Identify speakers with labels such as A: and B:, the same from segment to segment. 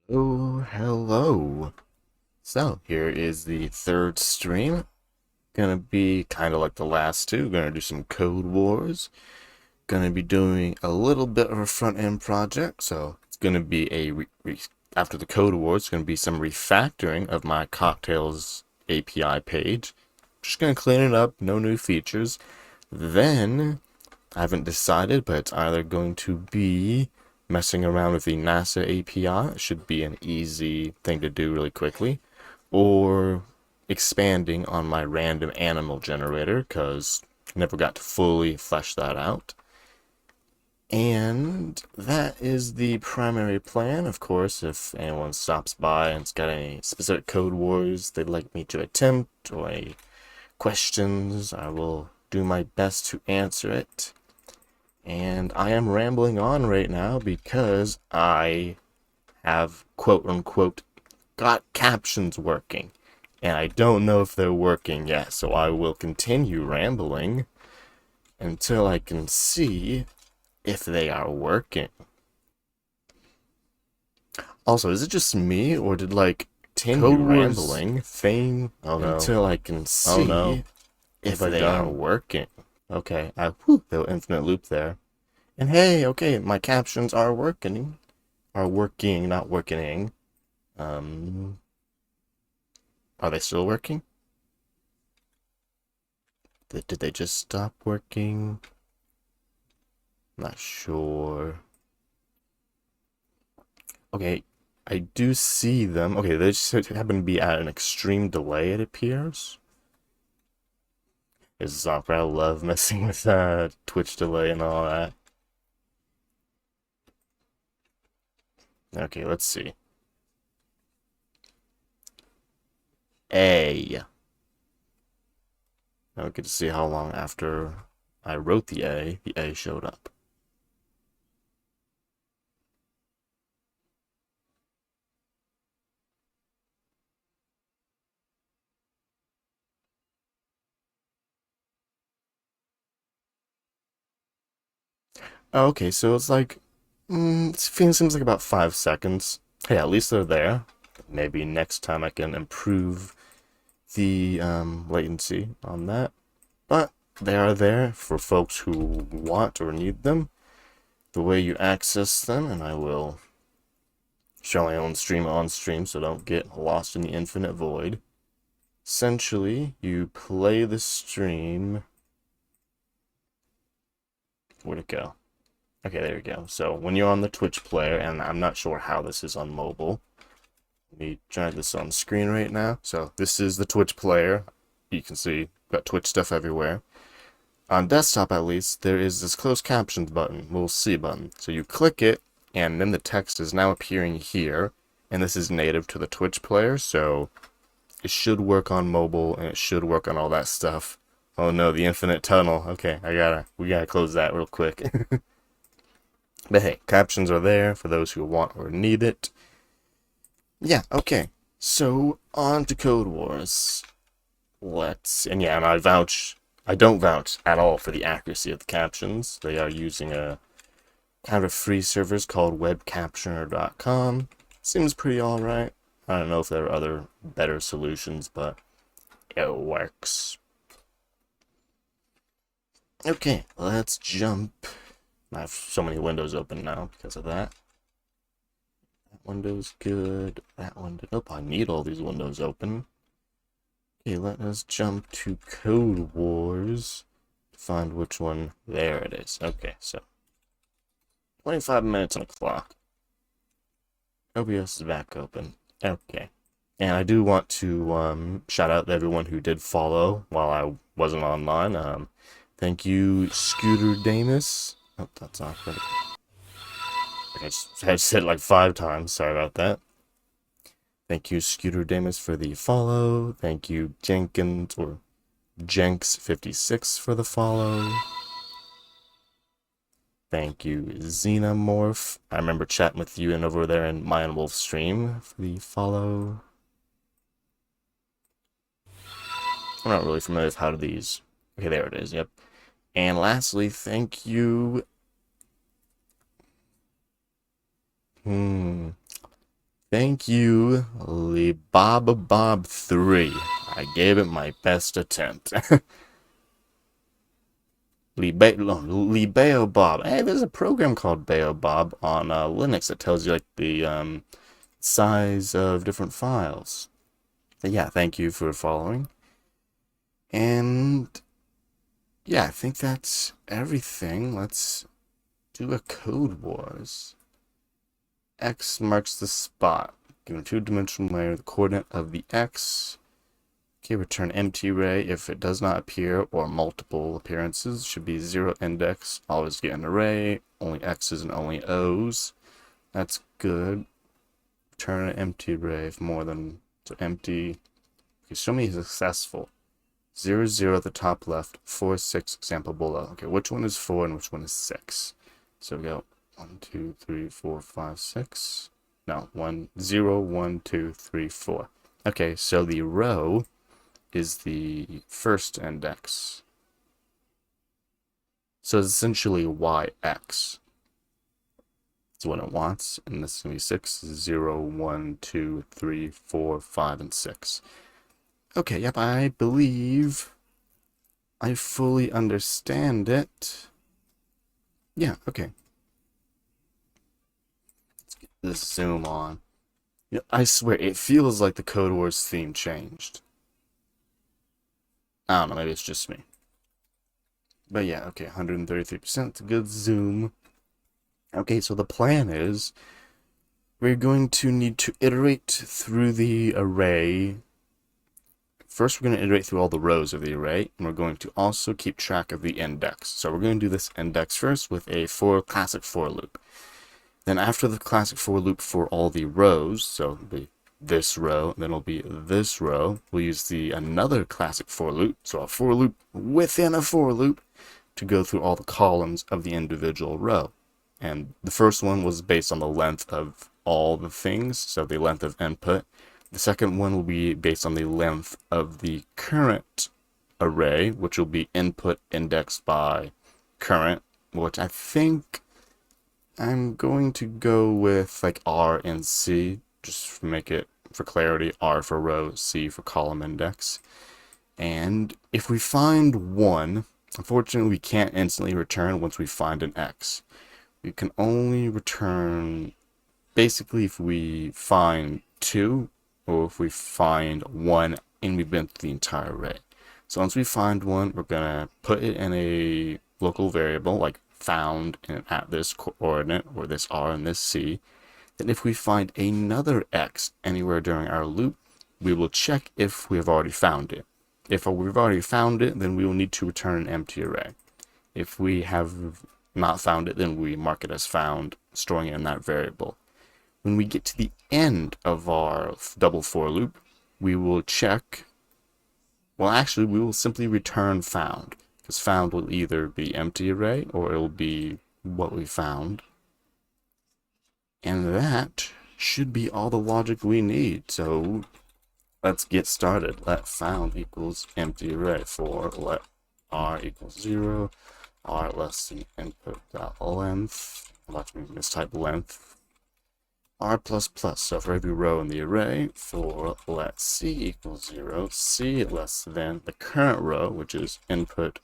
A: Oh, hello. So, here is the third stream. Gonna be kind of like the last two. Gonna do some code wars. Gonna be doing a little bit of a front end project. So, it's gonna be after the code wars, it's gonna be some refactoring of my cocktails API page. Just gonna clean it up, no new features. Then, I haven't decided, but it's either going to be messing around with the NASA API. It should be an easy thing to do really quickly. Or expanding on my random animal generator, because I never got to fully flesh that out. And that is the primary plan. Of course, if anyone stops by and's got any specific code wars they'd like me to attempt, or any questions, I will do my best to answer it. And I am rambling on right now because I have quote unquote got captions working. And I don't know if they're working yet, so I will continue rambling until I can see if they are working. Also, is it just me, or did like continue rambling thing until I can see if they are working? Okay, the infinite loop there. And hey, okay, my captions are working. Are working, not working. Um, are they still working? Did they just stop working? Not sure. Okay, I do see them. Okay, they just happen to be at an extreme delay, it appears. This is awkward. I love messing with Twitch delay and all that. Okay, let's see. A. Now we get to see how long after I wrote the A showed up. Okay, so it's like, it seems like about 5 seconds. Hey, at least they're there. Maybe next time I can improve the latency on that. But they are there for folks who want or need them. The way you access them, and I will show my own stream on stream so don't get lost in the infinite void. Essentially, you play the stream. Where'd it go? Okay, there we go. So when you're on the Twitch player, and I'm not sure how this is on mobile. Let me try this on screen right now. So this is the Twitch player. You can see got Twitch stuff everywhere. On desktop, at least, there is this closed captions button, little C button. So you click it, and then the text is now appearing here. And this is native to the Twitch player, so it should work on mobile, and it should work on all that stuff. Oh no, the infinite tunnel. Okay, we gotta close that real quick. But hey, captions are there for those who want or need it. Yeah, okay. So, on to Code Wars. And I don't vouch at all for the accuracy of the captions. They are using a kind of free service called webcaptioner.com. Seems pretty alright. I don't know if there are other better solutions, but it works. Okay, let's jump. I have so many windows open now because of that. That window's good. That window. Nope, I need all these windows open. Okay, let us jump to Code Wars to find which one. There it is. Okay, so 25 minutes on the clock. OBS is back open. Okay. And I do want to shout out to everyone who did follow while I wasn't online. Thank you, Scooter Damus. Oh, that's awkward. I just said it like 5 times. Sorry about that. Thank you, Scooter Damus, for the follow. Thank you, Jenkins or Jenks56 for the follow. Thank you, Xenomorph. I remember chatting with you and over there in Mayan Wolf stream for the follow. I'm not really familiar with how do these. Okay, there it is. Yep. And lastly, thank you. Thank Thank you, Bob 3. I gave it my best attempt. Bob. Hey, there's a program called Bob on Linux that tells you like the size of different files. But yeah, thank you for following. And yeah, I think that's everything. Let's do a code wars. X marks the spot. Given a two-dimensional layer, the coordinate of the X. Okay, return empty array if it does not appear or multiple appearances. Should be 0 index. Always get an array. Only X's and only O's. That's good. Return an empty array if more than so empty. Okay, show me successful. 0, 0 at the top left. 4, 6 example below. Okay, which one is 4 and which one is 6? So we go 1, 2, 3, 4, 5, 6. No, 1, 0, 1, 2, 3, 4. Okay, so the row is the first index. So it's essentially YX. That's what it wants. And this is going to be 6, 0, 1, 2, 3, 4, 5, and 6. Okay, yep, I believe I fully understand it. Yeah, okay. Let's get this zoom on. Yeah, I swear, it feels like the Code Wars theme changed. I don't know, maybe it's just me. But yeah, okay, 133%, it's a good zoom. Okay, so the plan is we're going to need to iterate through the array. First, we're going to iterate through all the rows of the array, and we're going to also keep track of the index. So we're going to do this index first with a classic for loop. Then after the classic for loop for all the rows, so it'll be this row, then it'll be this row, we'll use another classic for loop, so a for loop within a for loop, to go through all the columns of the individual row. And the first one was based on the length of all the things, so the length of input. The second one will be based on the length of the current array, which will be input indexed by current, which I think I'm going to go with like R and C, just to make it for clarity, R for row, C for column index. And if we find 1, unfortunately we can't instantly return once we find an X. We can only return basically if we find 2 or if we find 1 and we've been through the entire array. So once we find 1, we're gonna put it in a local variable like found at this coordinate or this R and this C. Then if we find another X anywhere during our loop, we will check if we have already found it. If we've already found it, then we will need to return an empty array. If we have not found it, then we mark it as found, storing it in that variable. When we get to the end of our double for loop, we will check, well actually we will simply return found, because found will either be empty array or it will be what we found. And that should be all the logic we need. So let's get started. Let found equals empty array for let R equals 0, R less than input length. Watch me mistype length. R plus plus. So for every row in the array, for let C equals 0, C less than the current row, which is input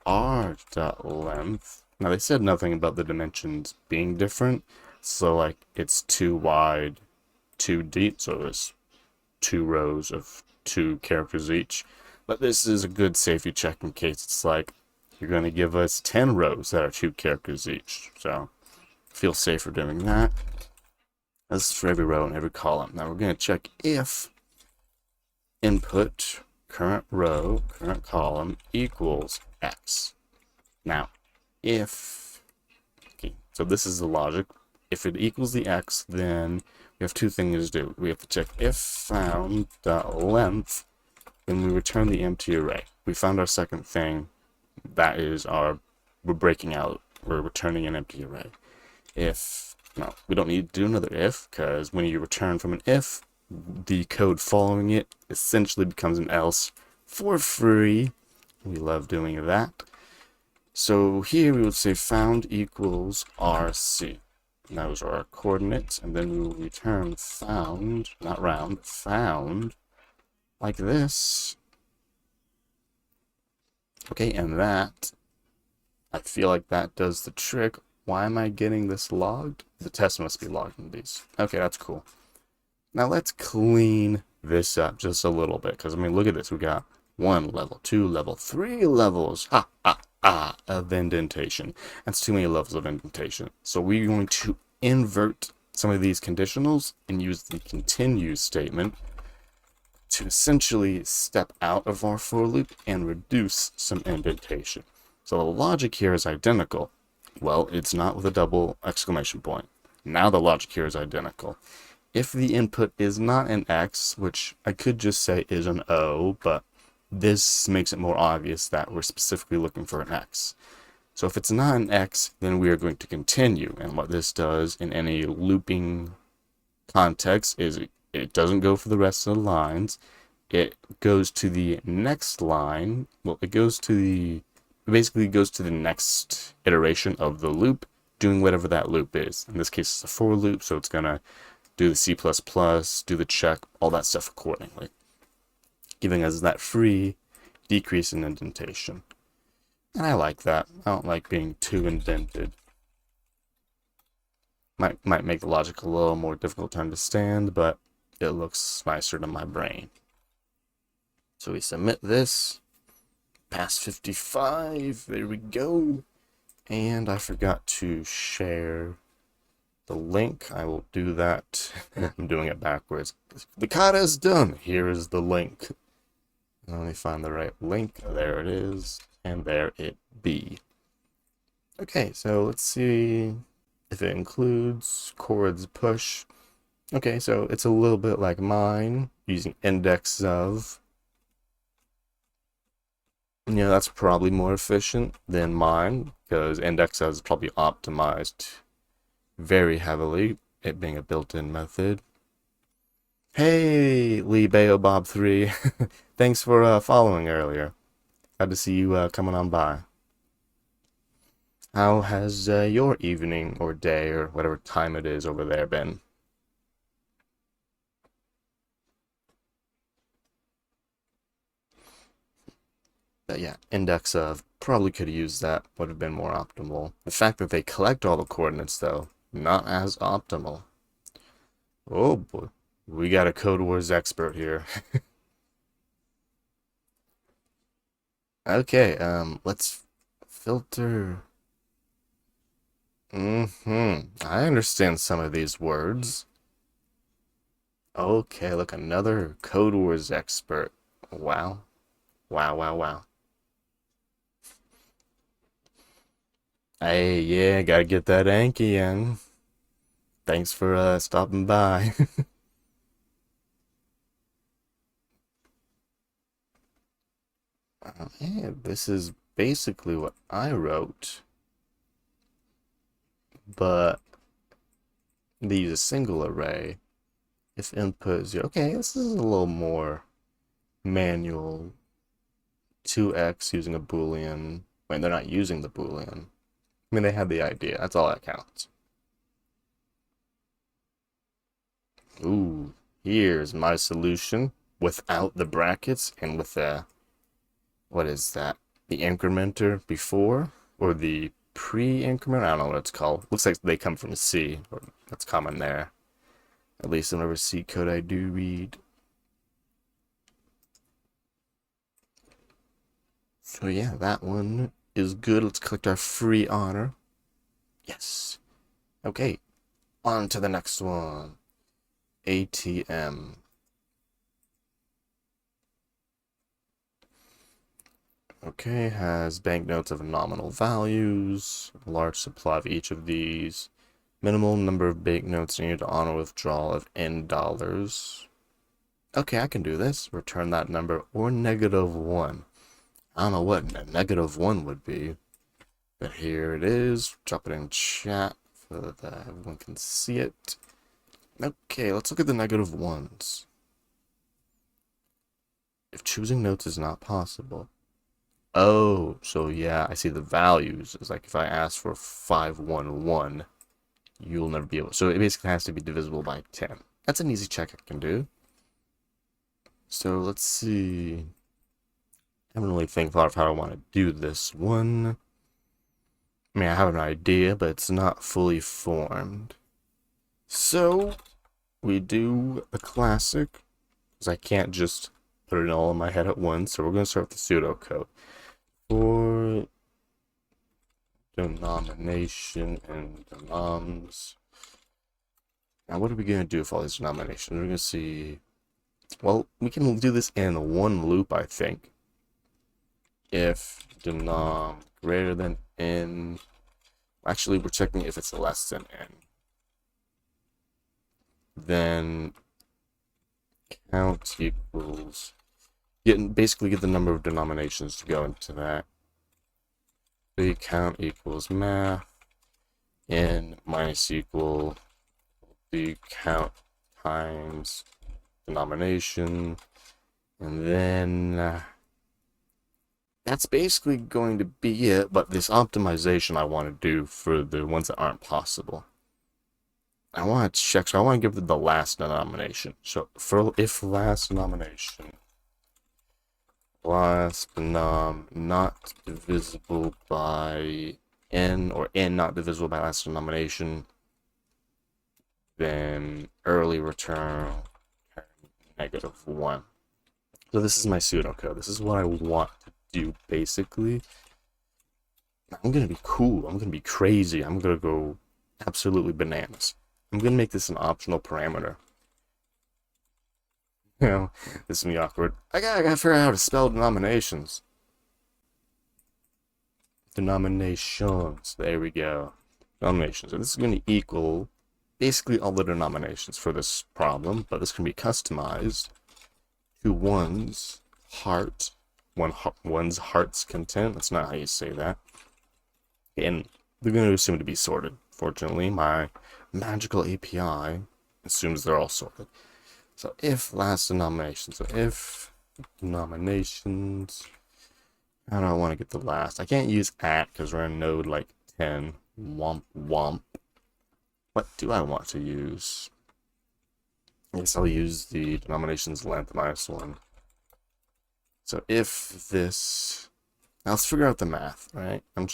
A: R dot length. Now they said nothing about the dimensions being different. So like it's 2 wide, 2 deep, so there's 2 rows of 2 characters each. But this is a good safety check in case it's like you're going to give us 10 rows that are 2 characters each. So feel safer doing that. This is for every row and every column. Now we're going to check if input current row, current column equals X. Now if, okay, so this is the logic. If it equals the X, then we have 2 things to do. We have to check if found.length, then we return the empty array. We found our second thing. That is we're breaking out, we're returning an empty array. If, no, we don't need to do another if, because when you return from an if, the code following it essentially becomes an else for free. We love doing that. So here we would say found equals RC. And those are our coordinates, and then we will return found, not round, found, like this. Okay, and that, I feel like that does the trick. Why am I getting this logged? The test must be logged in these. Okay, that's cool. Now let's clean this up just a little bit, because I mean, look at this. We got 1 level, 2 level, 3 levels. Of indentation. That's too many levels of indentation. So we're going to invert some of these conditionals and use the continue statement to essentially step out of our for loop and reduce some indentation. So the logic here is identical. Well, it's not with a double exclamation point. Now the logic here is identical. If the input is not an X, which I could just say is an O, but this makes it more obvious that we're specifically looking for an X. So if it's not an X, then we are going to continue. And what this does in any looping context is it doesn't go for the rest of the lines. It goes to the next line. Well, it basically goes to the next iteration of the loop, doing whatever that loop is. In this case, it's a for loop, so it's going to do the C++, do the check, all that stuff accordingly, giving us that free decrease in indentation. And I like that. I don't like being too indented. Might make the logic a little more difficult to understand, but it looks nicer to my brain. So we submit this. Pass 55. There we go. And I forgot to share the link. I will do that. I'm doing it backwards. The kata is done. Here is the link. Let me find the right link. There it is. And there it be. Okay, so let's see if it includes chords push. Okay, so it's a little bit like mine, using index of. You know, that's probably more efficient than mine, because index of is probably optimized very heavily, it being a built-in method. Hey, Lee Bayo Bob 3. Thanks for following earlier. Glad to see you coming on by. How has your evening or day or whatever time it is over there been? But yeah, index of probably could have used that, would have been more optimal. The fact that they collect all the coordinates though, not as optimal. Oh boy, we got a Code Wars expert here. Okay, let's filter. I understand some of these words. Okay, look, another Code Wars expert. Wow. Wow, wow, wow. Hey, yeah, gotta get that Anki in. Thanks for stopping by. Yeah, this is basically what I wrote, but they use a single array. If input is 0, okay, this is a little more manual. 2x using a boolean. Wait, they're not using the boolean. I mean, they had the idea. That's all that counts. Ooh, here's my solution without the brackets and with the, what is that? The incrementer before, or the pre-increment? I don't know what it's called. Looks like they come from C, or that's common there. At least whenever C code I do read. So yeah, that one is good. Let's collect our free honor. Yes. Okay, on to the next one. ATM. Okay, has banknotes of nominal values, a large supply of each of these, minimal number of banknotes needed to honor withdrawal of N dollars. Okay, I can do this. Return that number or -1. I don't know what a -1 would be, but here it is. Drop it in chat so that everyone can see it. Okay, let's look at the -1s. If choosing notes is not possible. Oh, so yeah, I see the values. It's like if I ask for 511, you'll never be able. So it basically has to be divisible by 10. That's an easy check I can do. So let's see. I haven't really thought of how I want to do this one. I mean, I have an idea, but it's not fully formed. So we do a classic, because I can't just put it all in my head at once. So we're going to start with the pseudocode. For denomination and denoms. Now, what are we going to do with all these denominations? We're going to see. Well, we can do this in one loop, I think. If denom greater than n. Actually, we're checking if it's less than n. Then count equals. Basically get the number of denominations to go into that. The count equals math. N minus equal the count times denomination. And then that's basically going to be it, but this optimization I want to do for the ones that aren't possible. I want to check, so I want to give the last denomination. So for if last denomination, last denom not divisible by n, or n not divisible by last denomination, then early return -1. So this is my pseudocode. This is what I want to do, basically. I'm going to be cool. I'm going to be crazy. I'm going to go absolutely bananas. I'm going to make this an optional parameter. You know, this is me awkward. I gotta figure out how to spell denominations. Denominations. There we go. Denominations. So this is going to equal basically all the denominations for this problem, but this can be customized to one's heart's content. That's not how you say that. And they're going to assume to be sorted. Fortunately, my magical API assumes they're all sorted. So if last denomination, so if denominations, how do I want to get the last? I can't use at because we're in node like 10. Womp womp. What do I want to use? I guess I'll use the denomination's length -1. So if this, now let's figure out the math, right? I'm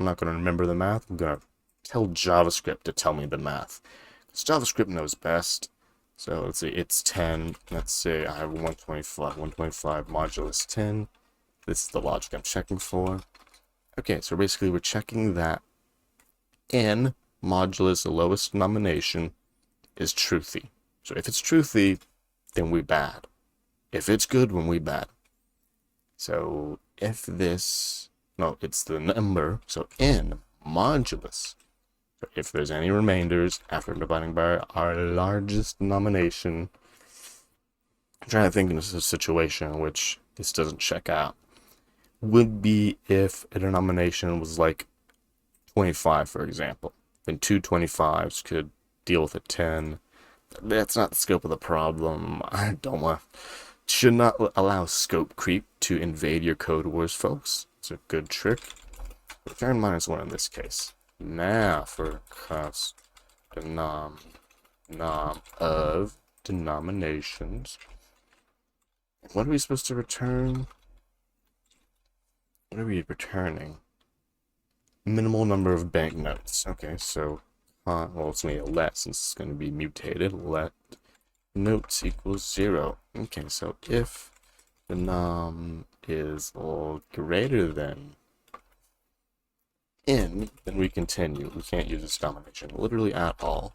A: not gonna remember the math. I'm gonna tell JavaScript to tell me the math. Because JavaScript knows best. So let's say it's 10. Let's say I have 125. 125 modulus 10. This is the logic I'm checking for. Okay, so basically we're checking that n modulus the lowest denomination is truthy. So if it's truthy, then we bad. If it's good, then we bad. So if this, no, it's the number, so n modulus. So if there's any remainders after dividing by our largest denomination, I'm trying to think of a situation in which this doesn't check out, would be if a denomination was like 25, for example. Then two 25s could deal with a 10. That's not the scope of the problem. I don't want, should not allow scope creep to invade your code wars, folks. It's a good trick. Return -1 in this case. Now for cost denom of denominations. What are we supposed to return? What are we returning? Minimal number of banknotes. Okay, so well, it's going to be a let since it's going to be mutated. Let notes equals 0. Okay, so if the denom is all greater than n, then we continue. We can't use this denomination literally at all.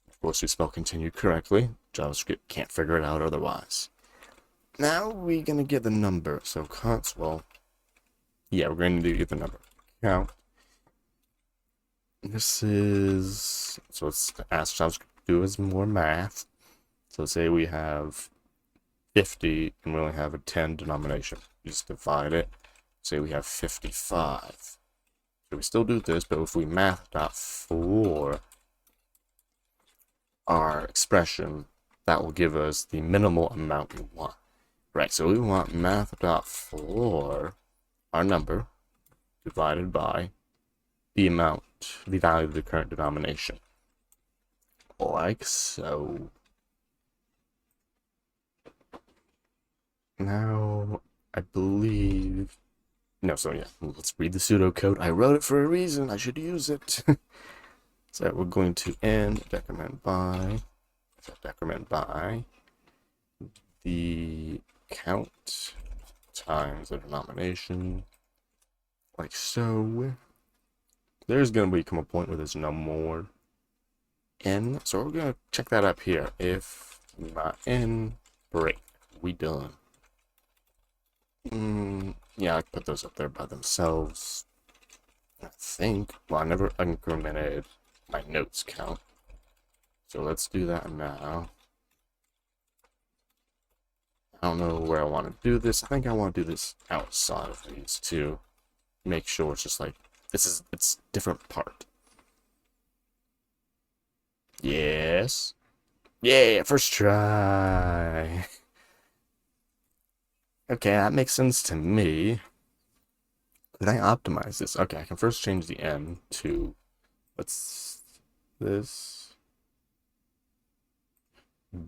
A: Of course, we spell continue correctly. JavaScript can't figure it out otherwise. Now we're going to get the number. So const, well, yeah, we're going to get the number. Count. This is, so let's ask JavaScript to do is more math. So say we have 50 and we only have a 10 denomination. We just divide it. Say we have 55. So we still do this, but if we math dot for our expression, that will give us the minimal amount we want. Right, so we want math dot for our number divided by the amount the value of the current denomination. Like so. Now, I believe... No, so yeah, let's read the pseudocode. I wrote it for a reason. I should use it. So we're going to decrement by the count times the denomination, like so. There's going to become a point where there's no more n, so we're going to check that up here. If not n, break. We done. Yeah, I put those up there by themselves. I think. Well, I never incremented my notes count. So let's do that now. I don't know where I want to do this. I think I want to do this outside of these two. Make sure it's just like, it's different part. Yes. Yeah, first try. Okay, that makes sense to me. Can I optimize this? Okay, I can first change the n to, what's this?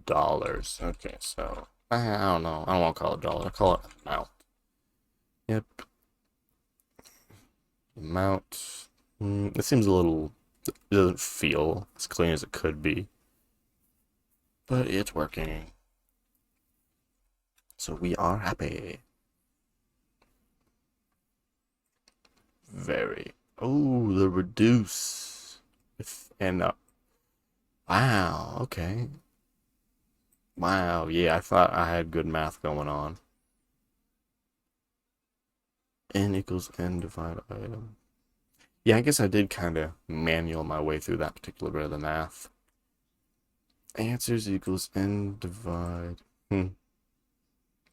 A: Dollars. Okay, so, I don't know. I don't want to call it dollar. I call it amount. Yep. Amount. It seems a little, it doesn't feel as clean as it could be. But it's working. So we are happy. Very. Oh, the reduce. And wow, okay. Wow, yeah, I thought I had good math going on. N equals n divided item. Yeah, I guess I did kind of manual my way through that particular bit of the math. Answers equals n divide.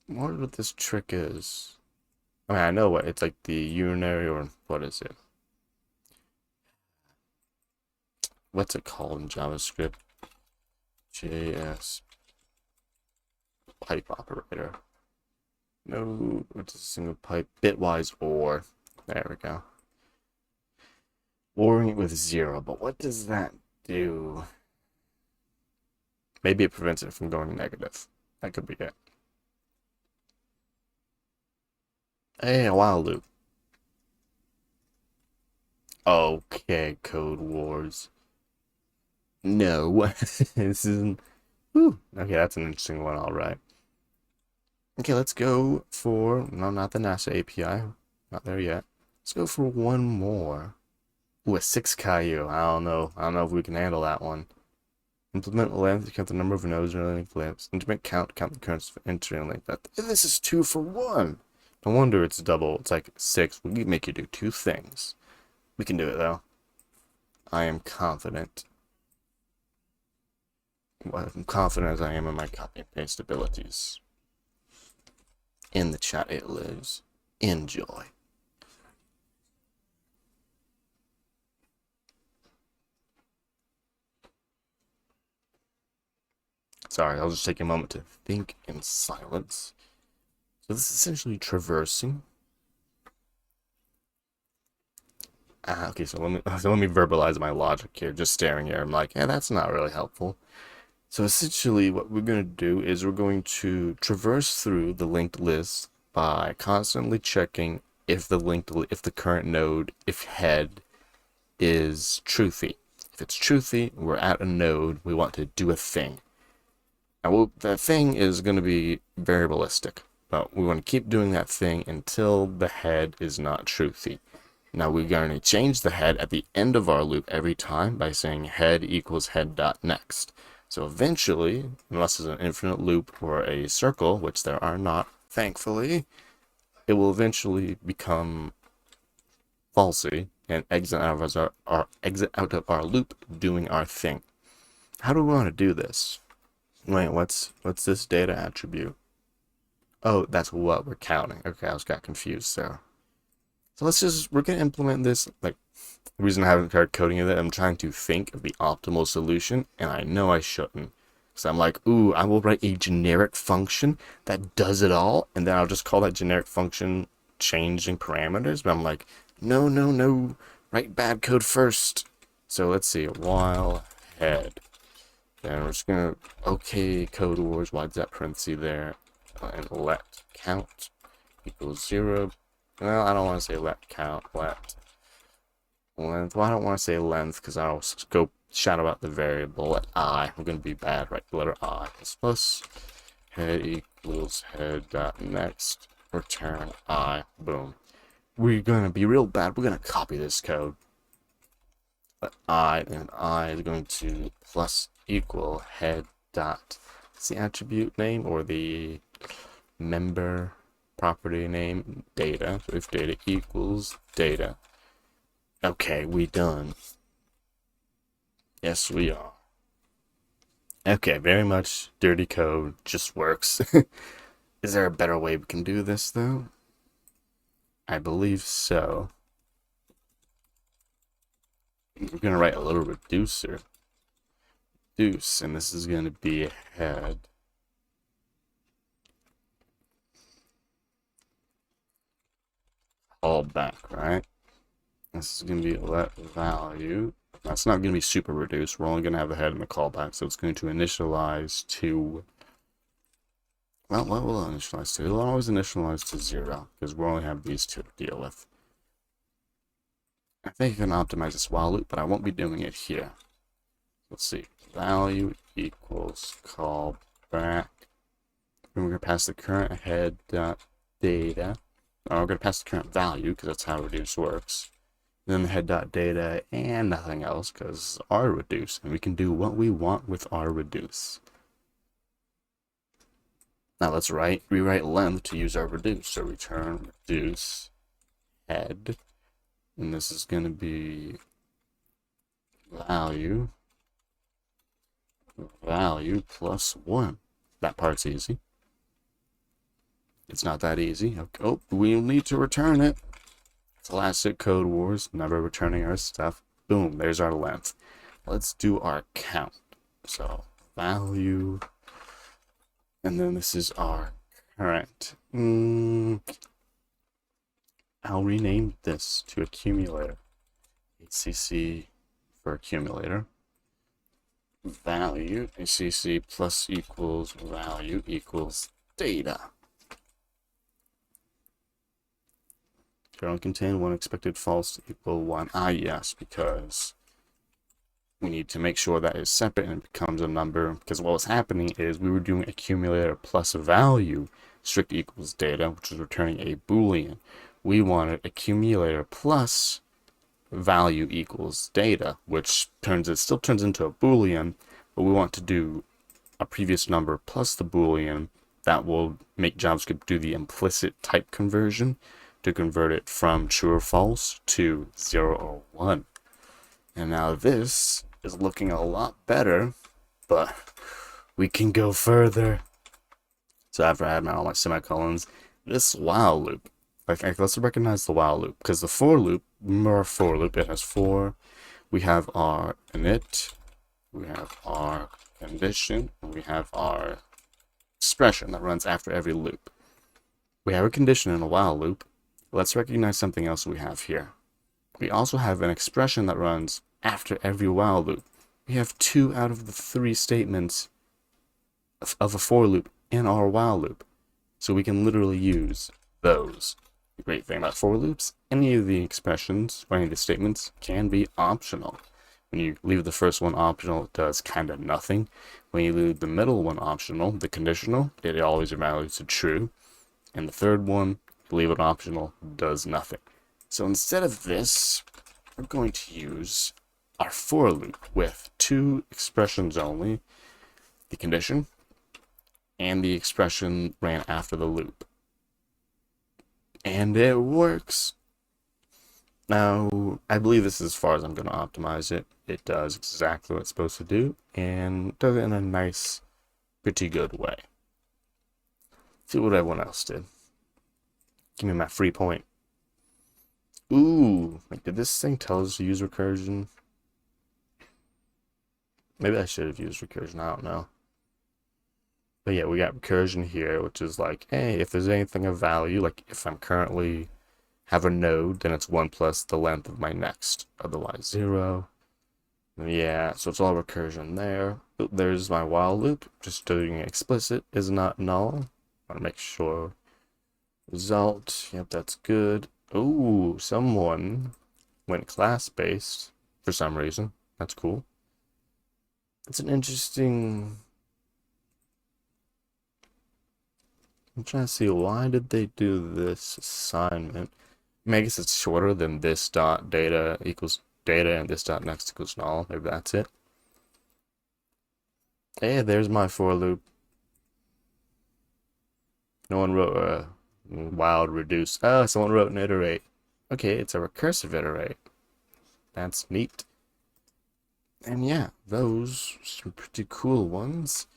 A: Wonder what this trick is. I mean, I know what it's like, the urinary, or what is it? What's it called in JavaScript? JS pipe operator. No, it's a single pipe. Bitwise OR. There we go. ORing it with 0, but what does that do? Maybe it prevents it from going negative. That could be it. Hey, a while loop. Okay, Code Wars. No. This isn't... Ooh. Okay, that's an interesting one, alright. Okay, let's go for... No, not the NASA API. Not there yet. Let's go for one more. Ooh, a 6 Caillou. I don't know. I don't know if we can handle that one. Implement length, count the number of nodes and link lamps. Implement count the currents for entering link. This is 2 for 1. No wonder it's double. It's like 6. We can make you do 2 things. We can do it, though. I am confident. Well, I'm confident as I am in my copy and paste abilities. In the chat it lives. Enjoy. Sorry, I'll just take a moment to think in silence. So this is essentially traversing. Okay, so let me verbalize my logic here. Just staring here, I'm like, yeah, that's not really helpful. So essentially, what we're going to do is we're going to traverse through the linked list by constantly checking if the current node, if head, is truthy. If it's truthy, we're at a node. We want to do a thing. Now, that thing is going to be variabilistic, but we want to keep doing that thing until the head is not truthy. Now we're going to change the head at the end of our loop every time by saying head equals head.next. So eventually, unless it's an infinite loop or a circle, which there are not, thankfully, it will eventually become falsy and exit out of our loop doing our thing. How do we want to do this? Wait, what's this data attribute? Oh, that's what we're counting. Okay, I was got confused there. So we're going to implement this, like, the reason I haven't started coding it, I'm trying to think of the optimal solution, and I know I shouldn't. So I'm like, ooh, I will write a generic function that does it all, and then I'll just call that generic function changing parameters. But I'm like, no. write bad code first. So let's see, while head. Then we're just gonna, okay, code wars, why does that parenthesis there? And let count equals 0. Well, I don't want to say let count, let length. Well, I don't want to say length because I'll go shadow out the variable. Let I. We're going to be bad, right? The letter I is plus head equals head dot next return I. Boom. We're going to be real bad. We're going to copy this code. Let I, and I is going to plus equal head dot. It's the attribute name or the member property name data. So if data equals data. Okay, we done. Yes, we are. Okay, very much dirty code, just works. Is there a better way we can do this, though? I believe so. We're going to write a little reducer. Reduce, and this is going to be head. All back, right? This is going to be let value. That's not going to be super reduced. We're only going to have the head and the callback, so it's going to initialize to. Well, what will it initialize to? It'll always initialize to 0 because we only have these two to deal with. I think I can optimize this while loop, but I won't be doing it here. Let's see. Value equals callback. And we're going to pass the current head data. We're going to pass the current value because that's how reduce works. And then the head.data and nothing else because R reduce. And we can do what we want with R reduce. Now let's rewrite length to use our reduce. So return reduce head. And this is going to be value plus 1. That part's easy. It's not that easy. Okay. Oh, we'll need to return it. Classic code wars, never returning our stuff. Boom, there's our length. Let's do our count. So value, and then this is our current. I'll rename this to accumulator. HCC for accumulator. Value, HCC plus equals value equals data. Don't contain one expected false to equal 1. Yes, because we need to make sure that is separate and it becomes a number. Because what was happening is we were doing accumulator plus value strict equals data, which is returning a Boolean. We wanted accumulator plus value equals data, which still turns into a Boolean, but we want to do a previous number plus the Boolean. That will make JavaScript do the implicit type conversion to convert it from true or false to 0 or 1. And now this is looking a lot better, but we can go further. So after I had all my semicolons, this while loop, let's recognize the while loop, because the for loop, remember our for loop, it has for, we have our init, we have our condition, and we have our expression that runs after every loop. We have a condition in a while loop. Let's recognize something else we have here. We also have an expression that runs after every while loop. We have 2 out of the 3 statements of a for loop in our while loop. So we can literally use those. The great thing about for loops, any of the expressions or any of the statements can be optional. When you leave the first one optional, it does kind of nothing. When you leave the middle one optional, the conditional, it always evaluates to true. And the third one, leave it optional, does nothing. So instead of this, we're going to use our for loop with 2 expressions only, the condition and the expression ran after the loop. And it works. Now, I believe this is as far as I'm going to optimize it. It does exactly what it's supposed to do and does it in a nice, pretty good way. See what everyone else did. Give me my free point. Ooh, like, did this thing tell us to use recursion? Maybe I should have used recursion, I don't know. But yeah, we got recursion here, which is like, hey, if there's anything of value, like if I'm currently have a node, then it's 1 plus the length of my next. Otherwise, 0. Yeah, so it's all recursion there. There's my while loop. Just doing explicit is not null. Want to make sure. Result. Yep, that's good. Ooh, someone went class-based for some reason. That's cool. It's an interesting... I'm trying to see, why did they do this assignment? I mean, I guess it's shorter than this dot data equals data and this dot next equals null. Maybe that's it. Hey, there's my for loop. No one wrote a wild reduce. Oh, someone wrote an iterate. Okay, it's a recursive iterate. That's neat. And yeah, those some pretty cool ones.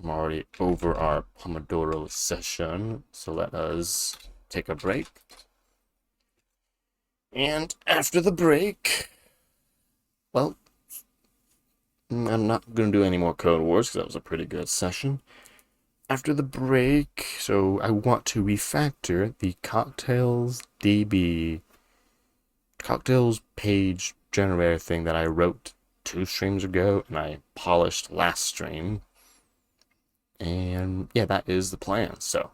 A: I'm already over our Pomodoro session, so let us take a break. And after the break, well, I'm not going to do any more Code Wars because that was a pretty good session. After the break, so I want to refactor the Cocktails DB Cocktails page generator thing that I wrote 2 streams ago and I polished last stream. And yeah, that is the plan. So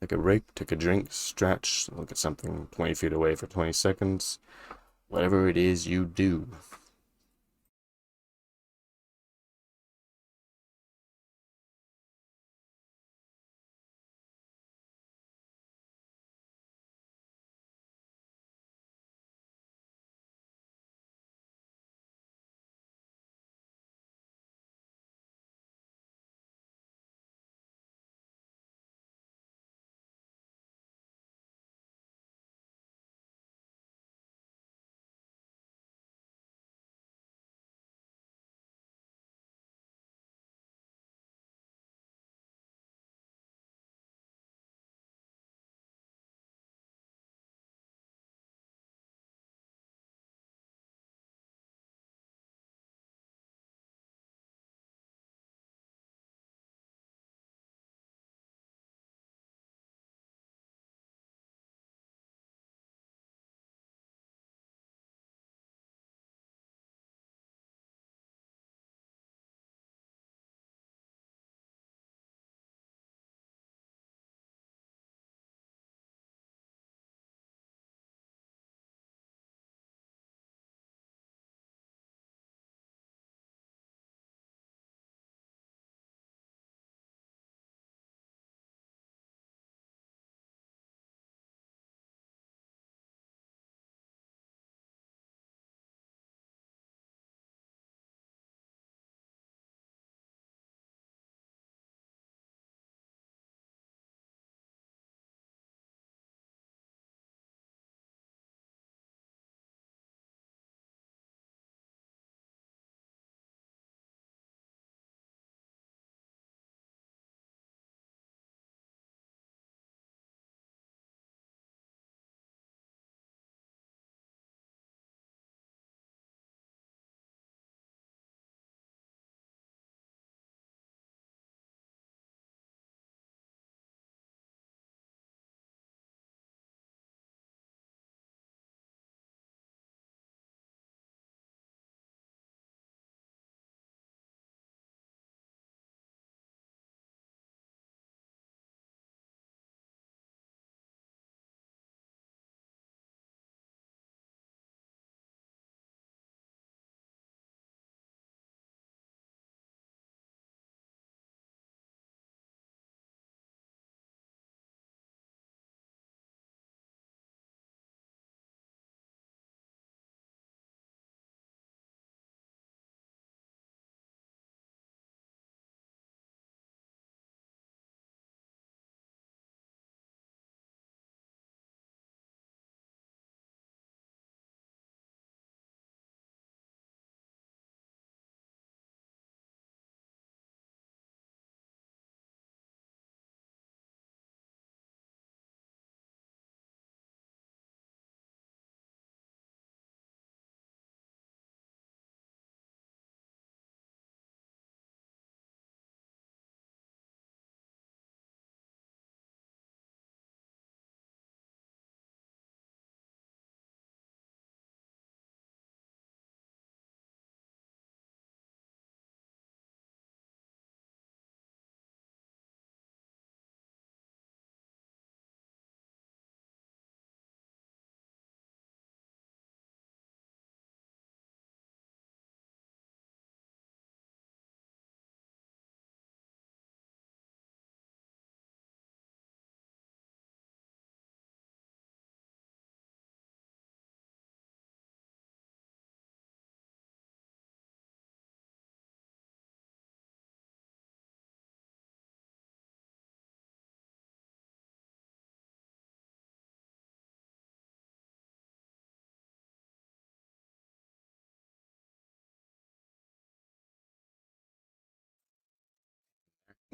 A: take a break, take a drink, stretch, look at something 20 feet away for 20 seconds. Whatever it is you do.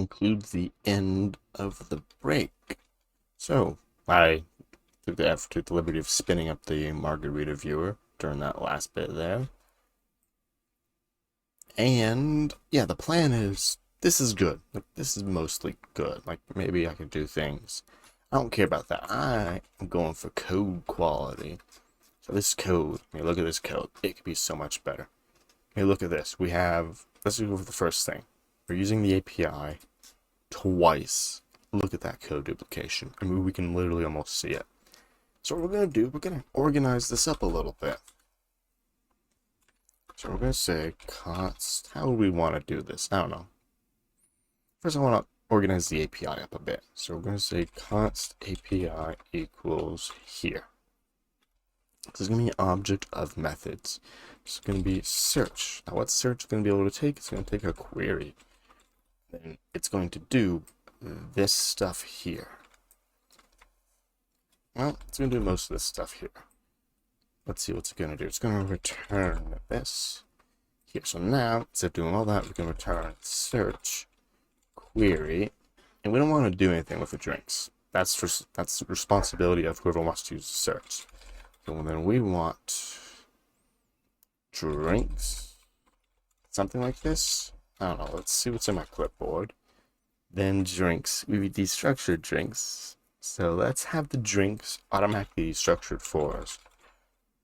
A: concludes the end of the break. So, I took the liberty of spinning up the margarita viewer during that last bit there. And, yeah, the plan is, this is good. Like, this is mostly good. Like, maybe I could do things. I don't care about that. I am going for code quality. So this code, I mean, look at this code. It could be so much better. Hey, look at this. Let's go with the first thing. We're using the API twice. Look at that code duplication. I mean, we can literally almost see it. So what we're going to do, we're going to organize this up a little bit. So we're going to say const, how do we want to do this? I don't know. First I want to organize the API up a bit. So we're going to say const API equals here. This is going to be an object of methods. It's going to be search. Now what search is going to be able to take? It's going to take a query. Then it's going to do this stuff here. Well, it's going to do most of this stuff here. Let's see what's it going to do. It's going to return this here. So now, instead of doing all that, we can return search query. And we don't want to do anything with the drinks. That's the responsibility of whoever wants to use the search. So then we want drinks. Something like this. I don't know. Let's see what's in my clipboard. Then drinks. We destructured drinks. So let's have the drinks automatically destructured for us.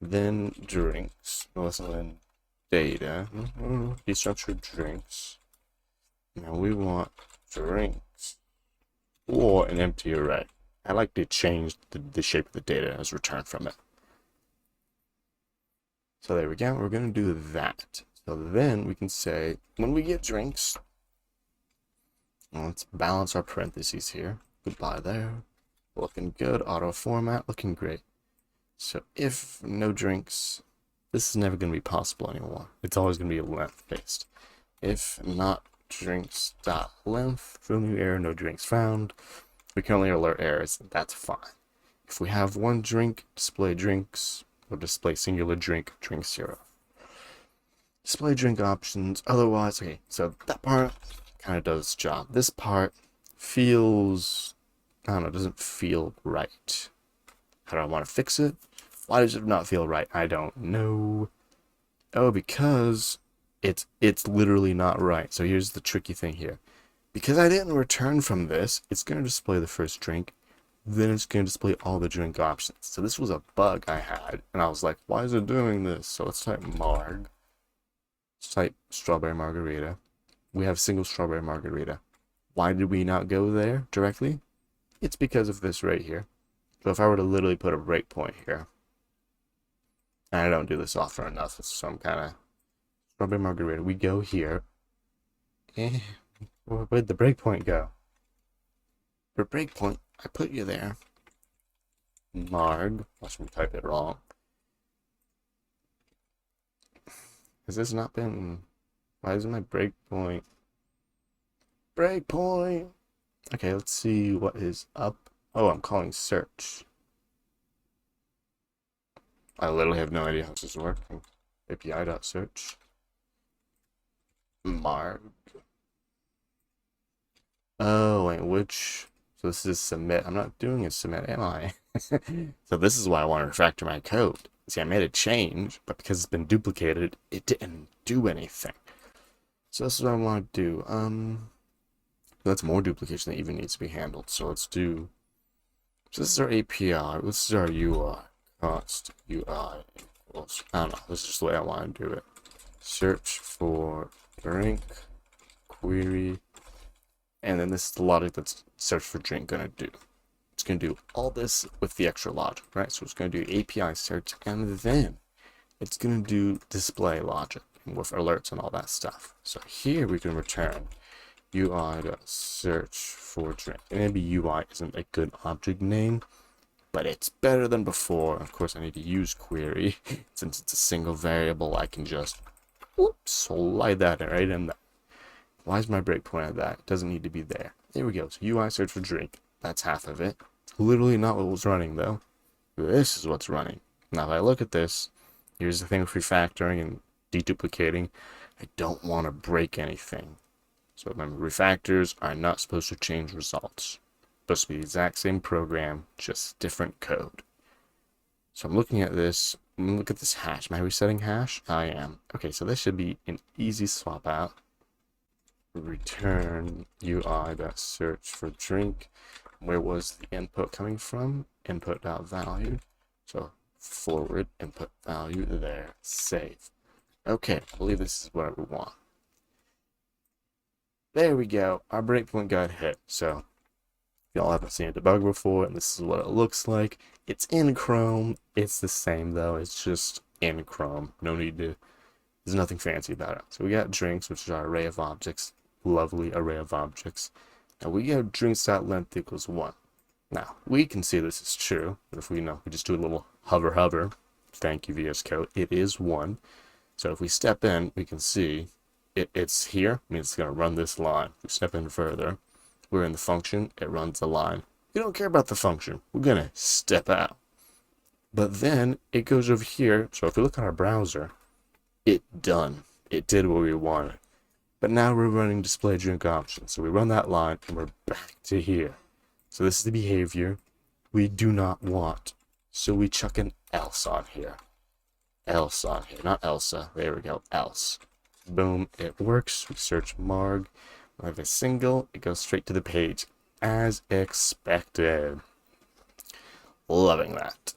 A: Then drinks. Then data. Destructured drinks. Now we want drinks or an empty array. I like to change the shape of the data as returned from it. So there we go. We're going to do that. So then we can say, when we get drinks, let's balance our parentheses here. Goodbye there. Looking good. Auto format. Looking great. So if no drinks, this is never going to be possible anymore. It's always going to be length based. If not drinks dot length, fill new error, no drinks found. We can only alert errors. That's fine. If we have one drink, display drinks, or display singular drink, drink 0. Display drink options. Otherwise, okay. So that part kind of does its job. This part feels, I don't know, doesn't feel right. How do I want to fix it? Why does it not feel right? I don't know. Oh, because it's literally not right. So here's the tricky thing here. Because I didn't return from this, it's going to display the first drink. Then it's going to display all the drink options. So this was a bug I had. And I was like, why is it doing this? So let's type marg. Let's type strawberry margarita. We have single strawberry margarita. Why did we not go there directly? It's because of this right here. So if I were to literally put a breakpoint here, and I don't do this often enough, it's some kind of strawberry margarita. We go here. Where'd the breakpoint go? For breakpoint, I put you there. Marg. Watch me type it wrong. Has this not been... Why isn't my breakpoint? Breakpoint! Okay, let's see what is up. Oh, I'm calling search. I literally have no idea how this is working. API.search. Marg. Oh, wait, which... So this is submit. I'm not doing a submit, am I? So this is why I want to refactor my code. See, I made a change, but because it's been duplicated, it didn't do anything. So this is what I want to do. That's more duplication that even needs to be handled. So let's do... So this is our API. This is our UI. Const UI equals... I don't know. This is just the way I want to do it. Search for drink query. And then this is the logic that's search for drink gonna do. It's gonna do all this with the extra logic, right? So it's gonna do API search, and then it's gonna do display logic with alerts and all that stuff. So here we can return UI.search for drink. And maybe UI isn't a good object name, but it's better than before. Of course, I need to use query. Since it's a single variable, I can just slide that right in there. Why is my breakpoint at that? It doesn't need to be there. There we go. So UI search for drink. That's half of it. Literally not what was running, though. This is what's running. Now, if I look at this, here's the thing with refactoring and deduplicating. I don't want to break anything. So remember, refactors are not supposed to change results. It's supposed to be the exact same program, just different code. So I'm looking at this. Look at this hash. Am I resetting hash? I am. Okay, so this should be an easy swap out. Return UI.search for drink. Where was the input coming from? Input.value. So forward input value there. Save. Okay, I believe this is what we want. There we go. Our breakpoint got hit. So if y'all haven't seen a debugger before, and this is what it looks like. It's in Chrome. It's the same though. It's just in Chrome. No need to. There's nothing fancy about it. So we got drinks, which is our array of objects. Lovely array of objects. Now we get drinks.length equals 1. Now we can see this is true. But if we just do a little hover. Thank you, VS Code. It is 1. So if we step in, we can see it's here. I mean, it's going to run this line. If we step in further, we're in the function. It runs the line. We don't care about the function. We're going to step out. But then it goes over here. So if we look at our browser, it done. It did what we wanted. But now we're running display drink options. So we run that line and we're back to here. So this is the behavior we do not want. So we chuck an else on here. Else on here, not Elsa. There we go, else. Boom, it works. We search Marg. We have a single. It goes straight to the page as expected. Loving that.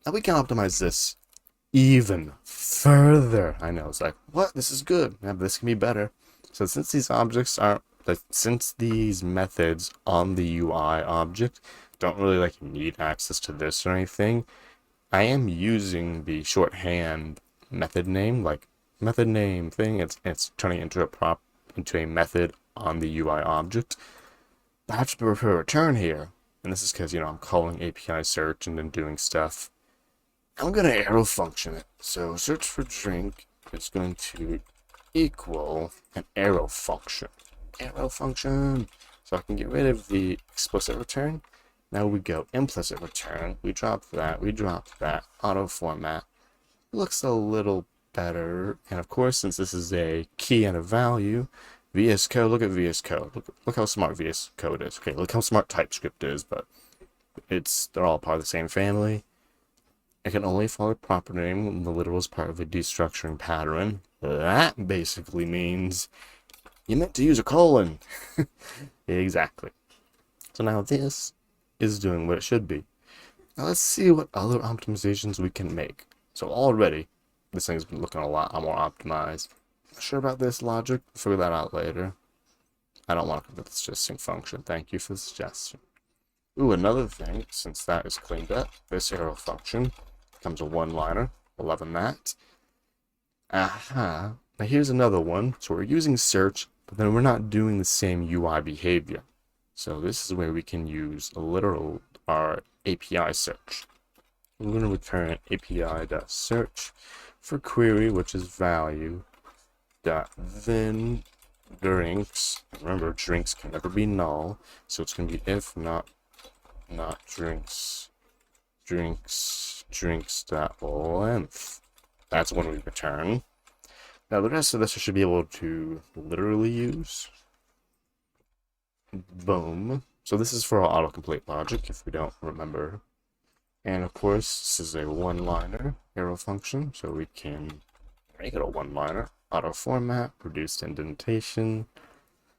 A: Now we can optimize this even further. I know, it's like, what? This is good. Yeah, but this can be better. So since these objects aren't, since these methods on the UI object don't really need access to this or anything, I am using the shorthand method name, method name thing. It's turning into a method on the UI object. But I have to prefer a return here, and this is because I'm calling API search and then doing stuff. I'm gonna arrow function it. So search for drink is going to equal an arrow function. Arrow function. So I can get rid of the explicit return. Now we go implicit return. We drop that. We drop that. Auto format. Looks a little better. And of course, since this is a key and a value, VS Code. Look at VS Code. Look how smart VS Code is. Okay, look how smart TypeScript is. But they're all part of the same family. It can only follow a proper name when the literal is part of a destructuring pattern. That basically means you meant to use a colon. Exactly. So now this is doing what it should be. Now let's see what other optimizations we can make. So already, this thing's been looking a lot more optimized. Not sure about this logic. We'll figure that out later. I don't want to convert this to a sync function. Thank you for the suggestion. Ooh, another thing, since that is cleaned up, this arrow function becomes a one-liner. Loving that. Aha. Now here's another one. So we're using search, but then we're not doing the same UI behavior. So this is where we can use our API search. We're going to return API.search for query, which is value then drinks. Remember, drinks can never be null, so it's going to be if not drinks drinks.length. That's when we return. Now the rest of this I should be able to literally use. Boom. So this is for our autocomplete logic, if we don't remember. And of course, this is a one-liner arrow function, so we can make it a one-liner. Auto format, reduced indentation.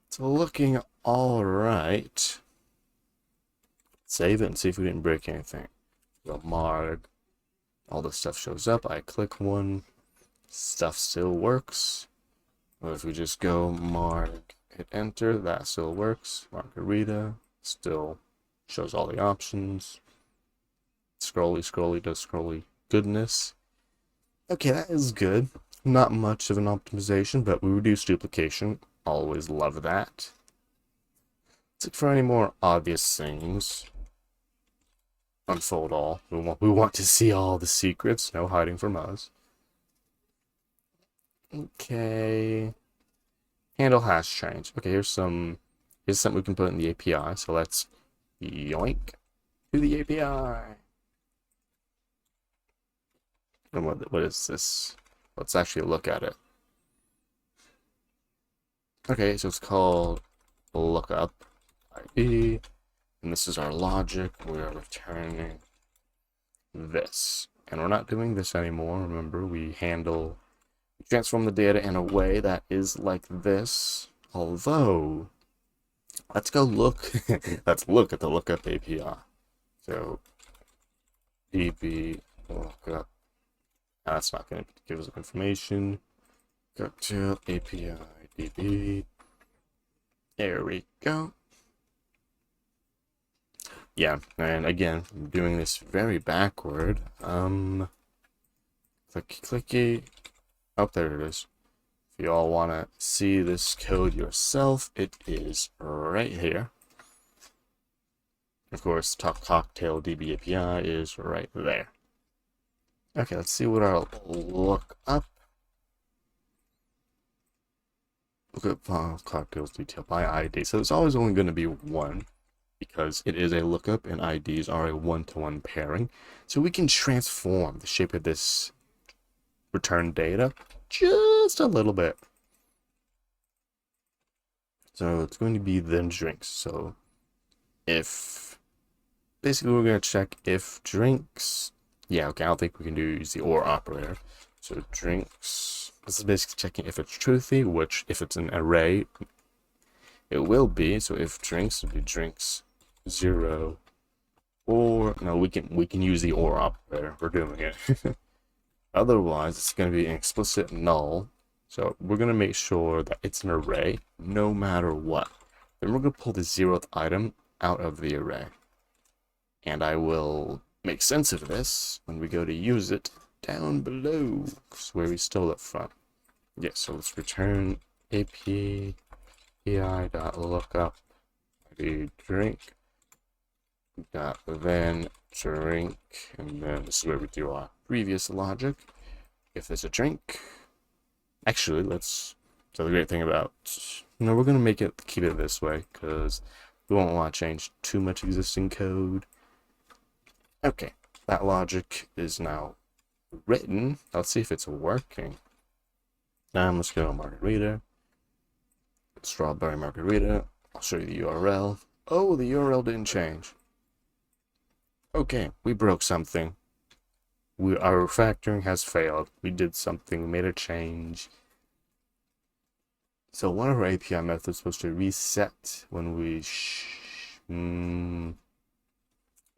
A: It's looking all right. Save it and see if we didn't break anything. Go Marg. All this stuff shows up. I click one. Stuff still works. Or if we just go Marg, hit enter, that still works. Margarita still shows all the options. Scrolly does scrolly goodness. Okay, that is good. Not much of an optimization, but we reduce duplication. Always love that. Let's look for any more obvious things. Unfold all. We want to see all the secrets. No hiding from us. Okay. Handle hash change. Okay, here's something we can put in the API. So let's yoink to the API. And what is this? Let's actually look at it. Okay, so it's called lookup ID, and this is our logic. We are returning this, and we're not doing this anymore. Remember, we transform the data in a way that is like this. Although, let's go look. Let's look at the lookup API. So, db lookup. Now, that's not going to give us information. Go to API db. There we go. Yeah, and again, I'm doing this very backward. Clicky. Oh, there it is. If you all want to see this code yourself, it is right here. Of course, top cocktail DB API is right there. Okay, let's see what our lookup cocktails detail by ID. So it's always only going to be one because it is a lookup and IDs are a one-to-one pairing. So we can transform the shape of this return data just a little bit. So it's going to be then drinks. So if basically we're going to check if drinks. Yeah, okay, I don't think we can use the OR operator. So drinks. This is basically checking if it's truthy, which if it's an array, it will be. So if drinks would be drinks 0, or no, we can use the OR operator. We're doing it. Otherwise, it's going to be an explicit null. So we're going to make sure that it's an array no matter what. Then we're going to pull the 0th item out of the array. And I will make sense of this when we go to use it down below, where we stole it from. Yeah, so let's return API.lookup ID drink then drink, and then this is where we do our previous logic. If there's a drink, actually, so the great thing about, we're going to keep it this way, because we won't want to change too much existing code. Okay, that logic is now written. Let's see if it's working. Let's go to margarita. Strawberry margarita. I'll show you the URL. Oh, the URL didn't change. Okay, we broke something. Our refactoring has failed. We did something, we made a change. So one of our API methods is supposed to reset when we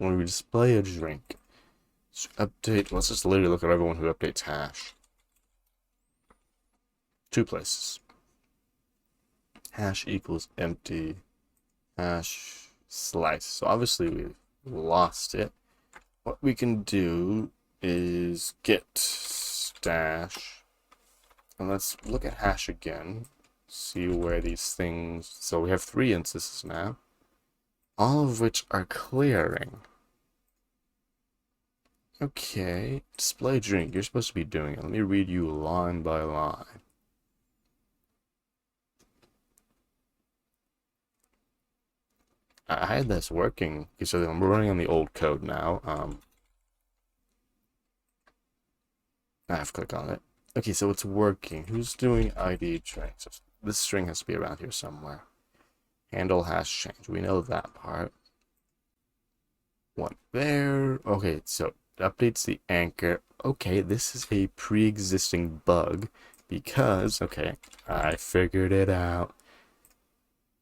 A: display a drink. So update. Let's just literally look at everyone who updates hash. 2 places. Hash equals empty. Hash slice. So obviously we lost it. What we can do is git stash, and let's look at hash again, see where these things. So we have 3 instances now, all of which are clearing. Okay, display drink. You're supposed to be doing it. Let me read you line by line. I had this working. Okay, so I'm running on the old code now. I have to click on it. Okay, so it's working. Who's doing ID string? So this string has to be around here somewhere. Handle hash change. We know that part. One there. Okay, so it updates the anchor. Okay, this is a pre-existing bug because, okay, I figured it out.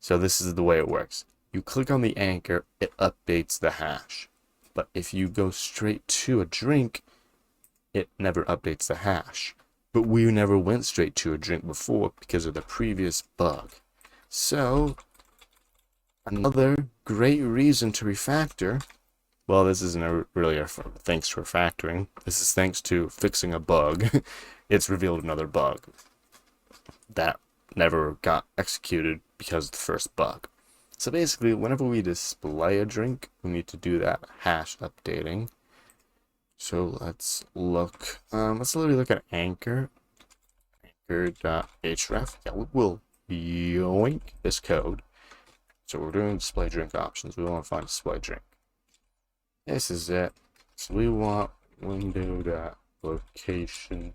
A: So this is the way it works. You click on the anchor, it updates the hash. But if you go straight to a drink, it never updates the hash. But we never went straight to a drink before because of the previous bug. So, another great reason to refactor. Well, this isn't really a thanks to refactoring. This is thanks to fixing a bug. It's revealed another bug that never got executed because of the first bug. So basically, whenever we display a drink, we need to do that hash updating. So let's look. Let's literally look at anchor. Anchor.href. Yeah, we will yoink this code. So we're doing display drink options. We want to find display drink. This is it. So we want window.location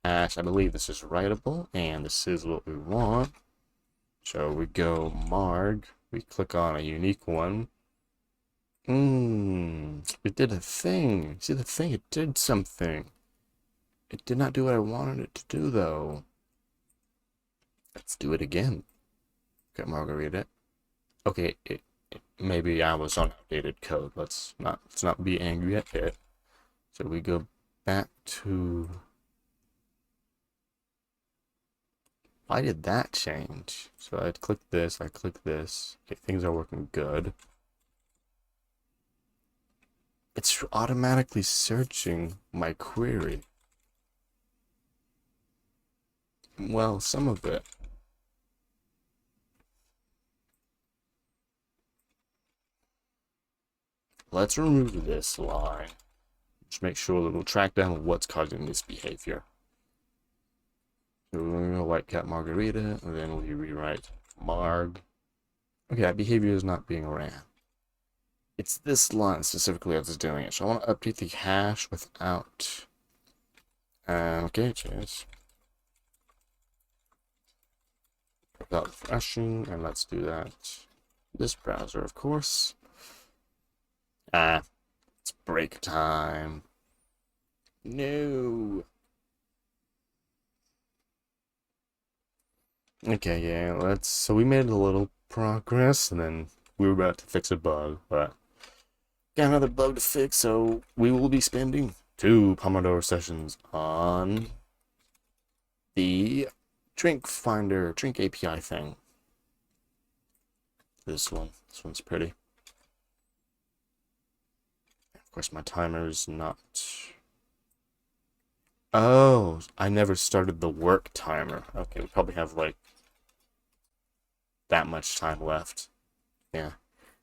A: hash. I believe this is writable, and this is what we want. So we go marg, we click on a unique one. It did a thing. See the thing? It did something. It did not do what I wanted it to do, though. Let's do it again. Okay, Margarita. Okay, maybe I was on outdated code. Let's not be angry at it. So we go back to. Why did that change? So I click this. Okay, things are working good. It's automatically searching my query. Well, some of it. Let's remove this line. Just make sure that we'll track down what's causing this behavior. So we're going to white cat margarita, and then we rewrite marg. Okay, that behavior is not being ran. It's this line specifically that's doing it. So I want to update the hash without. Okay, cheers. Without refreshing, and let's do that. This browser, of course. It's break time. No. Okay, yeah, so we made a little progress, and then we were about to fix a bug, but got another bug to fix, so we will be spending 2 Pomodoro sessions on the drink API thing. This one's pretty. Of course, my timer's not. Oh, I never started the work timer. Okay, we probably have like that much time left. Yeah.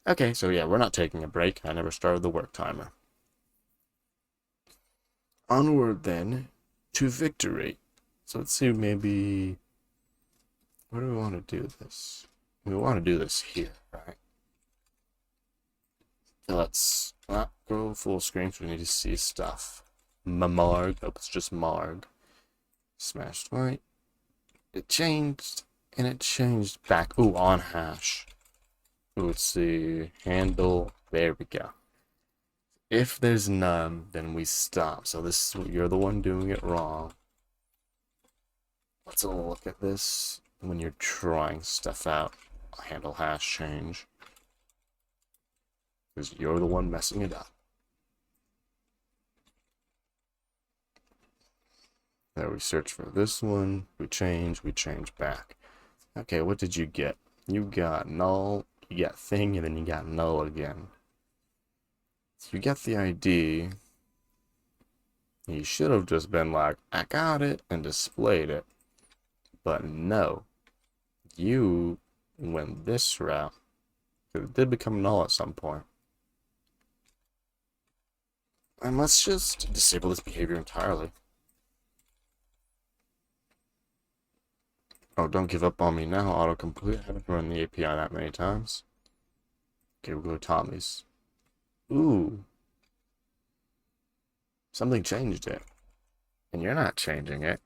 A: Okay, so yeah, we're not taking a break. I never started the work timer. Onward then to victory. So let's see, maybe. Where do we want to do this? We want to do this here, right? So let's not go full screen, so we need to see stuff. Marg. Nope, it's just marg. Smashed white. It changed, and it changed back. Ooh, on hash. Ooh, let's see. Handle. There we go. If there's none, then we stop. So you're the one doing it wrong. Let's look at this when you're trying stuff out. Handle hash change. Because you're the one messing it up. There, we search for this one. We change back. Okay, what did you get? You got null, you got thing, and then you got null again. So you get the ID. You should have just been like, I got it, and displayed it. But no. You went this route. It did become null at some point. And let's just disable this behavior entirely. Oh, don't give up on me now, autocomplete. I haven't run the API that many times. Okay, we'll go to Tommy's. Ooh. Something changed it. And you're not changing it.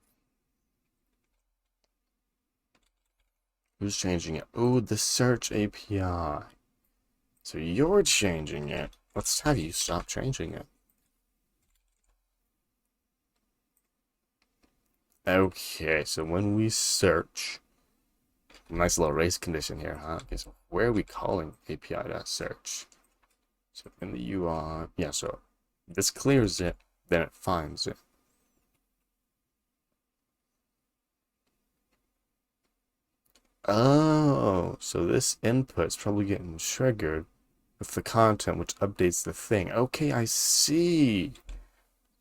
A: Who's changing it? Ooh, the search API. So you're changing it. Let's have you stop changing it. Okay, so when we search, nice little race condition here, huh? Okay, so where are we calling API.search? So in the UI, yeah, so this clears it, then it finds it. Oh, so this input's probably getting triggered with the content, which updates the thing. Okay, I see.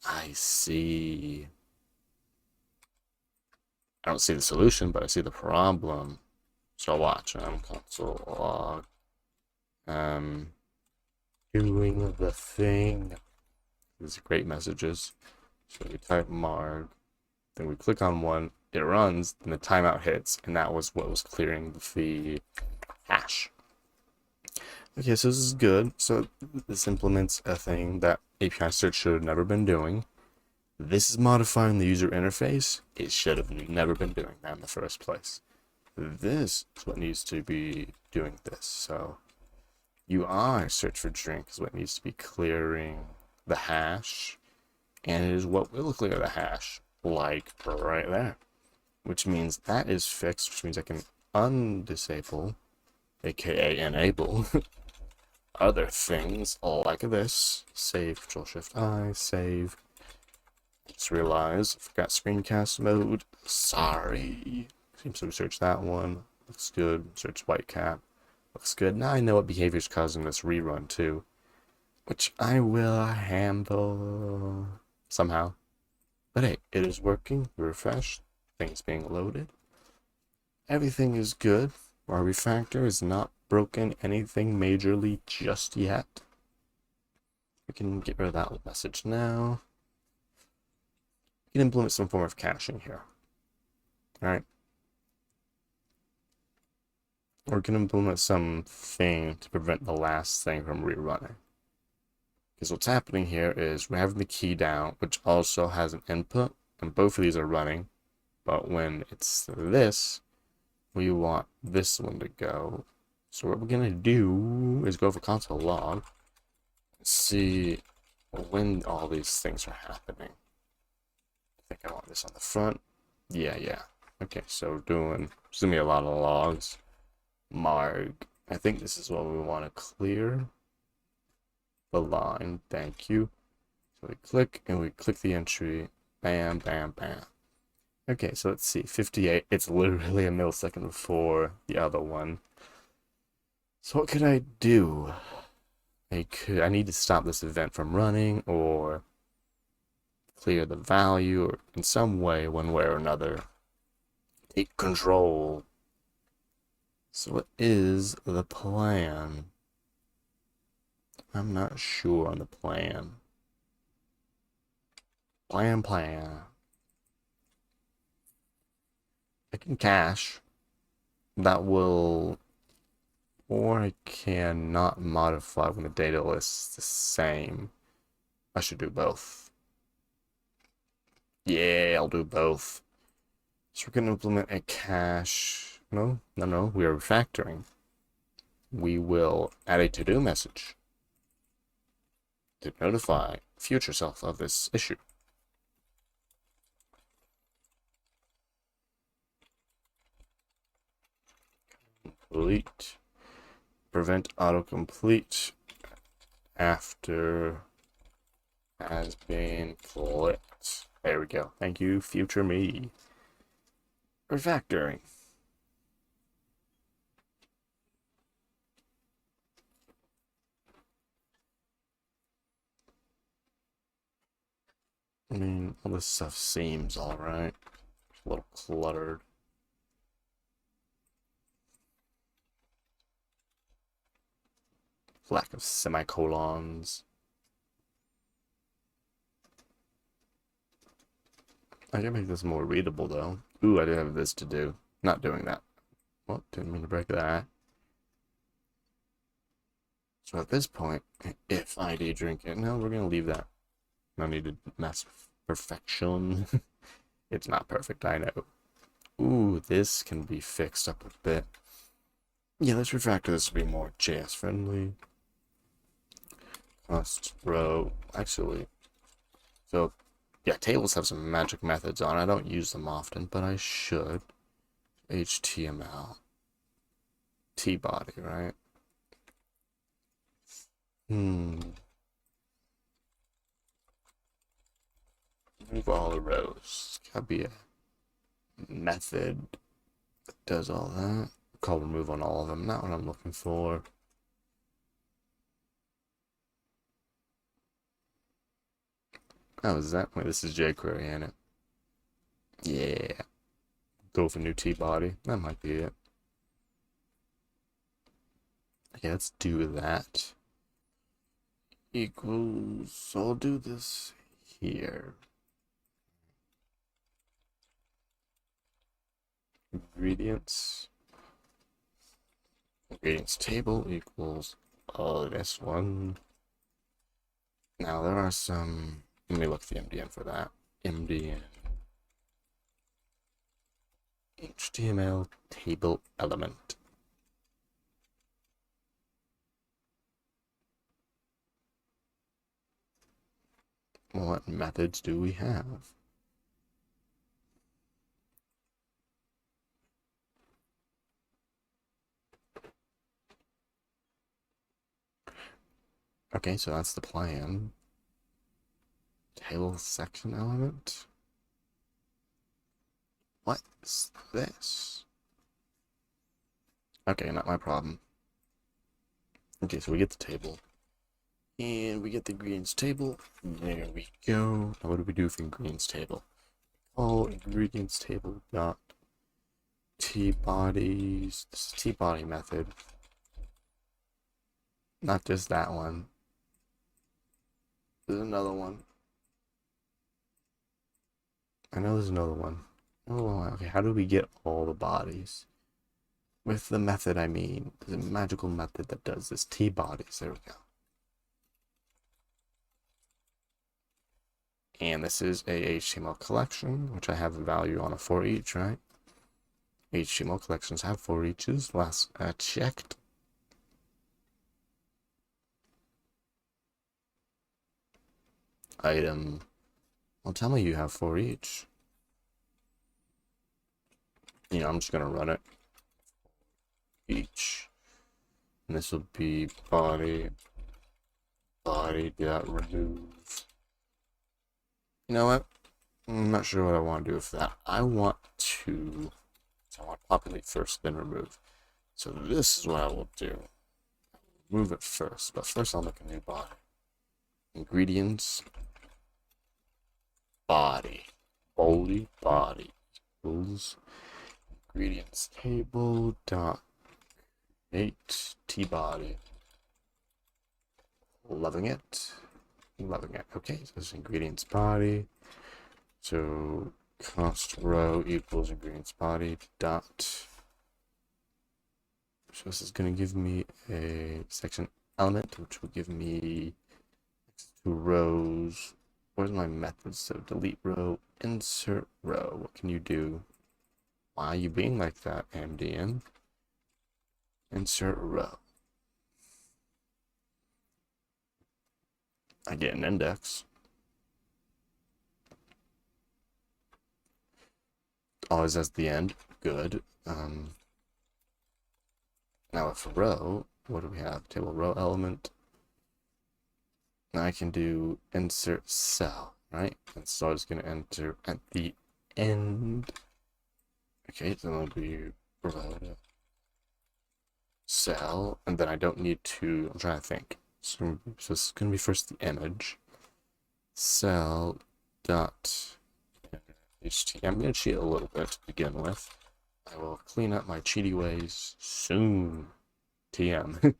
A: I see. I don't see the solution, but I see the problem. So watch. Console log. Doing the thing. These are great messages. So we type marg, then we click on one, it runs, then the timeout hits, and that was what was clearing the hash. Okay, so this is good. So this implements a thing that API search should have never been doing. This is modifying the user interface. It should have never been doing that in the first place. this is what needs to be doing this. So UI search for drink is what needs to be clearing the hash, and it is what will clear the hash, like right there. Which means that is fixed, which means I can undisable, aka enable, other things like this. Save, Control-Shift-I, save. Just realized I forgot screencast mode. Sorry. Seems to search that one. Looks good. Search whitecap. Looks good. Now I know what behavior is causing this rerun too, which I will handle somehow. But hey, it is working. Refresh. Things being loaded. Everything is good. Our refactor is not broken anything majorly just yet. We can get rid of that message now. We can implement some form of caching here. Alright. We're going to implement something to prevent the last thing from rerunning. Because what's happening here is we're having the key down, which also has an input, and both of these are running. But when it's this, we want this one to go. So what we're going to do is go for console log, see when all these things are happening. I think I want this on the front. Yeah. Okay, so there's going to be a lot of logs. Marg. I think this is what we want to clear. The line. Thank you. So we click and we click the entry. Bam, bam, bam. Okay, so let's see. 58. It's literally a millisecond before the other one. So what could I do? I need to stop this event from running, or clear the value, or in some way, one way or another, take control. So what is the plan? I'm not sure on the plan. Plan. I can cache. That will... Or I can not modify when the data list is the same. I should do both. Yeah, I'll do both. So we're going to implement a cache. No, we are refactoring. We will add a to-do message to notify future self of this issue. Complete. Prevent autocomplete after has been clicked. There we go. Thank you, future me. Refactoring. I mean, all this stuff seems alright. A little cluttered. Lack of semicolons. I can make this more readable though. Ooh, I do have this to do. Not doing that. Well, didn't mean to break that. So at this point, if ID drink it, no, we're gonna leave that. No need to mess with perfection. It's not perfect, I know. Ooh, this can be fixed up a bit. Yeah, let's refactor this to be more JS friendly. Cost row, actually. So, yeah, tables have some magic methods on. I don't use them often, but I should. HTML. T-body, right? Move all the rows. Gotta be a method that does all that. Call remove on all of them. Not what I'm looking for. Oh, is that? Wait, this is jQuery, ain't it? Yeah. Go for new T-body. That might be it. Okay, let's do that. Equals, so I'll do this here. Ingredients table equals this one. Now there are some, let me look at the MDN for that. MDN HTML table element. What methods do we have? Okay, so that's the plan. Table section element. What is this? Okay, not my problem. Okay, so we get the table. And we get the ingredients table. There we go. Now what do we do with the ingredients table? Oh, ingredients table dot t-bodies. This is t-body method. Not just that one. There's another one. I know there's another one. Oh, okay. How do we get all the bodies? With the method, I mean, there's a magical method that does this. T-bodies. There we go. And this is a HTML collection, which I have a value on a for each, right? HTML collections have for eaches. Last checked. Item. Well, tell me you have for each. You know, I'm just gonna run it. Each. And this will be body dot remove. You know what? I'm not sure what I want to do with that. I want to populate first, then remove. So this is what I will do. Move it first, but first I'll make a new body. Ingredients, body, body, equals ingredients table dot create t-body. Loving it. Okay, so this is ingredients body. So const row equals ingredients body dot. So this is going to give me a section element, which will give me 2 rows. Where's my method? So delete row, insert row. What can you do? Why are you being like that, MDN? Insert row. I get an index. Always as the end. Good. Now with row, what do we have? Table row element. Now I can do insert cell, right? And so I was going to enter at the end. Okay, so it'll be row cell, and then I don't need to. I'm trying to think. So this is going to be first the image. Cell dot html. I'm going to cheat a little bit to begin with. I will clean up my cheaty ways soon. TM.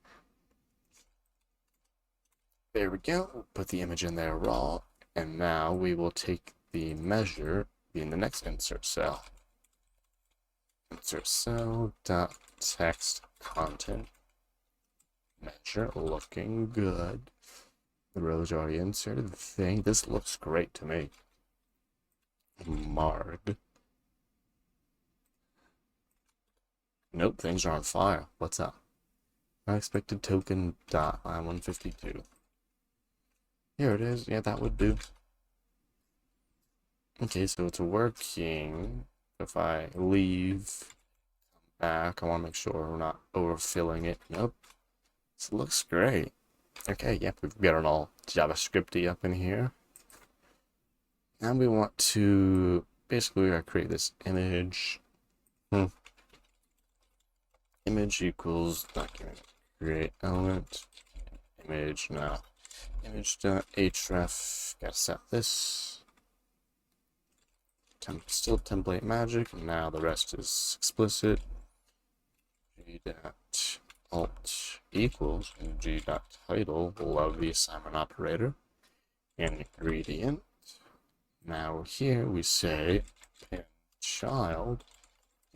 A: There we go. Put the image in there raw. And now we will take the measure in the next insert cell. Insert cell dot text content measure. Looking good. The row's already inserted. The thing. This looks great to me. Marg. Nope, things are on fire. What's up? Unexpected token dot I-152. Here it is. Yeah, that would do. Okay, so it's working. If I leave, come back, I want to make sure we're not overfilling it. Nope. This looks great. Okay, yep, we've got it all JavaScripty up in here. Now we want to basically create this image. Image equals document create element image. Now image.href, gotta set this. Still template magic, and now the rest is explicit. G.alt equals G.title, love the assignment operator, and ingredient. Now here we say child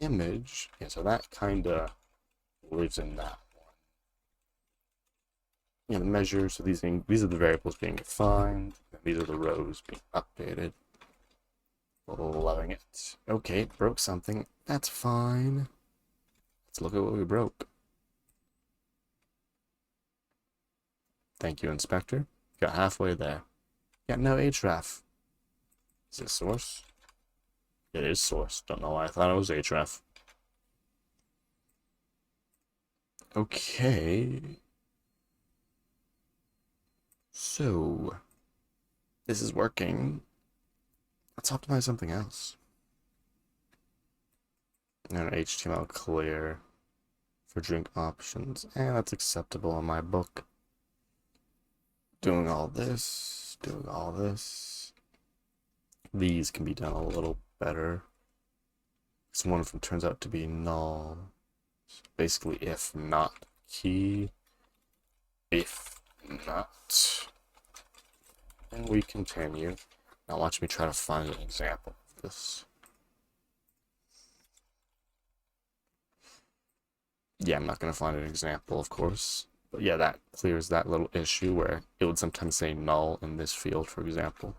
A: image. Yeah, so that kind of lives in that one. Yeah, the measure. So these are the variables being defined. And these are the rows being updated. Loving it. Okay, broke something. That's fine. Let's look at what we broke. Thank you, Inspector. Got halfway there. Got no href. Is it source? It is source. Don't know why I thought it was href. Okay. So, this is working. Let's optimize something else. And HTML clear for drink options. And that's acceptable in my book. Doing all this, doing all this. These can be done a little better. This one of them turns out to be null. Basically, if not key. If not. And we continue. Now watch me try to find an example of this. Yeah, I'm not going to find an example, of course. But yeah, that clears that little issue where it would sometimes say null in this field, for example.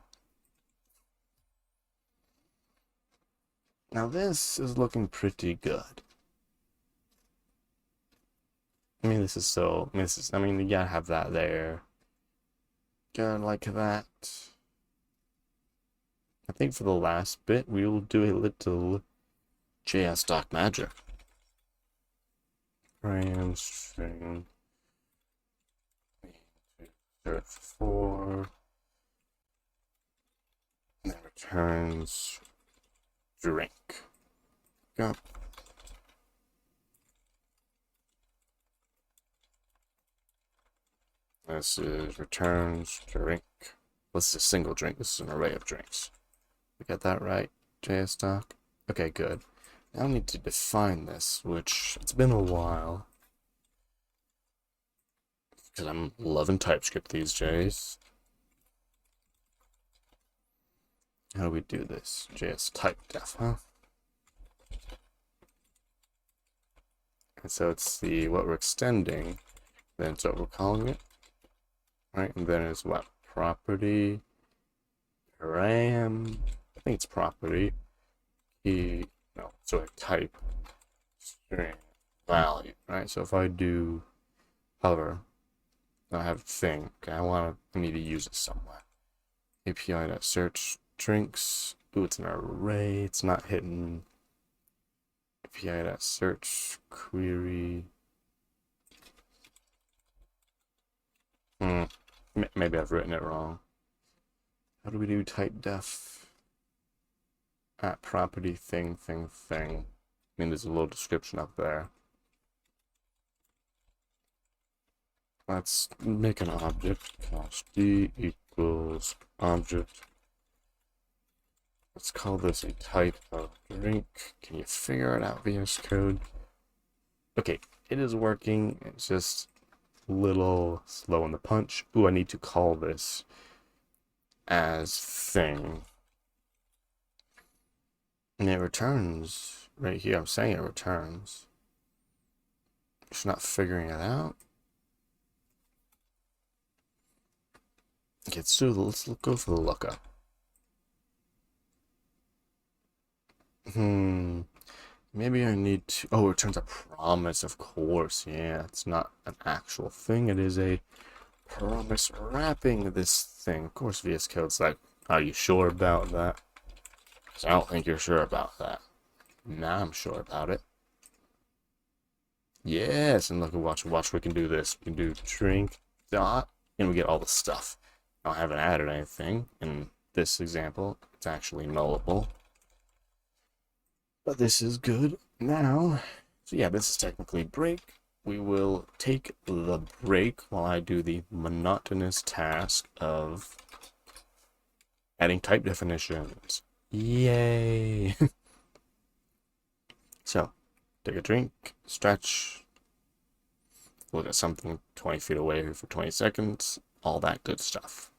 A: Now this is looking pretty good. I mean, you gotta have that there. Gotta like that. I think for the last bit, we will do a little JS doc magic. Random string. Search for. And then returns drink. Go. This is returns drink. This is a single drink. This is an array of drinks. We got that right, JS doc? Okay, good. Now I need to define this, which it's been a while. Because I'm loving TypeScript these days. How do we do this? JS type def, huh? And so it's the what we're extending, then it's what we're calling it. Right, and then it's what? Property, param, I think it's property, key, no, sorry, type, string, value, right? So if I do hover, I have a thing, okay, I need to use it somewhere. API.search drinks, ooh, it's an array, it's not hitting. API.search query. Maybe I've written it wrong. How do we do type def? At property thing. I mean, there's a little description up there. Let's make an object. Class D equals object. Let's call this a type of drink. Can you figure it out, VS Code? Okay, it is working. It's just a little slow in the punch. Ooh, I need to call this as thing. And it returns right here. I'm saying it returns. It's not figuring it out. Okay, let's go for the lookup. Maybe I need to. Oh, it returns a promise, of course. Yeah, it's not an actual thing. It is a promise wrapping this thing. Of course, VS Code's like, are you sure about that? Because I don't think you're sure about that. Now I'm sure about it. Yes, and look, watch, we can do this. We can do drink dot, and we get all the stuff. I haven't added anything in this example. It's actually nullable. But this is good now. So yeah, this is technically break. We will take the break while I do the monotonous task of adding type definitions. Yay! So, take a drink, stretch, look at something 20 feet away for 20 seconds, all that good stuff.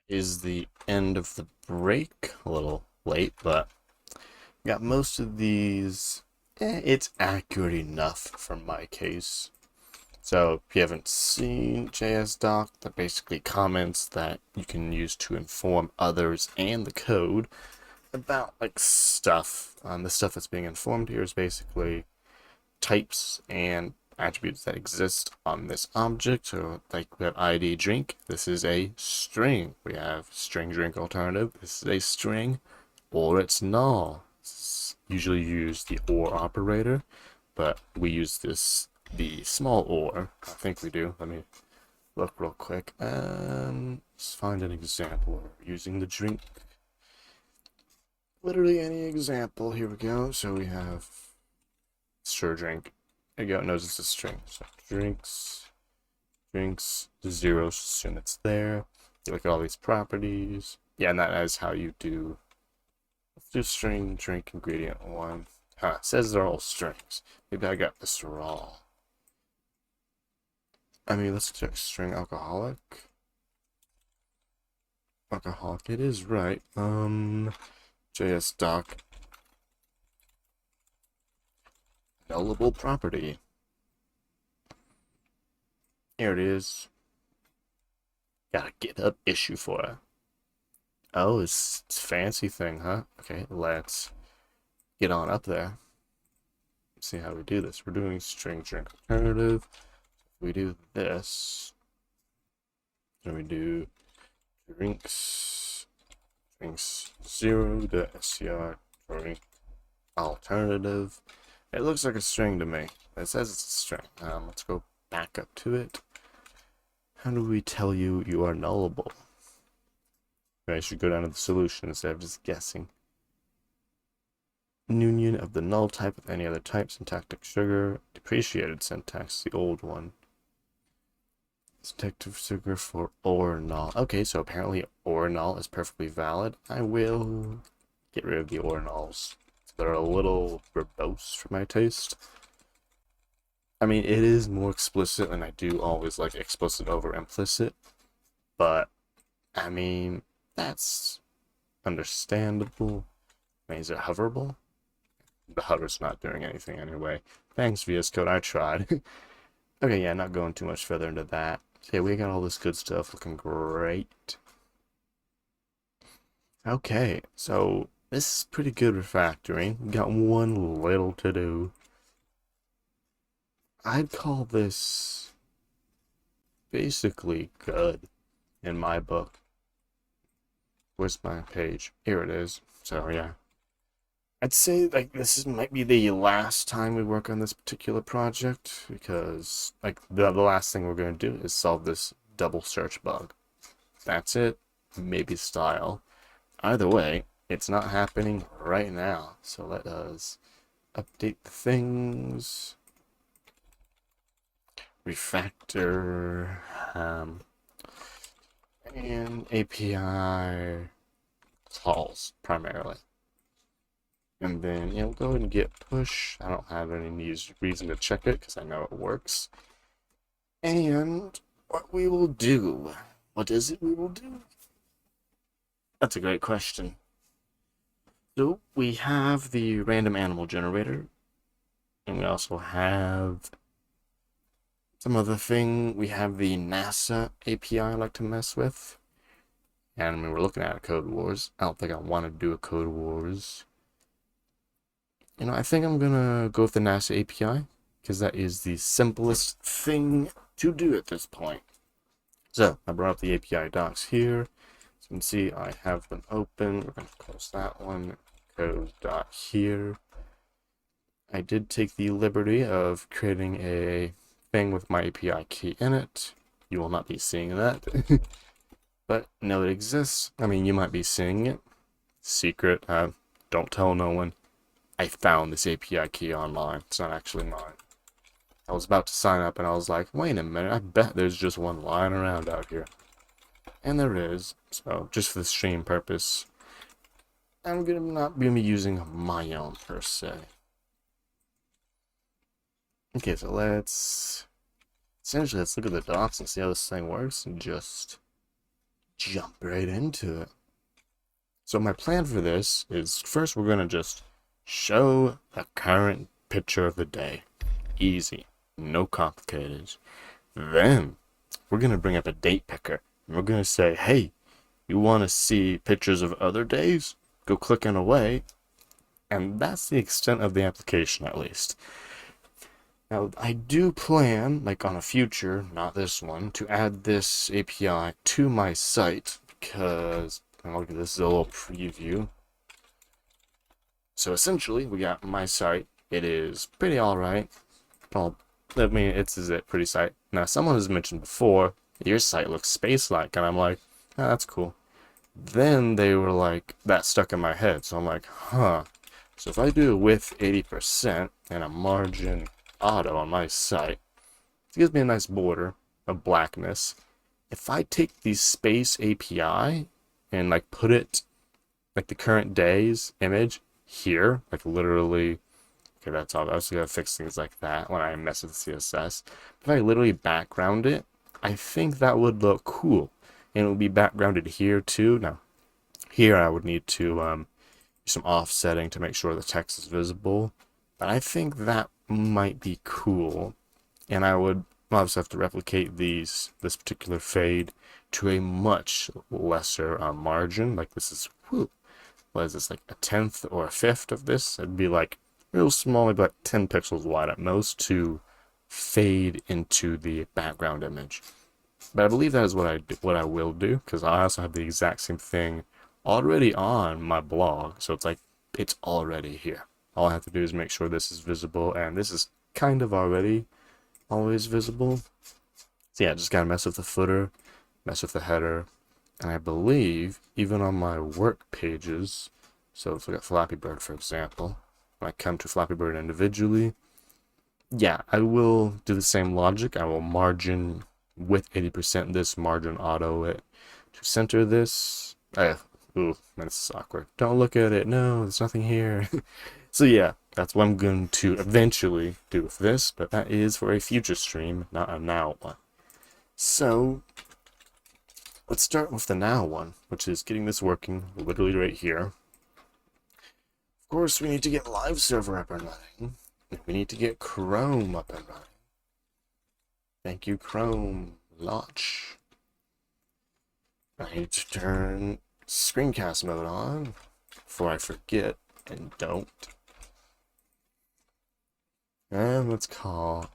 A: is the end of the break. A little late, but got most of these. It's accurate enough for my case. So if you haven't seen JSDoc, that basically comments that you can use to inform others and the code about like stuff. The stuff that's being informed here is basically types and attributes that exist on this object. So like we have ID drink, this is a string. We have string drink alternative, this is a string, or it's null. Usually use the or operator, but we use the small or. I think we do. Let me look real quick. Let's find an example using the drink. Literally any example. Here we go. So we have sure drink. There you go. It knows it's a string. So drinks, zero. Assume it's there. You look at all these properties. Yeah, and that is how you do. Let's do string drink ingredient one. It says they're all strings. Maybe I got this wrong. I mean, let's check string alcoholic. Alcoholic, it is right. JSDoc. Nullable property. Here it is. Got a GitHub issue for it. Oh, it's a fancy thing, huh? Okay, let's get on up there. See how we do this. We're doing string drink alternative. We do this. Then we do drinks 0 to str drink alternative. It looks like a string to me. It says it's a string. Let's go back up to it. How do we tell you you are nullable? I should go down to the solution instead of just guessing. Union of the null type with any other type, syntactic sugar, depreciated syntax, the old one. Syntactic sugar for or null. Okay, so apparently or null is perfectly valid. I will get rid of the or nulls. They're a little verbose for my taste. I mean, it is more explicit, and I do always like explicit over implicit, but I mean, that's understandable. I mean, is it hoverable? The hover's not doing anything anyway. Thanks, VS Code, I tried. Okay, yeah, not going too much further into that. So yeah, we got all this good stuff looking great. Okay, so this is pretty good refactoring. We got one little to do. I'd call this basically good in my book. Where's my page? Here it is. So yeah. I'd say like this might be the last time we work on this particular project because like the last thing we're going to do is solve this double search bug. That's it. Maybe style. Either way, it's not happening right now. So let us update the things. Refactor. And API calls primarily. And then, go ahead and get push. I don't have any reason to check it because I know it works. And what we will do. What is it we will do? That's a great question. So we have the random animal generator. And we also have some other thing. We have the NASA API I like to mess with. And we were looking at a Code Wars. I don't think I want to do a Code Wars. I think I'm gonna go with the NASA API because that is the simplest thing to do at this point. So I brought up the API docs here. As you can see, I have them open. We're gonna close that one. Code doc here. I did take the liberty of creating a thing with my API key in it. You will not be seeing that, but know it exists. I mean, you might be seeing it. Secret. Don't tell no one. I found this API key online. It's not actually mine. I was about to sign up and I was like, wait a minute, I bet there's just one lying around out here. And there is. So, just for the stream purpose, I'm not gonna be using my own per se. Okay, so let's look at the docs and see how this thing works and just jump right into it. So my plan for this is first we're going to just show the current picture of the day. Easy, no complicated. Then we're going to bring up a date picker. And we're going to say, hey, you want to see pictures of other days? Go clicking away. And that's the extent of the application, at least. Now, I do plan, like on a future, not this one, to add this API to my site because, look at this, is a little preview. So essentially, we got my site. It is pretty alright. Well, I mean, it's a pretty site. Now, someone has mentioned before, your site looks space-like, and I'm like, oh, that's cool. Then they were like, that stuck in my head, so I'm like, huh. So if I do width 80% and a margin auto on my site, it gives me a nice border of blackness. If I take the space API and like put it like the current day's image here, like literally, okay, that's all. I also gotta fix things like that when I mess with CSS. If I literally background it, I think that would look cool. And it would be backgrounded here too. Now, here I would need to do some offsetting to make sure the text is visible. But I think that might be cool. And I would obviously have to replicate this particular fade to a much lesser margin. Like this is, what is this, like a 10th or a 5th of this? It'd be like real small, maybe like 10 pixels wide at most to fade into the background image. But I believe that is what I will do, because I also have the exact same thing already on my blog. So it's like, it's already here. All I have to do is make sure this is visible, and this is kind of already always visible. So yeah, just gotta mess with the footer, mess with the header, and I believe even on my work pages, so if I got Flappy Bird for example, when I come to Flappy Bird individually, yeah, I will do the same logic. I will margin with 80% this, margin auto it to center this. Ooh, man, this is awkward. Don't look at it. No, there's nothing here. So yeah, that's what I'm going to eventually do with this, but that is for a future stream, not a now one. So let's start with the now one, which is getting this working literally right here. Of course, we need to get live server up and running. We need to get Chrome up and running. Thank you, Chrome. Launch. I need to turn screencast mode on before I forget and don't. And let's call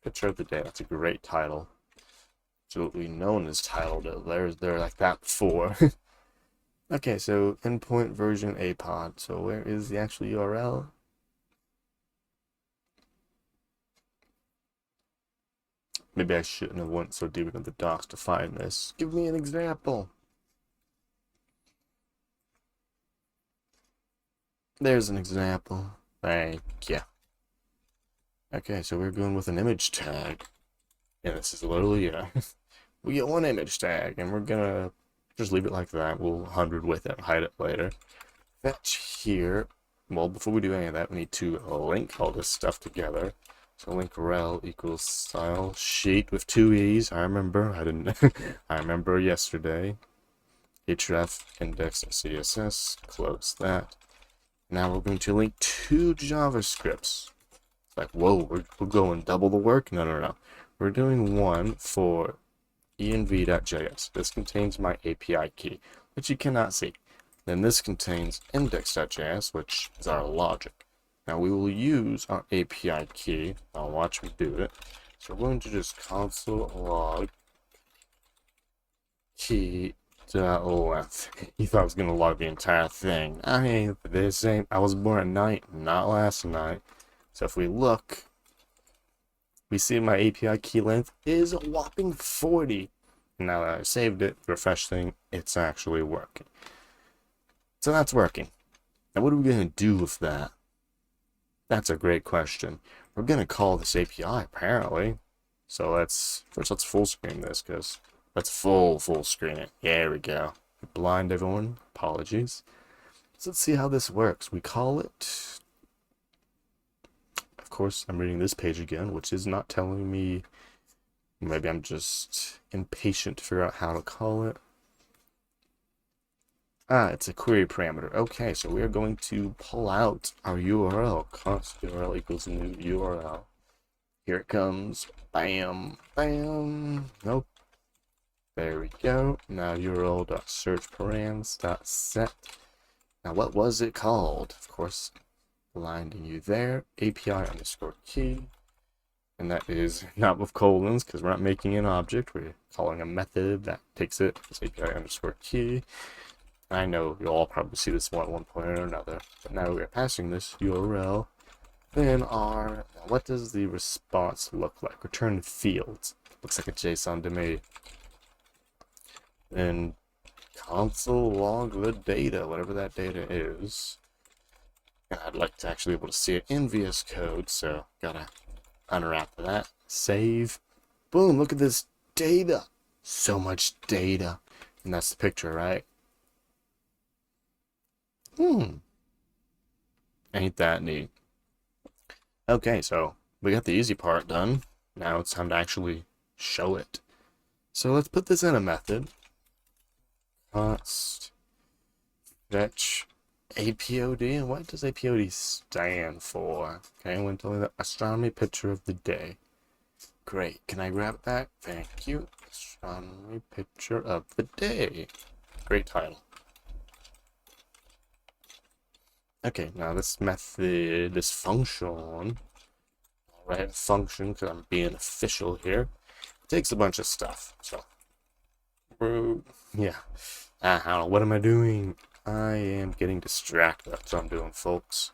A: Picture of the Day. That's a great title. Absolutely no one has titled it. They're like that before. Okay, so endpoint version apod. So where is the actual URL? Maybe I shouldn't have went so deep into the docs to find this. Give me an example. There's an example. Thank you. Okay, so we're going with an image tag. Yeah, this is literally, we get one image tag, and we're gonna just leave it like that. We'll 100 with it, hide it later. Fetch here. Well, before we do any of that, we need to link all this stuff together. So link rel equals style sheet with 2 E's. I remember. I didn't. I remember yesterday. href index.css. Close that. Now we're going to link 2 JavaScripts. It's like, whoa, we're going double the work? No. We're doing one for env.js. This contains my API key, which you cannot see. Then this contains index.js, which is our logic. Now we will use our API key. Now watch me do it. So we're going to just console log key.length. You thought I was going to log the entire thing. I was born at night, not last night. So if we look, we see my API key length is a whopping 40. Now that I saved it, refreshing, it's actually working. So that's working. Now what are we going to do with that? That's a great question. We're going to call this API, apparently. So let's full screen this, because let's full screen it. There we go. Blind everyone. Apologies. So let's see how this works. We call it... Of course, I'm reading this page again, which is not telling me Maybe I'm just impatient to figure out how to call it. Ah, it's a query parameter. Okay, so we are going to pull out our URL. Const URL equals new URL. Here it comes. Bam, bam. Nope. There we go. Now URL.searchParams.set. Now what was it called? Of course, blinding you there. API underscore key. And that is not with colons because we're not making an object. We're calling a method that takes it as API underscore key. I know you'll all probably see this one at one point or another. But now we're passing this URL. Then what does the response look like? Return fields. Looks like a JSON to me. Then console log the data, whatever that data is. And I'd like to actually be able to see it in VS Code, so gotta unwrap that. Save. Boom, look at this data. So much data. And that's the picture, right? Ain't that neat. Okay, so we got the easy part done. Now it's time to actually show it. So let's put this in a method. Const fetch APOD. And what does APOD stand for? Okay, I'm going to tell you the astronomy picture of the day. Great. Can I grab that? Thank you. Astronomy picture of the day. Great title. Okay, now this method, this function, alright, function, because I'm being official here, takes a bunch of stuff, so, yeah, I don't know, what am I doing? I am getting distracted, that's what I'm doing, folks.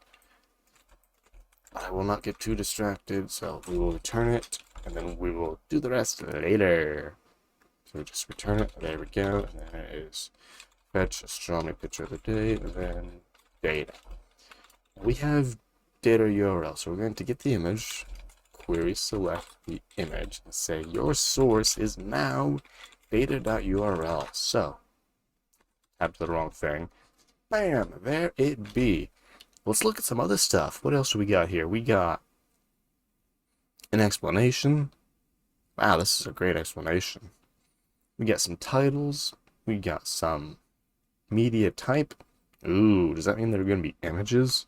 A: I will not get too distracted, so we will return it, and then we will do the rest later. So just return it, there we go, and then it is fetch astronomy picture of the day, and then data. We have data URL, so we're going to get the image, query select the image, and say your source is now data.url. So, tapped the wrong thing. Bam, there it be. Let's look at some other stuff. What else do we got here? We got an explanation. Wow, this is a great explanation. We got some titles. We got some media type. Ooh, does that mean there are going to be images?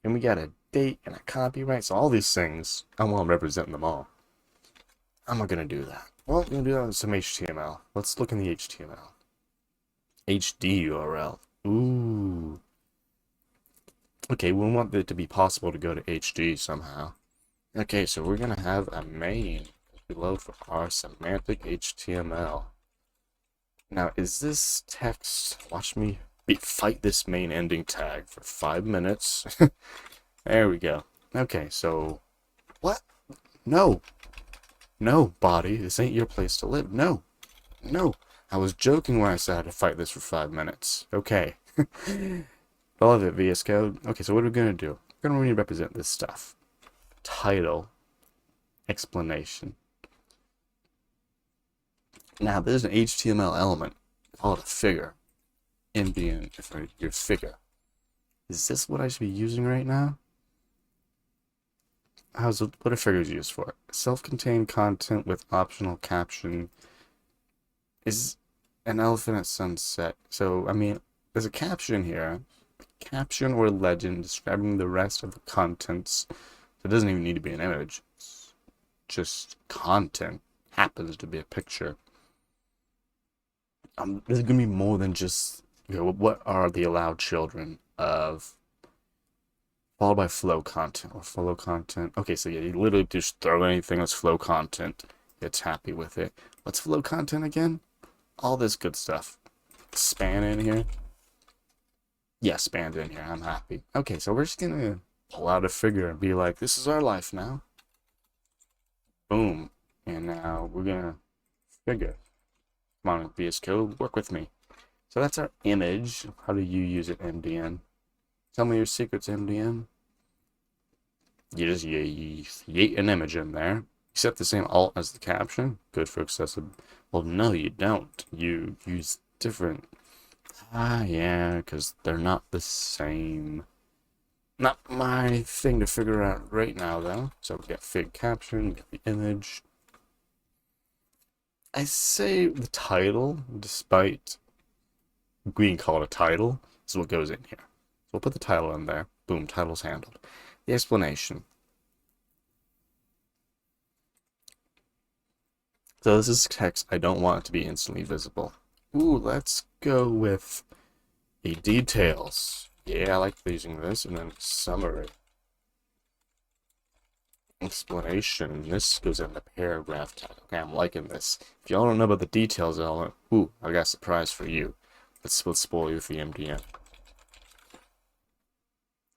A: And we got a date and a copyright. So all these things, I want to represent them all. I'm not going to do that. Well, we're going to do that with some HTML. Let's look in the HTML. HD URL. Ooh. Okay, we want it to be possible to go to HD somehow. Okay, so we're going to have a main below for our semantic HTML. Now, is this text... Watch me fight this main ending tag for 5 minutes. There we go. Okay, so... What? No. No, body. This ain't your place to live. No. No. I was joking when I said I had to fight this for 5 minutes. Okay. I love it, VS Code. Okay, so what are we going to do? We're going to represent this stuff. Title. Explanation. Now, there's an HTML element. Call it a figure. Ambient for your figure. Is this what I should be using right now? What are figures used for? Self-contained content with optional caption is an elephant at sunset. So, I mean, there's a caption here. Caption or legend describing the rest of the contents. So it doesn't even need to be an image. It's just content. Happens to be a picture. There's going to be more than just, what are the allowed children of, followed by flow content or flow content. Okay, so yeah, you literally just throw anything that's flow content. It's happy with it. What's flow content again? All this good stuff. Span in here. Yeah, span in here. I'm happy. Okay, so we're just going to pull out a figure and be like, this is our life now. Boom. And now we're going to figure. Come on, VS Code, work with me. So that's our image. How do you use it, MDN? Tell me your secrets, MDN. You just yeet an image in there. You set the same alt as the caption. Good for accessible. Well, no, you don't. You use different. Yeah, because they're not the same. Not my thing to figure out right now, though. So we got fig caption, we got the image. I say the title, despite being called a title, is what goes in here. So we'll put the title in there. Boom, title's handled. The explanation. So this is text. I don't want it to be instantly visible. Ooh, let's go with a details. Yeah, I like using this. And then summary. Explanation. This goes in the paragraph tag. Okay, I'm liking this. If y'all don't know about the details element, ooh, I got a surprise for you. Let's spoil you with the MDM.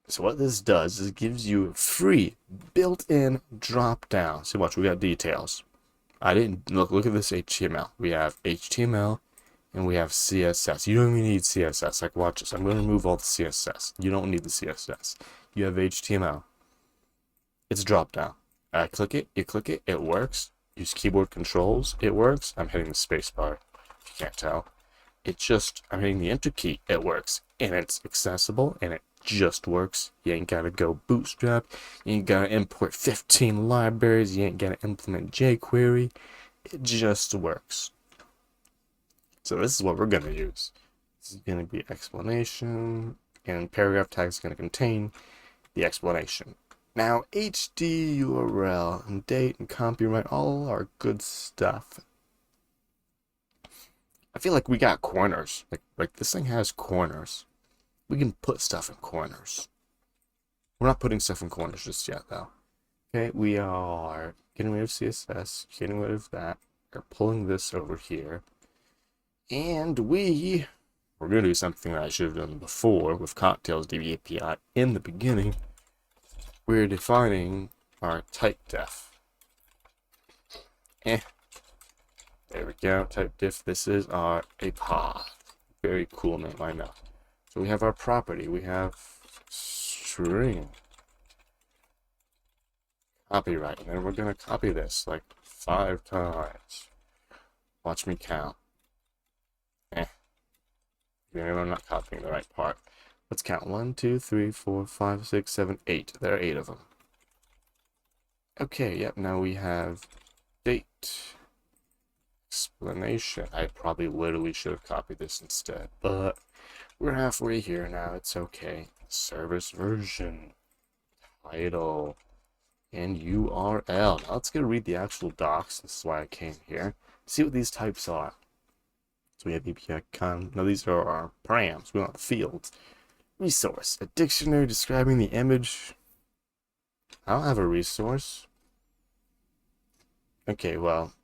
A: So what this does is it gives you a free built-in drop-down. So watch, we got details. I didn't look at this HTML. We have HTML and we have CSS. You don't even need CSS. Like watch this. I'm going to remove all the CSS. You don't need the CSS. You have HTML. It's drop-down. I click it, you click it, it works. Use keyboard controls, it works. I'm hitting the spacebar, if you can't tell. I'm hitting the enter key, it works. And it's accessible, and it just works. You ain't gotta go bootstrap. You ain't gotta import 15 libraries. You ain't gotta implement jQuery. It just works. So this is what we're gonna use. This is gonna be explanation, and paragraph tag is gonna contain the explanation. Now, HD, URL, and date, and copyright, all are good stuff. I feel like we got corners. Like this thing has corners. We can put stuff in corners. We're not putting stuff in corners just yet, though. Okay, we are getting rid of CSS, getting rid of that. We're pulling this over here. And we're going to do something that I should have done before with Cocktails DB API in the beginning. We're defining our type def. There we go, type diff. This is our APOD. Very cool name, I know. So we have our property. We have string. Copyright. And then we're going to copy this like 5 times. Watch me count. I'm not copying the right part. Let's count. 1, 2, 3, 4, 5, 6, 7, 8. There are 8 of them. Okay, yep, now we have date. Explanation. I probably literally should have copied this instead, but we're halfway here now. It's okay. Service version, title, and URL. Now let's go read the actual docs. This is why I came here. See what these types are. So we have API con. No, these are our params. We want the fields. Resource. A dictionary describing the image. I don't have a resource. Okay, well,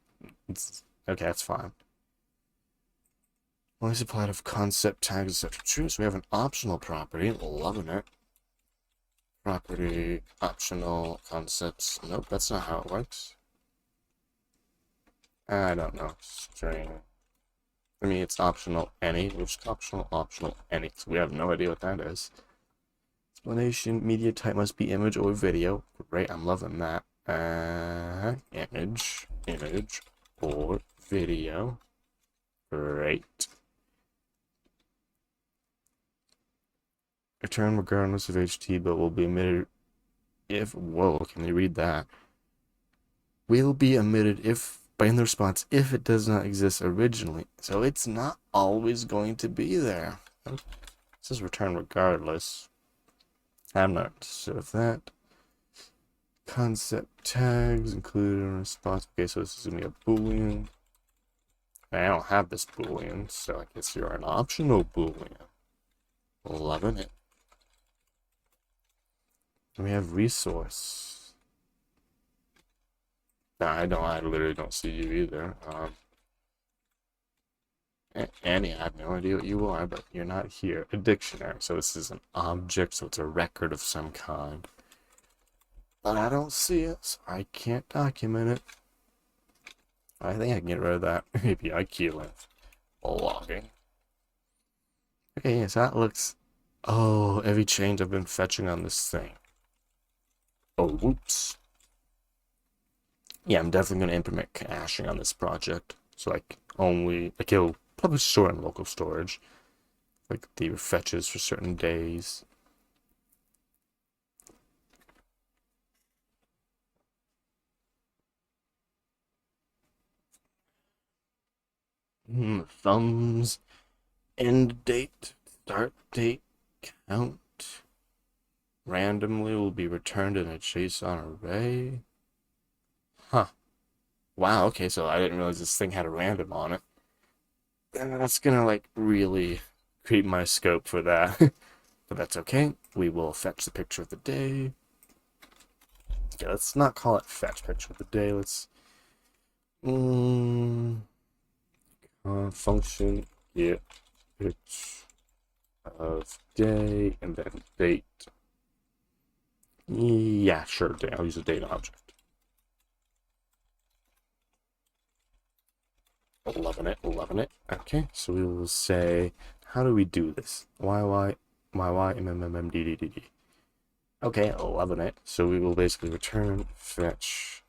A: okay, that's fine. Only supplied of concept tags, etc. True, so we have an optional property. Loving it. Property, optional, concepts. Nope, that's not how it works. I don't know. String. I mean, it's optional any. Which is optional any. So we have no idea what that is. Explanation, media type must be image or video. Great, I'm loving that. Image or video. Great. Return regardless of HT, but will be emitted if, whoa, can you read that? Will be emitted if, by in the response, if it does not exist originally. So it's not always going to be there. It says return regardless. I'm not interested with that. Concept tags included in response. Okay, so this is going to be a boolean. I don't have this boolean, so I guess you're an optional boolean. Loving it. And we have resource. No, I literally don't see you either. Annie, I have no idea what you are, but you're not here. A dictionary, so this is an object, so it's a record of some kind. But I don't see it, so I can't document it. I think I can get rid of that API key length logging. Okay, yes, that looks... Oh, every change I've been fetching on this thing. Oh, whoops. Yeah, I'm definitely going to implement caching on this project. So, like, it'll probably store in local storage. Like, the fetches for certain days. Thumbs, end date, start date, count, randomly will be returned in a JSON array. Huh. Wow, okay, so I didn't realize this thing had a random on it. And that's gonna like really creep my scope for that. But that's okay. We will fetch the picture of the day. Yeah, let's not call it fetch picture of the day. Let's function get picture of day and then date. Yeah, sure, day. I'll use a date object. Loving it, loving it. Okay, so we will say, how do we do this? YY, Okay, loving it. So we will basically return fetch.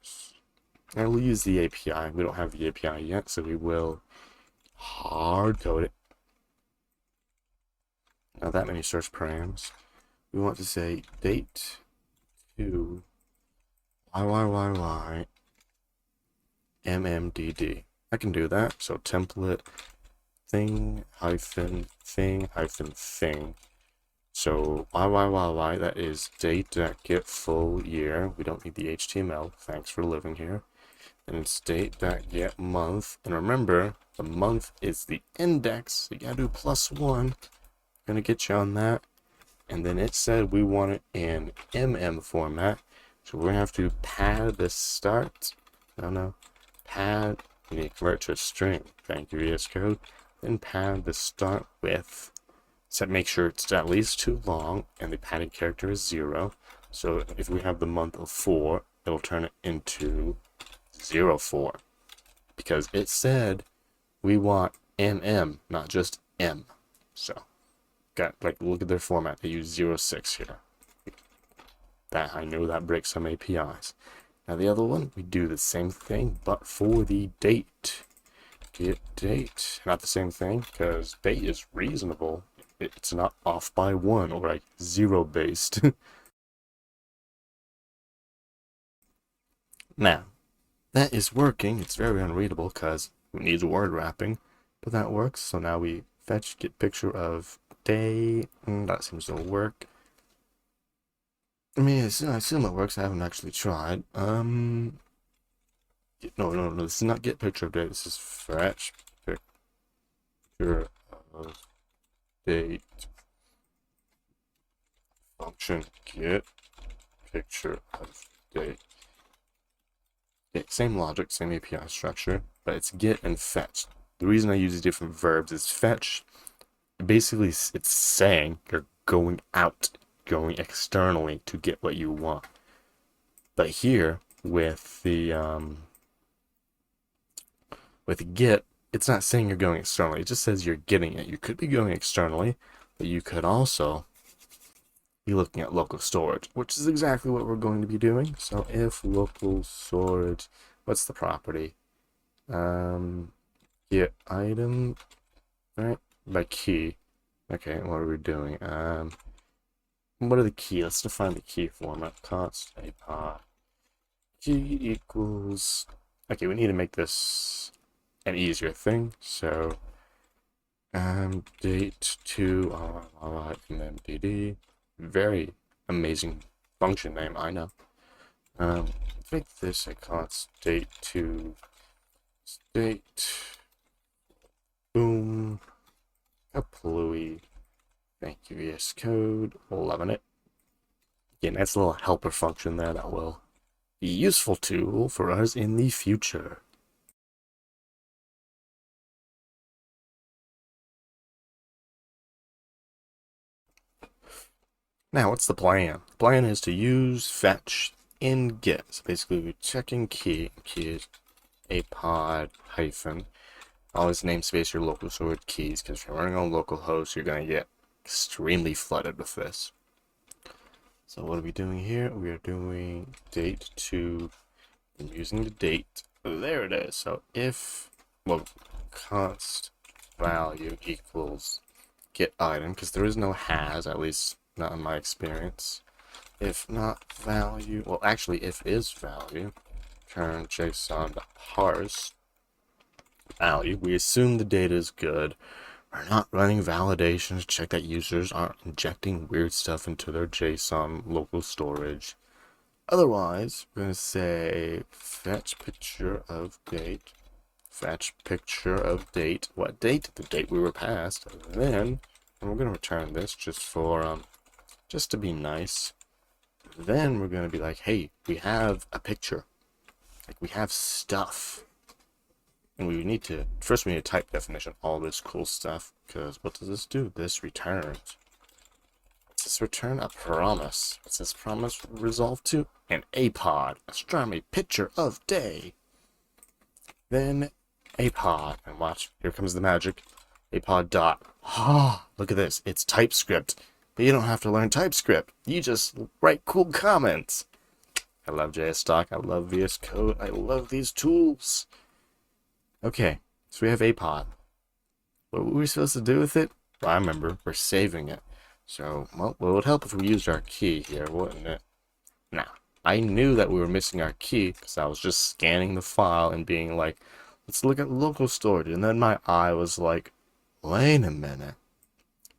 A: And we'll use the API. We don't have the API yet, so we will hard code it. Now that many source params. We want to say date to YYYY MMDD. I can do that. So template thing hyphen thing hyphen thing. So YYYY, that is date.get full year. We don't need the HTML. Thanks for living here. And it's date.get month. And remember, the month is the index. So you gotta do +1. Gonna get you on that. And then it said we want it in MM format. So we're gonna have to pad the start. No. Pad. You need to convert to a string. Thank you, VS Code. Then pad the start with. So make sure it's at least too long and the padded character is 0. So if we have the month of 4, it'll turn it into 04. Because it said we want MM, not just M. So look at their format. They use 06 here. That I know that breaks some APIs. Now the other one, we do the same thing, but for the date. Get date. Not the same thing, because date is reasonable. It's not off by 1 or like 0 based. Now, that is working. It's very unreadable because it needs word wrapping, but that works. So now we fetch get picture of day. That seems to work. I mean, I assume it works. I haven't actually tried. No, this is not get picture of day. This is fetch picture of date. Function get picture of date. Okay, same logic, same API structure, but it's get and fetch. The reason I use these different verbs is fetch. Basically, it's saying you're going out, going externally to get what you want. But here, with the get, it's not saying you're going externally. It just says you're getting it. You could be going externally, but you could also be looking at local storage, which is exactly what we're going to be doing. So if local storage, what's the property? Get item, right? By key. Okay, what are we doing? What are the key? Let's define the key format. Const a key equals. Okay, we need to make this an easier thing. So date to MMDD. Very amazing function name, I know. Make this a const date to state. Boom. A plui. Thank you, VS Code. Loving it. Again, that's a little helper function there that will be a useful tool for us in the future. Now, what's the plan? The plan is to use fetch in get. So basically, we're checking key. Key is a pod hyphen. Always namespace your local storage keys, because if you're running on localhost, you're going to get extremely flooded with this. So what are we doing here? We are doing date to, I'm using the date. There it is. So if, const value equals get item, because there is no has, at least not in my experience. If not value, well, actually, if is value, turn JSON to parse. value. We assume the data is good. We're not running validations to check that users aren't injecting weird stuff into their JSON local storage. Otherwise, we're going to say fetch picture of date. Fetch picture of date. What date? The date we were passed. And we're going to return this just to be nice. Then we're going to be like, hey, we have a picture. Like, we have stuff. And we need to type definition, all this cool stuff, because what does this do? This returns. Does this return a promise? What's this promise resolve to? An APOD, astronomy picture of day. Then APOD, and watch, here comes the magic. APOD dot. Look at this, it's TypeScript. But you don't have to learn TypeScript. You just write cool comments. I love JSTock, I love VS Code, I love these tools. Okay, so we have APOD. What were we supposed to do with it? Well, I remember, we're saving it. So, well, it would help if we used our key here, wouldn't it? Now, I knew that we were missing our key because I was just scanning the file and being like, let's look at local storage. And then my eye was like, wait a minute.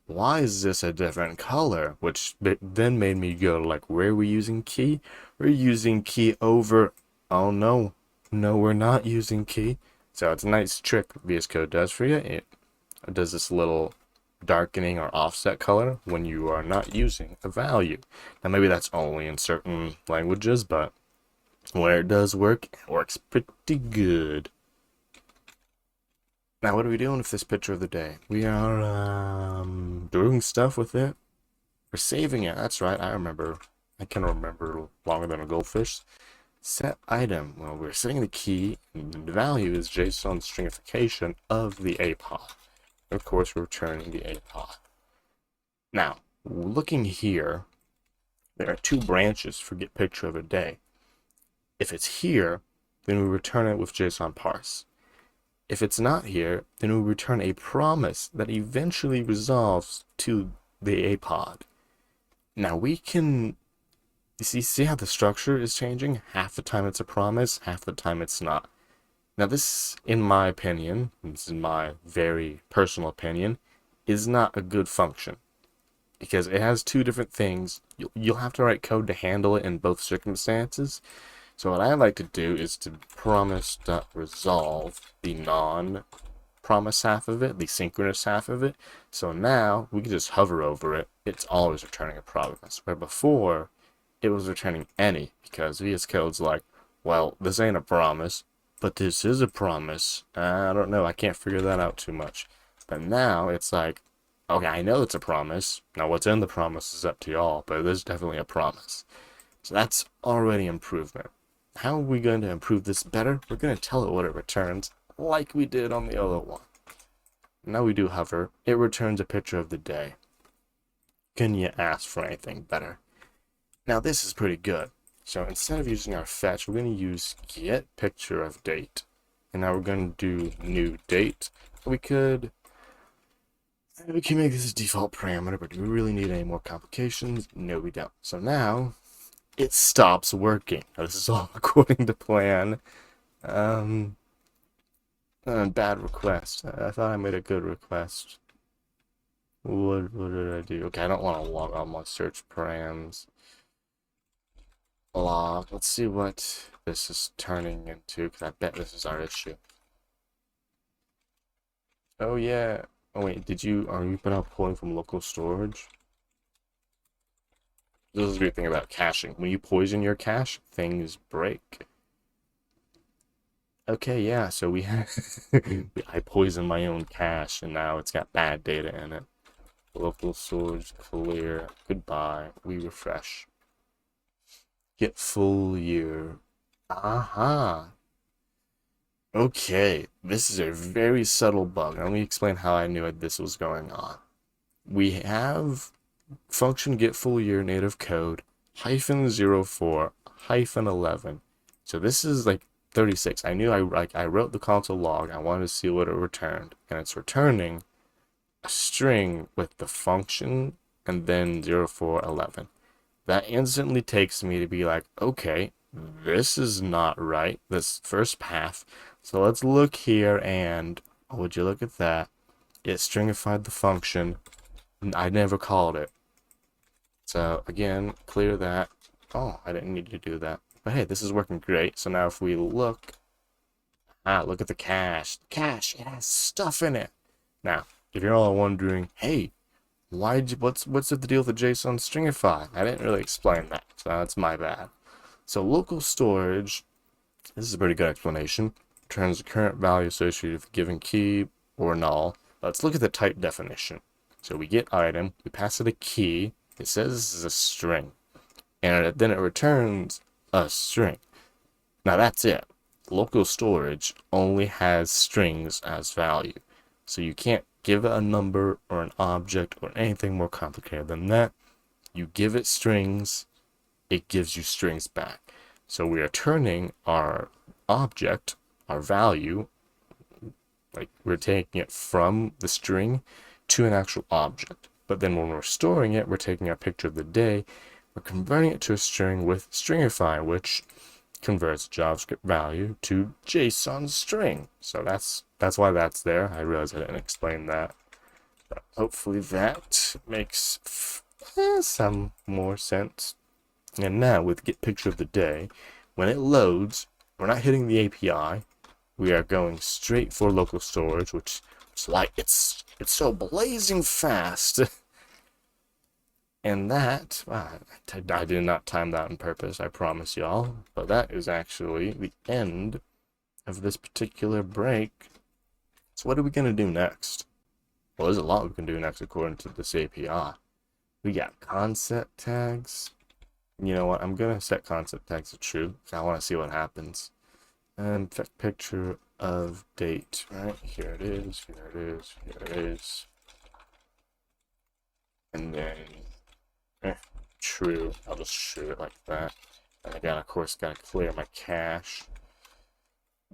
A: Why is this a different color? Which then made me go like, where are we using key? We're using key over, oh no, we're not using key. So it's a nice trick VS Code does for you. It does this little darkening or offset color when you are not using a value. Now maybe that's only in certain languages, but where it does work, it works pretty good. Now what are we doing with this picture of the day? We are doing stuff with it. We're saving it. That's right, I remember. I can remember longer than a goldfish. Set item. Well, we're setting the key, and the value is JSON stringification of the APOD. Of course, we're returning the APOD. Now, looking here, there are two branches for get picture of a day. If it's here, then we return it with JSON parse. If it's not here, then we return a promise that eventually resolves to the APOD. Now we can see how the structure is changing? Half the time it's a promise, half the time it's not. Now this, in my opinion, this is my very personal opinion, is not a good function. Because it has two different things. You'll have to write code to handle it in both circumstances. So what I like to do is to promise.resolve the non-promise half of it, the synchronous half of it. So now we can just hover over it. It's always returning a promise. Where before, it was returning any, because VS Code's like, well, this ain't a promise, but this is a promise. I don't know, I can't figure that out too much. But now it's like, okay, I know it's a promise. Now what's in the promise is up to y'all, but there's definitely a promise. So that's already improvement. How are we going to improve this better? We're going to tell it what it returns, like we did on the other one. Now we do hover, it returns a picture of the day. Can you ask for anything better? Now this is pretty good. So instead of using our fetch, we're going to use get picture of date. And now we're going to do new date. We can make this a default parameter, but do we really need any more complications? No, we don't. So now it stops working. Now, this is all according to plan. Bad request. I thought I made a good request. What did I do? Okay, I don't want to log on my search params. Log. Let's see what this is turning into, because I bet this is our issue. Oh yeah. Oh wait, are you been out pulling from local storage? This is a great thing about caching. When you poison your cache, things break. Okay, yeah, so we have I poisoned my own cache and now it's got bad data in it. Local storage clear. Goodbye. We refresh. Get full year. Aha. Okay, this is a very subtle bug. Let me explain how I knew this was going on. We have function get full year native code -04 -11. So this is like 36. I knew I wrote the console log. I wanted to see what it returned, and it's returning a string with the function and then 0411. That instantly takes me to be like, okay, this is not right. This first path, So let's look here and, oh, would you look at that? It stringified the function. I never called it. So again, clear that. Oh, I didn't need to do that. But hey, this is working great. So now if we look, look at the cache. Cache, it has stuff in it. Now, if you're all wondering, hey, what's the deal with the JSON stringify? I didn't really explain that, so that's my bad. So local storage, this is a pretty good explanation. Returns the current value associated with a given key or null. Let's look at the type definition. So we get item, we pass it a key, it says this is a string, and then it returns a string. Now that's it. Local storage only has strings as value. So you can't give it a number or an object or anything more complicated than that. You give it strings, it gives you strings back. So we are turning our object, our value, like we're taking it from the string to an actual object. But then when we're storing it, we're taking our picture of the day, we're converting it to a string with stringify, which converts JavaScript value to JSON string. So that's why that's there. I realize I didn't explain that. But hopefully that makes some more sense. And now with get picture of the day, when it loads, we're not hitting the API. We are going straight for local storage, which is like it's so blazing fast. And that, I did not time that on purpose, I promise y'all. But that is actually the end of this particular break. So what are we going to do next? Well, there's a lot we can do next according to this API. We got concept tags. You know what? I'm going to set concept tags to true. I want to see what happens. And picture of date. Right, here it is, here it is, here it is. And then true. I'll just shoot it like that. And again, of course, gotta clear my cache.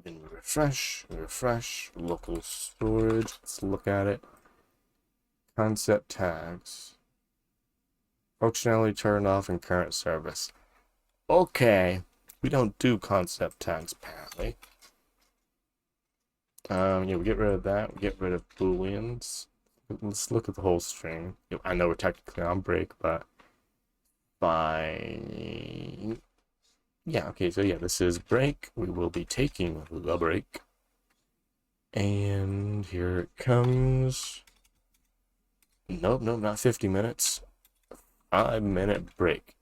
A: Then we refresh, local storage. Let's look at it. Concept tags. Functionality turned off in current service. Okay, we don't do concept tags apparently. Yeah, we get rid of that. We get rid of booleans. Let's look at the whole string. I know we're technically on break, but fine. Yeah, okay, so yeah, this is break. We will be taking the break. And here it comes. Nope, not 50 minutes. 5-minute break.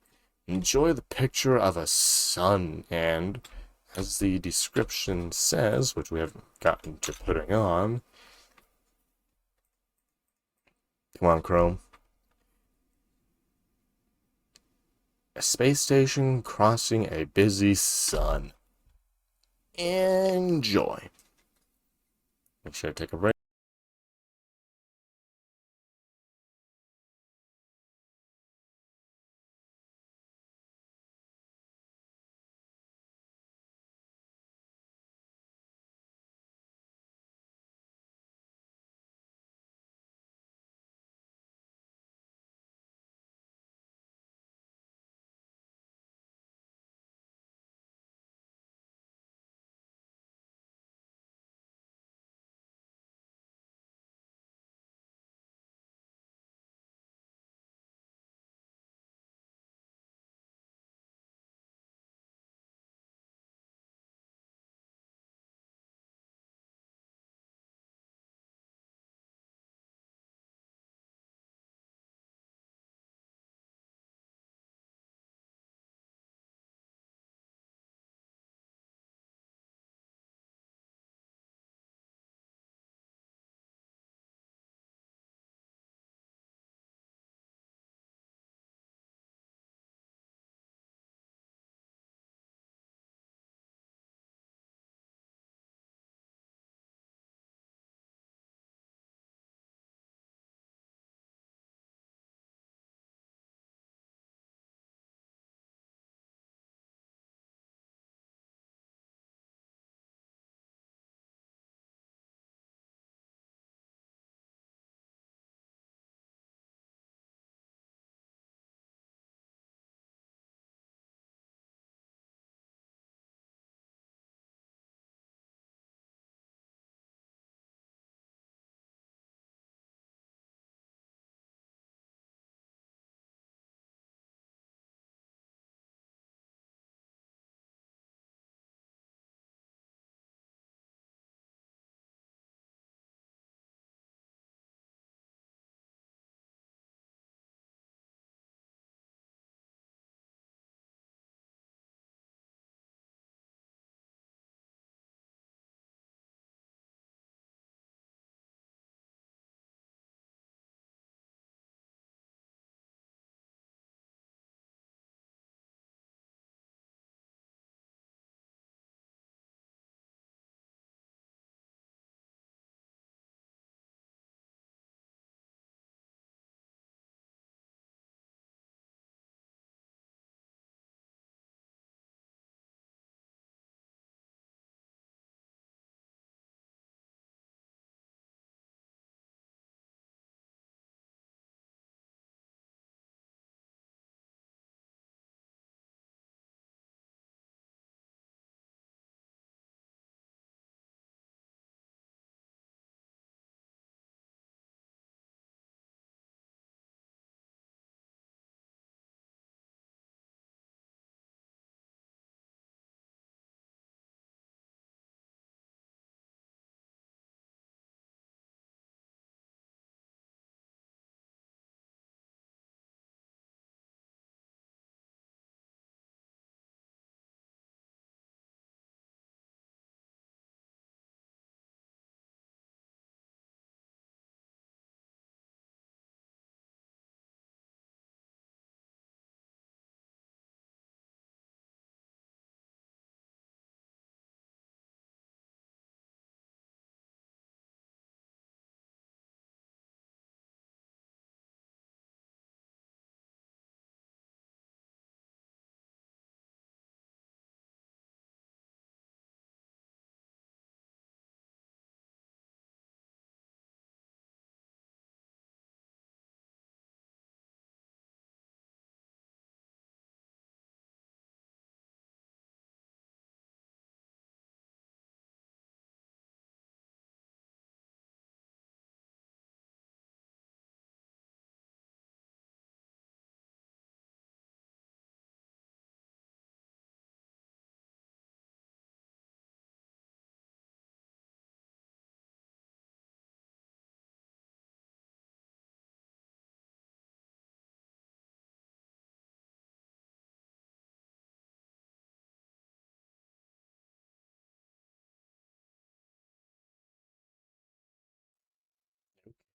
A: Enjoy the picture of a sun, and as the description says, which we haven't gotten to putting on. Come on, Chrome. A space station crossing a busy sun. Enjoy. Make sure to take a break.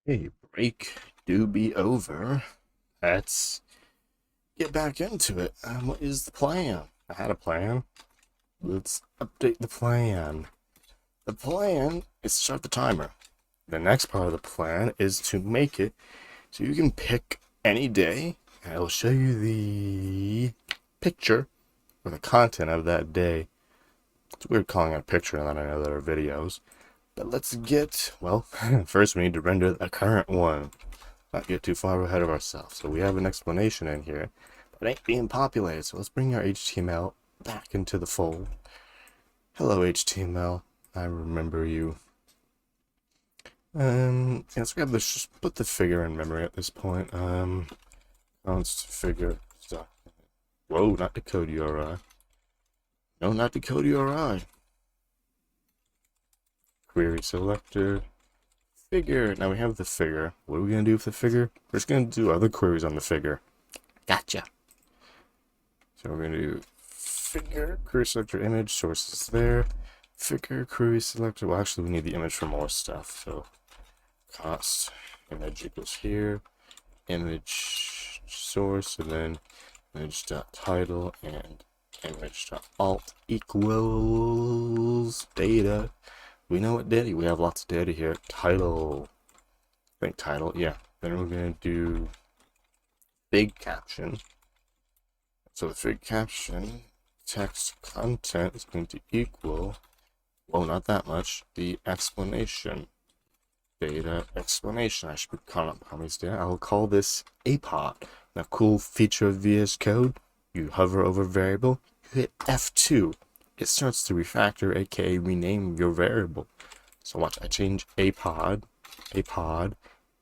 A: Hey, break do be over. Let's get back into it. What is the plan? I had a plan. Let's update the plan. The plan is to start the timer. The next part of the plan is to make it so you can pick any day, and I will show you the picture or the content of that day. It's weird calling it a picture now that I know there are videos. But let's get, well, first we need to render a current one. Not get too far ahead of ourselves. So we have an explanation in here, but it ain't being populated. So let's bring our HTML back into the fold. Hello, HTML. I remember you. Let's grab this. Just put the figure in memory at this point. Const figure stuff. Whoa, not decode URI. No, not decode URI. Query selector. Figure. Now we have the figure. What are we going to do with the figure? We're just going to do other queries on the figure. Gotcha. So we're going to do figure, query selector image, sources there. Figure, query selector. Well, actually, we need the image for more stuff. So cost image equals here. Image source, and then image.title and image.alt equals data. We know what data. We have lots of data here. Title. I think title. Yeah. Then we're going to do big caption. So the big caption text content is going to equal, well, not that much, the explanation. Data explanation. I should be calling up how many data. I will call this a pod. Now, cool feature of VS Code. You hover over variable, you hit F2. It starts to refactor, aka rename your variable. So watch, I change a pod, and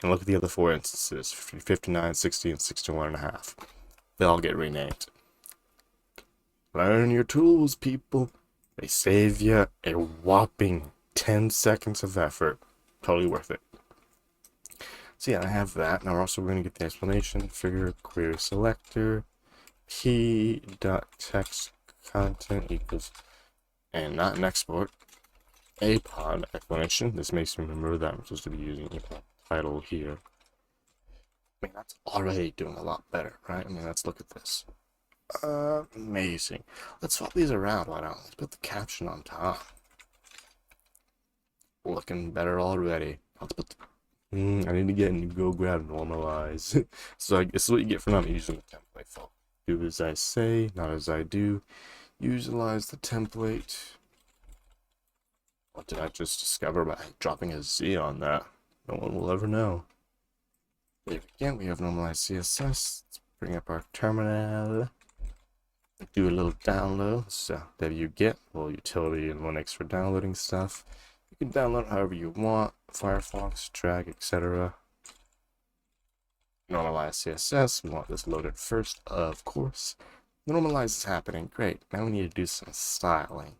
A: look at the other four instances, 59, 60, and 61.5. They all get renamed. Learn your tools, people. They save you a whopping 10 seconds of effort. Totally worth it. So yeah, I have that. Now we're also going to get the explanation, figure, query selector, p.text content equals, and not an export, a pod explanation. This makes me remember that I'm supposed to be using a title here. I mean, that's already doing a lot better, right? I mean, let's look at this. Amazing. Let's swap these around. Why not? Let's put the caption on top. Looking better already. Let's put the I need to get and go grab normalize. So this is what you get for not using the template file. Do as I say, not as I do. Utilize the template. What did I just discover by dropping a Z on that? No one will ever know. There again, we have normalized CSS. Let's bring up our terminal. Do a little download. So wget, well, utility in Linux for downloading stuff. You can download however you want. Firefox, drag, etc. Normalize CSS. We want this loaded first, of course. Normalize is happening. Great. Now we need to do some styling.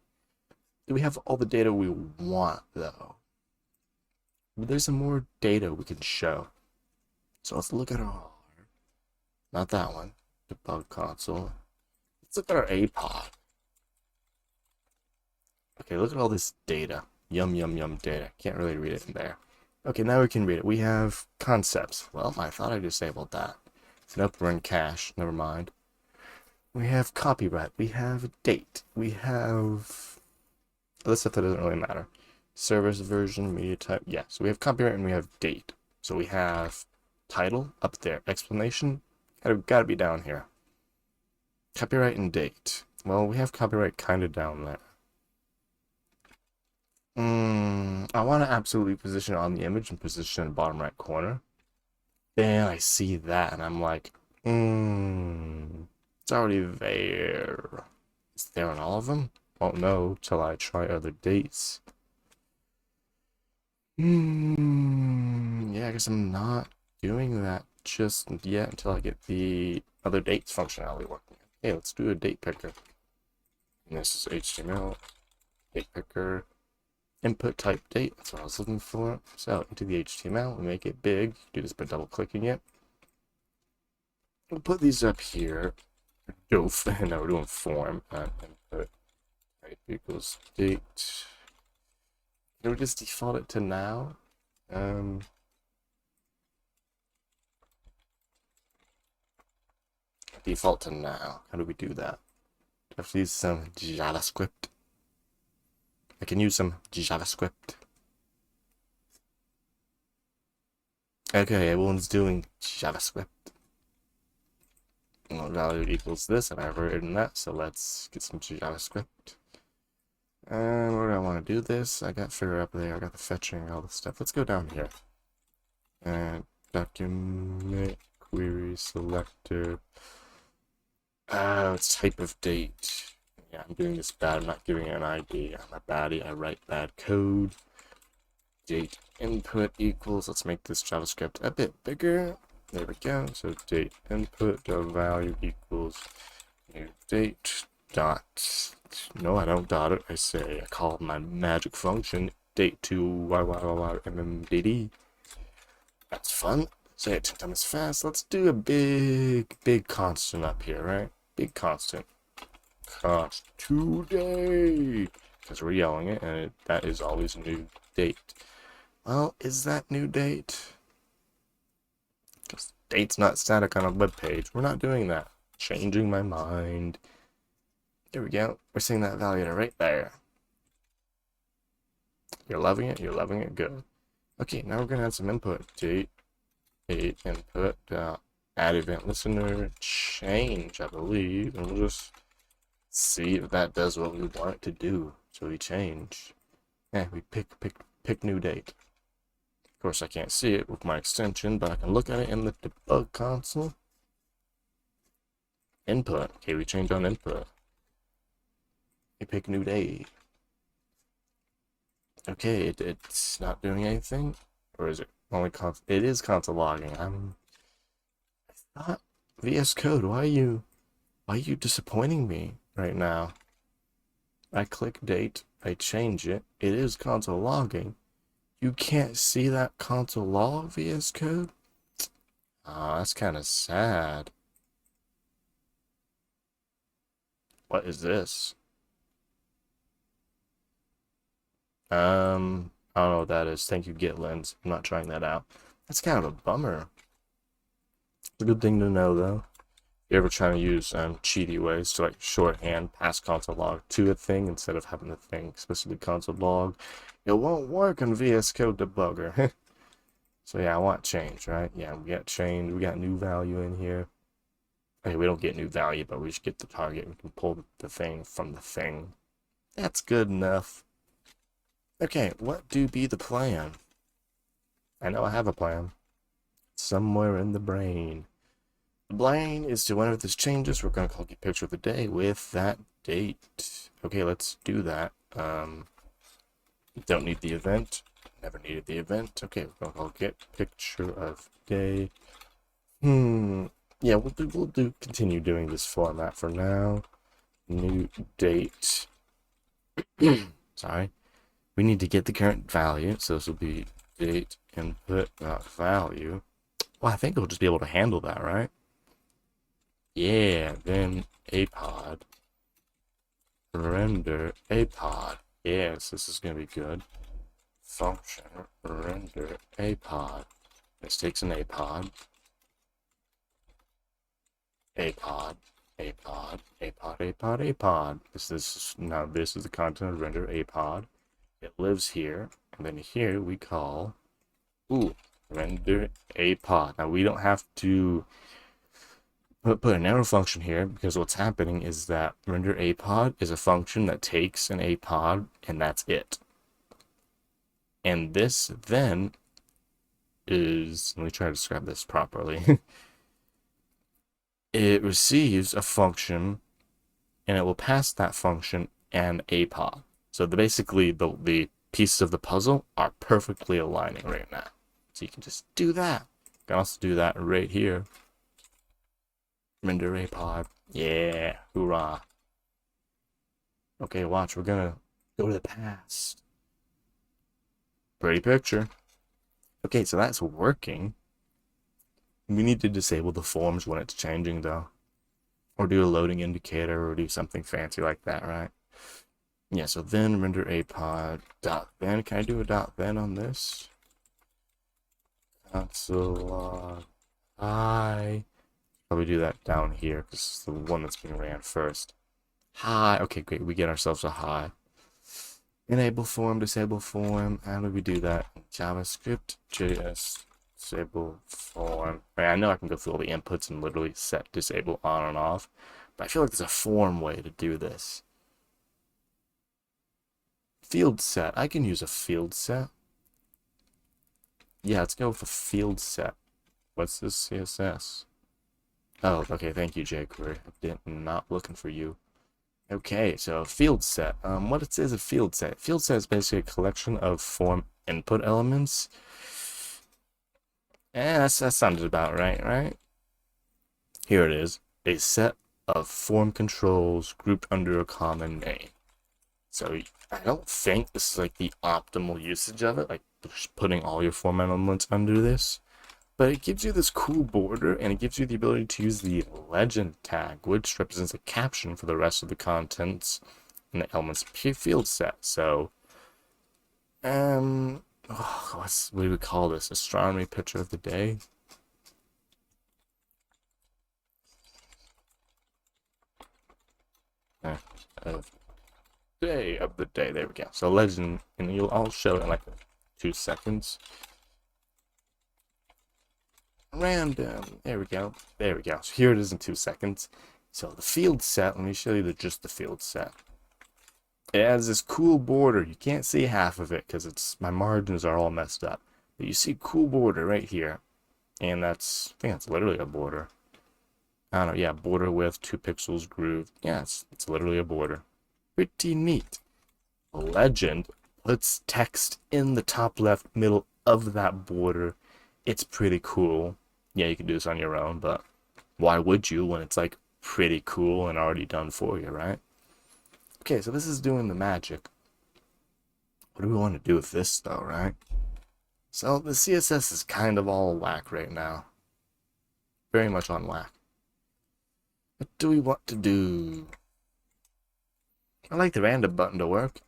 A: Do we have all the data we want, though? There's some more data we can show. So let's look at our, not that one, debug console. Let's look at our APOD. Okay, look at all this data. Yum, yum, yum data. Can't really read it in there. Okay, now we can read it. We have concepts. Well, I thought I disabled that. Nope, we're in cache. Never mind. We have copyright. We have date. We have other stuff that doesn't really matter. Service version, media type. Yeah, so we have copyright and we have date. So we have title up there. Explanation. Gotta be down here. Copyright and date. Well, we have copyright kind of down there. I want to absolutely position it on the image and position in the bottom right corner. Then I see that and I'm like, it's already there. It's there on all of them? Won't know till I try other dates. Yeah, I guess I'm not doing that just yet until I get the other dates functionality working. Okay, let's do a date picker. And this is HTML, date picker. Input type date, that's what I was looking for. So into the HTML, we make it big. Do this by double clicking it. We'll put these up here. No, we're doing form. Input type equals date. Can we just default it to now? default to now. How do we do that? Do I have to use some JavaScript? I can use some JavaScript. Okay, everyone's doing JavaScript. Value equals this, and I've written that, so let's get some JavaScript. And where do I want to do this? I got figure up there, I got the fetching, all this stuff. Let's go down here. And document, query, selector. It's type of date. Yeah, I'm doing this bad. I'm not giving it an ID. I'm a baddie. I write bad code. Date input equals. Let's make this JavaScript a bit bigger. There we go. So date input value equals new date dot. No, I don't dot it. I call my magic function date to mmdd. That's fun. Say it 10 times fast. Let's do a big constant up here, right? Big constant. Const today. Because we're yelling it, and that is always new date. Well, is that new date? Because date's not static on a web page. We're not doing that. Changing my mind. There we go. We're seeing that value right there. You're loving it. You're loving it. Good. Okay, now we're going to add some input. Date input. Add event listener. Change, I believe. And we'll just see if that does what we want it to do. So we change. Yeah, we pick new date. Of course, I can't see it with my extension, but I can look at it in the debug console. Input. Okay, we change on input. We pick new date. Okay, it's not doing anything, or is it only console? It is console logging. I thought VS Code. Why are you disappointing me right now? I click date. I change it. It is console logging. You can't see that console log VS Code? Oh, that's kind of sad. What is this? I don't know what that is. Thank you, GitLens. I'm not trying that out. That's kind of a bummer. It's a good thing to know, though. If you're ever trying to use cheaty ways to like shorthand pass console log to a thing instead of having the thing explicitly console log, it won't work on VS Code debugger. So yeah, I want change, right? Yeah, we got change. We got new value in here. Okay, we don't get new value, but we just get the target. We can pull the thing from the thing. That's good enough. Okay, what do be the plan? I know I have a plan. Somewhere in the brain. The plan is to, whenever this changes, we're going to call get picture of the day with that date. Okay, let's do that. Don't need the event. Never needed the event. Okay, we're going to call get picture of day. Yeah, we'll continue doing this format for now. New date. Sorry. We need to get the current value, so this will be date input value. Well, I think it'll just be able to handle that, right? Yeah, then apod. Render apod. Yes, this is gonna be good. Function render apod. This takes an apod. Apod. This is the content of render apod. It lives here, and then here we call render apod. Now we don't have to put an arrow function here, because what's happening is that render apod is a function that takes an apod, and that's it. And this then is, let me try to describe this properly. It receives a function, and it will pass that function an apod. So basically the pieces of the puzzle are perfectly aligning right now. So you can just do that. You can also do that right here. Render apod. Yeah, hoorah. Okay, watch, we're gonna go to the past. Pretty picture. Okay, so that's working. We need to disable the forms when it's changing, though. Or do a loading indicator, or do something fancy like that, right? Yeah, so then render apod dot then. Can I do a dot then on this? Console log I Probably do that down here because it's the one that's being ran first. Hi. Okay, great. We get ourselves a hi. Enable form, disable form. How do we do that? JavaScript, JS, disable form. I know I can go through all the inputs and literally set disable on and off, but I feel like there's a form way to do this. Field set. I can use a field set. Yeah, let's go with a field set. What's this CSS? Oh, okay. Thank you, jQuery. Not looking for you. Okay, so field set. What it is a field set? Field set is basically a collection of form input elements. That sounded about right, right? Here it is. A set of form controls grouped under a common name. So I don't think this is like the optimal usage of it, like just putting all your form elements under this. But it gives you this cool border, and it gives you the ability to use the legend tag, which represents a caption for the rest of the contents in the elements field set. So, what do we call this? Astronomy picture of the day. Day of the day. There we go. So legend, and I'll show it in like 2 seconds. Random. There we go. There we go. So here it is in 2 seconds. So the field set, let me show you just the field set. It has this cool border. You can't see half of it because my margins are all messed up. But you see cool border right here. And I think that's literally a border. I don't know, yeah, border width, 2 pixels grooved. Yeah, it's literally a border. Pretty neat. Legend puts text in the top left middle of that border. It's pretty cool. Yeah, you can do this on your own, but why would you when it's like pretty cool and already done for you, right? Okay, so this is doing the magic. What do we want to do with this though, right? So the CSS is kind of all whack right now. Very much on whack. What do we want to do? I like the random button to work.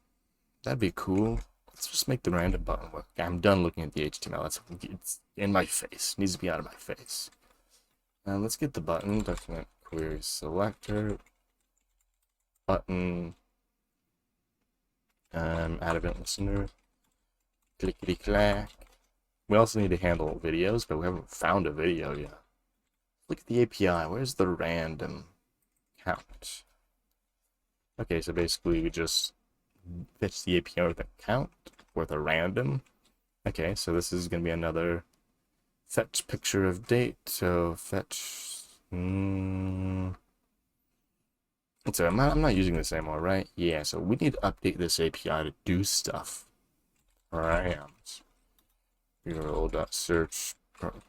A: That'd be cool. Let's just make the random button work. I'm done looking at the HTML. It's in my face. It needs to be out of my face. Now let's get the button. Document query selector. Button. Add event listener. Clickety clack. We also need to handle videos, but we haven't found a video yet. Look at the API. Where's the random count? Okay, so basically we just fetch the API with a count, with a random. Okay, so this is going to be another fetch picture of date. So fetch. So I'm not using this anymore, right? Yeah, so we need to update this API to do stuff. Params. URL.search.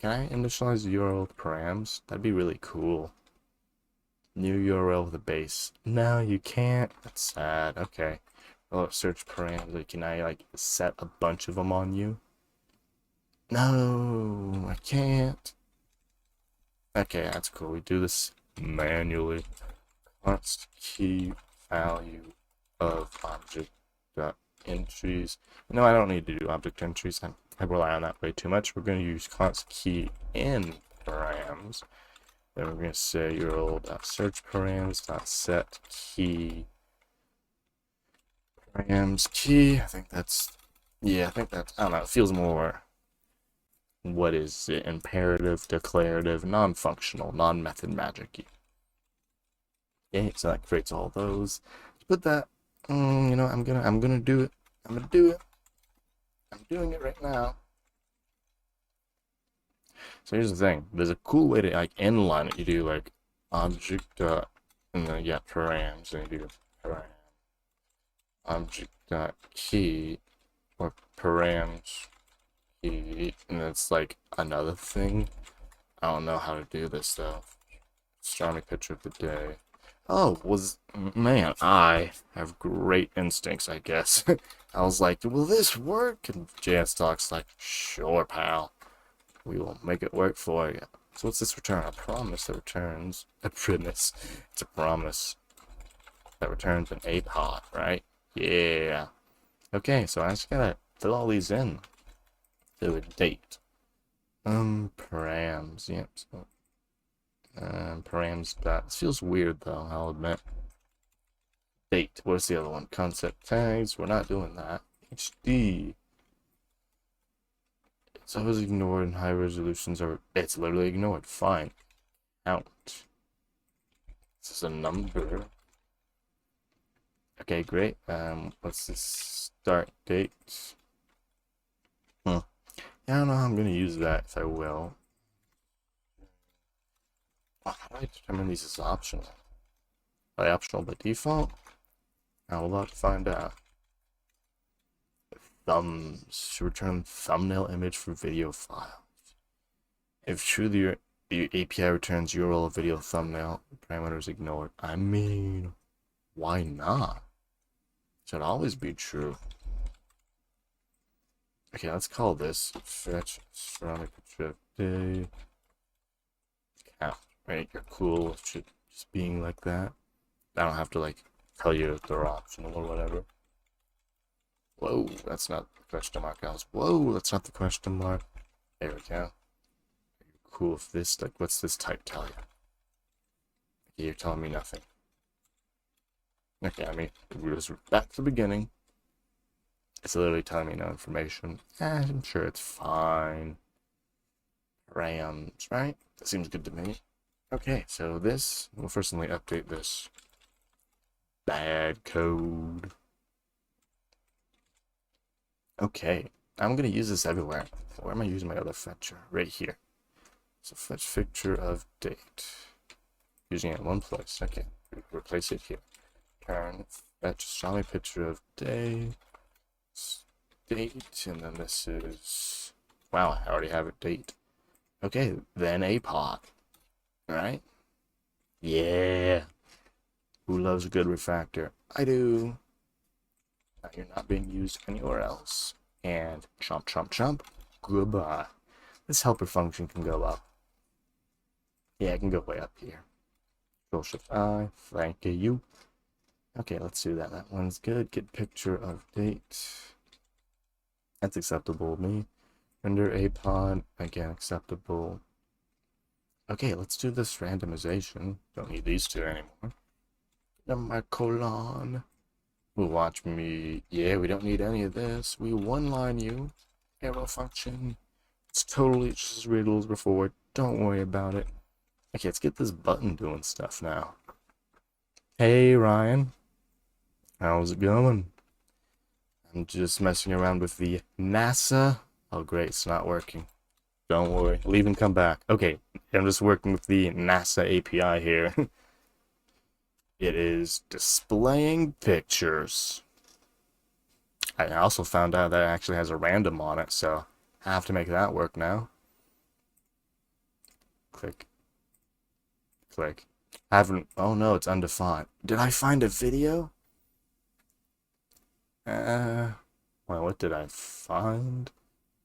A: Can I initialize the URL with params? That'd be really cool. New URL with a base. No, you can't. That's sad. Okay. Well, search parameters. Can I like set a bunch of them on you? No, I can't. Okay, that's cool. We do this manually. Const key value of object dot entries. No, I don't need to do object entries. I rely on that way too much. We're going to use const key in params. Then we're going to say URL.search params.set key params key. I think that's, I don't know, it feels more, what is it, imperative, declarative, non-functional, non-method magic-y. Okay, so that creates all those. Put that, I'm gonna do it. I'm gonna do it. I'm doing it right now. So here's the thing. There's a cool way to like inline it. You do like object and then params, and you do param object dot key or params key, and it's like another thing. I don't know how to do this though. Astronomy picture of the day. Oh, man, I have great instincts, I guess. I was like, will this work? And JS Talk's like, sure, pal. We will make it work for you. So what's this return? A promise that returns a premise. It's a promise that returns an APOD, right? Yeah. Okay, so I just gotta fill all these in to a date. Params, yep. So, params dot. This feels weird though, I'll admit. Date. What's the other one? Concept tags. We're not doing that. HD. It's always ignored in high resolutions, or it's literally ignored. Fine. Count. This is a number. Okay, great. What's this start date? Yeah, I don't know how I'm gonna use that, if I will. How do I determine these as optional? Are they optional by default? Now we'll have to find out. Thumbs. Should return thumbnail image for video files. If true, the API returns URL video thumbnail. Parameters ignored. I mean, why not? Should always be true. Okay, let's call this fetch astronomy picture of day. Count. Right? You're cool with just being like that. I don't have to like tell you if they're optional or whatever. Whoa, that's not the question mark. Whoa, that's not the question mark. There we go. You're cool with this. Like, what's this type tell you? Okay, you're telling me nothing. Okay, I mean, we're just back to the beginning. It's literally telling me no information. I'm sure it's fine. Rams, right? That seems good to me. Okay, so this, we'll firstly update this bad code. Okay, I'm gonna use this everywhere. Where am I using my other fetcher? Right here. So fetch picture of date. Using it in one place. Okay, replace it here. Turn fetch astronomy picture of day. Date, and then this is, wow, I already have a date. Okay, then a pod. Alright? Yeah. Who loves a good refactor? I do. Now you're not being used anywhere else. And chomp, chomp, chomp. Goodbye. This helper function can go up. Yeah, it can go way up here. Control Shift I. Thank you. Okay, let's do that. That one's good. Get picture of date. That's acceptable to me. Render a pod. Again, acceptable. Okay, let's do this randomization. Don't need these two anymore. Semicolon. We'll watch me. Yeah, we don't need any of this. We one-line you. Arrow function. It's totally just as riddles before. Don't worry about it. Okay, let's get this button doing stuff now. Hey, Ryan. How's it going? I'm just messing around with the NASA. Oh, great, it's not working. Don't worry. Leave and come back. Okay, I'm just working with the NASA API here. It is displaying pictures. I also found out that it actually has a random on it, so I have to make that work now. Click. Click. I haven't. Oh no, it's undefined. Did I find a video? Well, what did I find?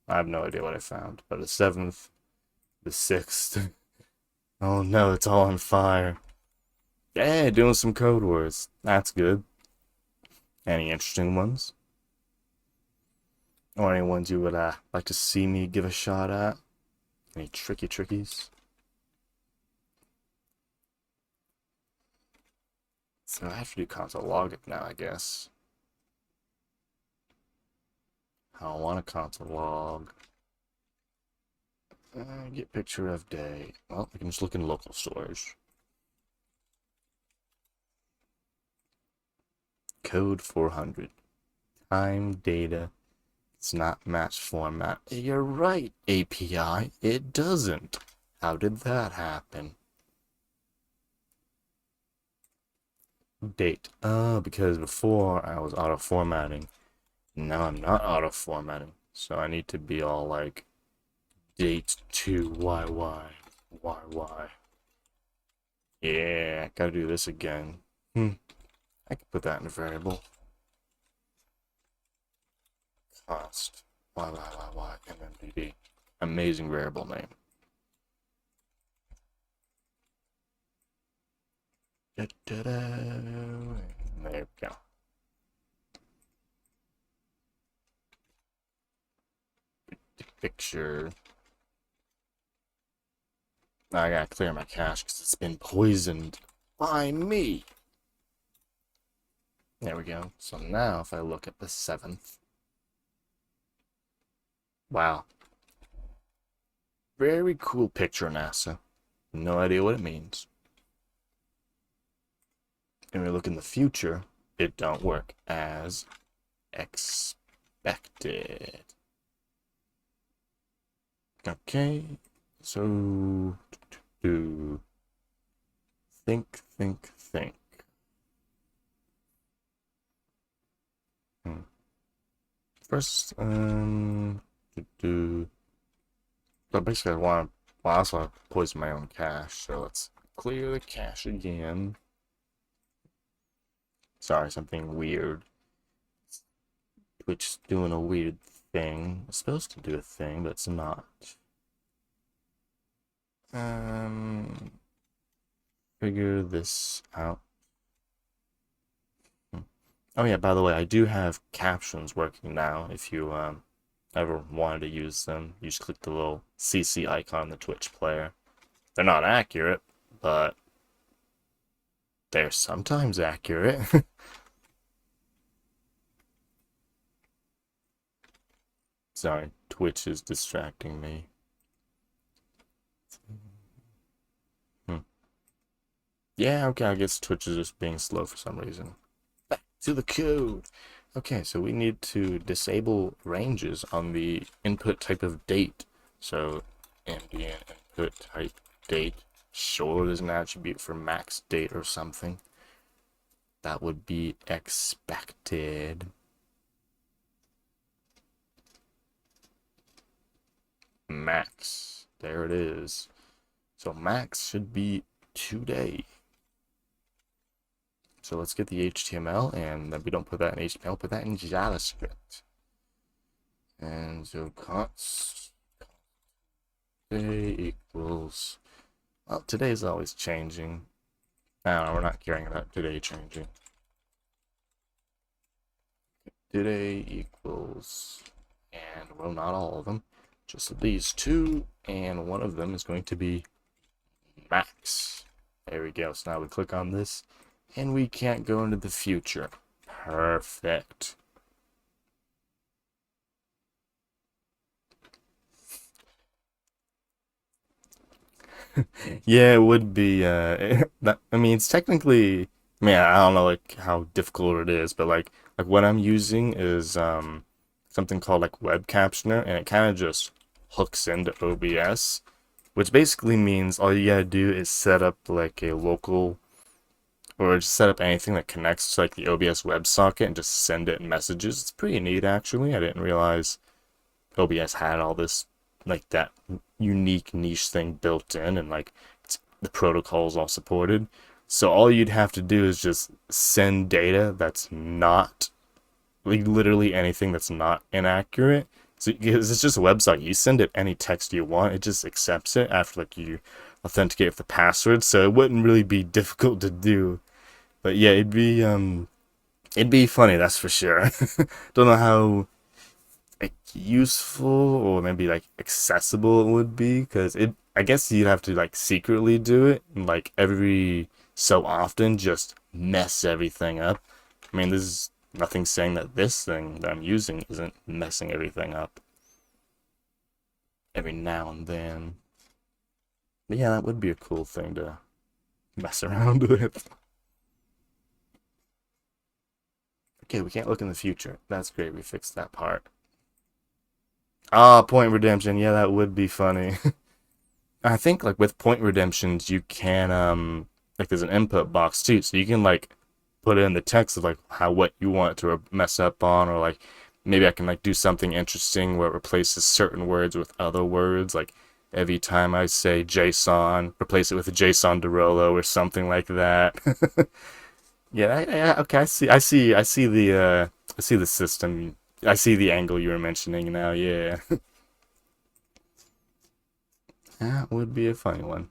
A: I have no idea what I found. But the 7th, the 6th. Oh no, it's all on fire. Yeah, doing some code words. That's good. Any interesting ones? Or any ones you would like to see me give a shot at? Any trickies? So I have to do console log now, I guess. I don't want a console log. Get picture of day. Well, I can just look in local storage. Code 400. Time data. It's not match format. You're right, API. It doesn't. How did that happen? Date. Oh, because before I was auto-formatting. Now I'm not auto-formatting. So I need to be all like date to YY. Yeah, gotta do this again. I can put that in a variable. Const MMDD. Amazing variable name. There we go. Picture. I gotta clear my cache because it's been poisoned by me. There we go. So now if I look at the 7th. Wow. Very cool picture, NASA. No idea what it means. And we look in the future, it don't work as expected. Okay, so do think. First, so basically I want to, well, I also want to poison my own cache, so let's clear the cache again. Sorry, something weird. Twitch is doing a weird thing. It's supposed to do a thing, but it's not. Figure this out. Oh yeah, by the way, I do have captions working now. If you ever wanted to use them, you just click the little CC icon on the Twitch player. They're not accurate, but they're sometimes accurate. Sorry, Twitch is distracting me. Yeah, okay, I guess Twitch is just being slow for some reason. Back to the code. Okay, so we need to disable ranges on the input type of date. So ambient input type date. Sure, there's an attribute for max date or something. That would be expected. Max. There it is. So max should be today. So let's get the HTML, and then we don't put that in HTML, put that in JavaScript. And so const day equals, well, today is always changing. I don't know, we're not caring about today changing. Today equals, and well, not all of them, just these two, and one of them is going to be max. There we go. So now we click on this, and we can't go into the future. Perfect. Yeah, it would be. That, I mean, it's technically. I mean, I don't know like how difficult it is, but like what I'm using is something called like Web Captioner, and it kind of just hooks into OBS, which basically means all you gotta do is set up like a local, or just set up anything that connects to like the OBS WebSocket and just send it in messages. It's pretty neat actually. I didn't realize OBS had all this like that unique niche thing built in, and like the protocols all supported. So all you'd have to do is just send data that's not like literally anything that's not inaccurate. So because it's just a website, you send it any text you want, it just accepts it after like you authenticate with the password. So it wouldn't really be difficult to do. But yeah, it'd be funny, that's for sure. Don't know how like useful or maybe like accessible it would be, because it I guess you'd have to like secretly do it and like every so often just mess everything up. I mean, there's nothing saying that this thing that I'm using isn't messing everything up every now and then. But yeah, that would be a cool thing to mess around with. Okay, we can't look in the future. That's great, we fixed that part. Ah, point redemption. Yeah, that would be funny. I think like with point redemptions, you can like there's an input box too, so you can like put in the text of like how what you want to mess up on, or like maybe I can like do something interesting where it replaces certain words with other words. Like every time I say JSON, replace it with a JSON Derolo or something like that. Yeah, okay, I see the system. I see the angle you were mentioning now. Yeah, that would be a funny one.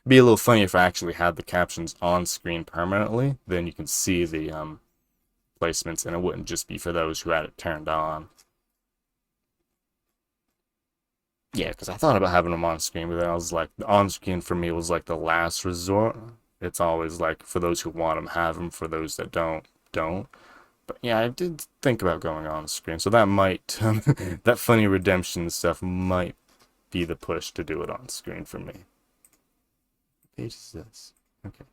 A: Be a little funny if I actually had the captions on screen permanently. Then you can see the placements, and it wouldn't just be for those who had it turned on. Yeah, because I thought about having them on screen, but then I was like, the on screen for me was like the last resort. It's always like for those who want them, have them. For those that don't, don't. But yeah, I did think about going on screen, so that might that funny redemption stuff might be the push to do it on screen for me. What page is this? Okay.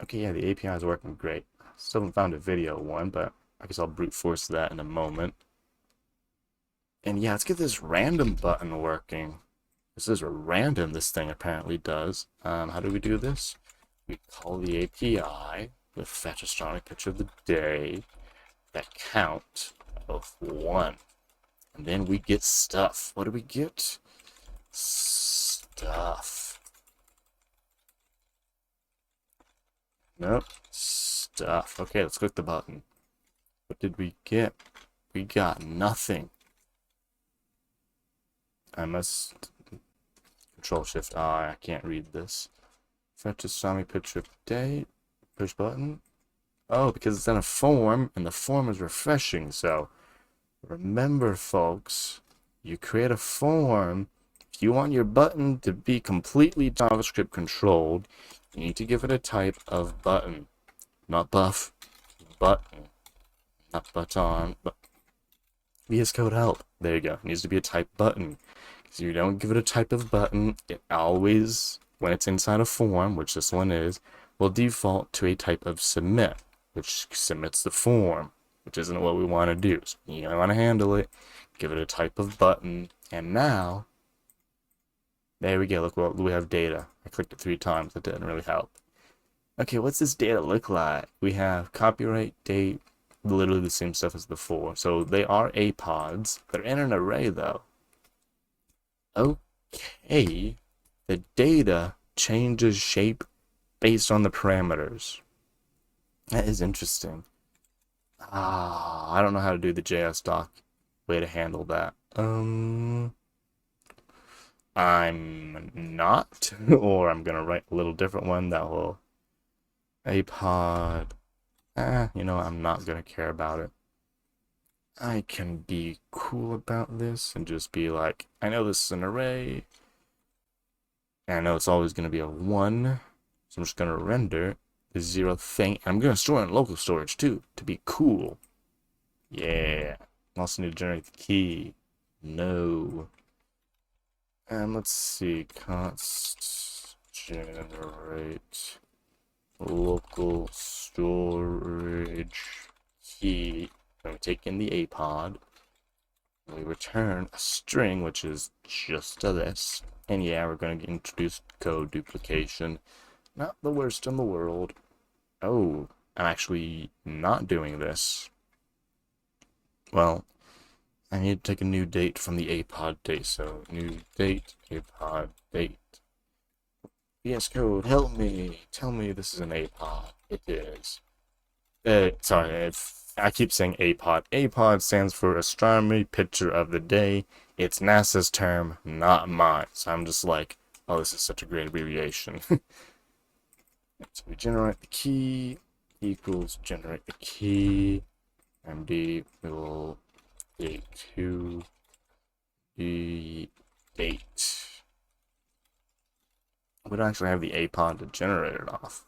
A: Okay, yeah, the API is working great. Still haven't found a video one, but I guess I'll brute force that in a moment. And yeah, let's get this random button working. This is random, this thing apparently does. How do we do this? We call the API with fetch astronomy picture of the day that count of 1. And then we get stuff. What do we get? Stuff. Nope. Stuff. Okay, let's click the button. What did we get? We got nothing. I must Control Shift I can't read this. Fetch astronomy picture of day. Push button. Oh, because it's in a form, and the form is refreshing. So remember, folks, you create a form. If you want your button to be completely JavaScript controlled, you need to give it a type of button. Not buff, button. Not button, but VS Code help. There you go. It needs to be a type button. Because you don't give it a type of button, it always, when it's inside a form, which this one is, will default to a type of submit, which submits the form, which isn't what we want to do. So you want to handle it, give it a type of button, and now, there we go. Look what we have data. I clicked it 3 times. That didn't really help. Okay, what's this data look like? We have copyright, date, literally the same stuff as before. So they are APODs. They're in an array though. Okay, the data changes shape based on the parameters. That is interesting. I don't know how to do the JS doc way to handle that. I'm not, or I'm gonna write a little different one that will apod. You know, I'm not gonna care about it. I can be cool about this and just be like, I know this is an array, and I know it's always gonna be a 1, so I'm just gonna render the 0 thing, and I'm gonna store it in local storage too, to be cool. Yeah. I also need to generate the key. No. And let's see, const generate local storage key. And we take in the apod. And we return a string, which is just this. And yeah, we're going to introduce code duplication. Not the worst in the world. Oh, I'm actually not doing this. Well, I need to take a new date from the apod date. So new date, apod date. VS Code, help me. Tell me this is an apod. It is. Sorry, I keep saying APOD. APOD stands for Astronomy Picture of the Day. It's NASA's term, not mine. So I'm just like, oh, this is such a great abbreviation. So we generate the key equals generate the key. MD will date to the date. We don't actually have the APOD to generate it off.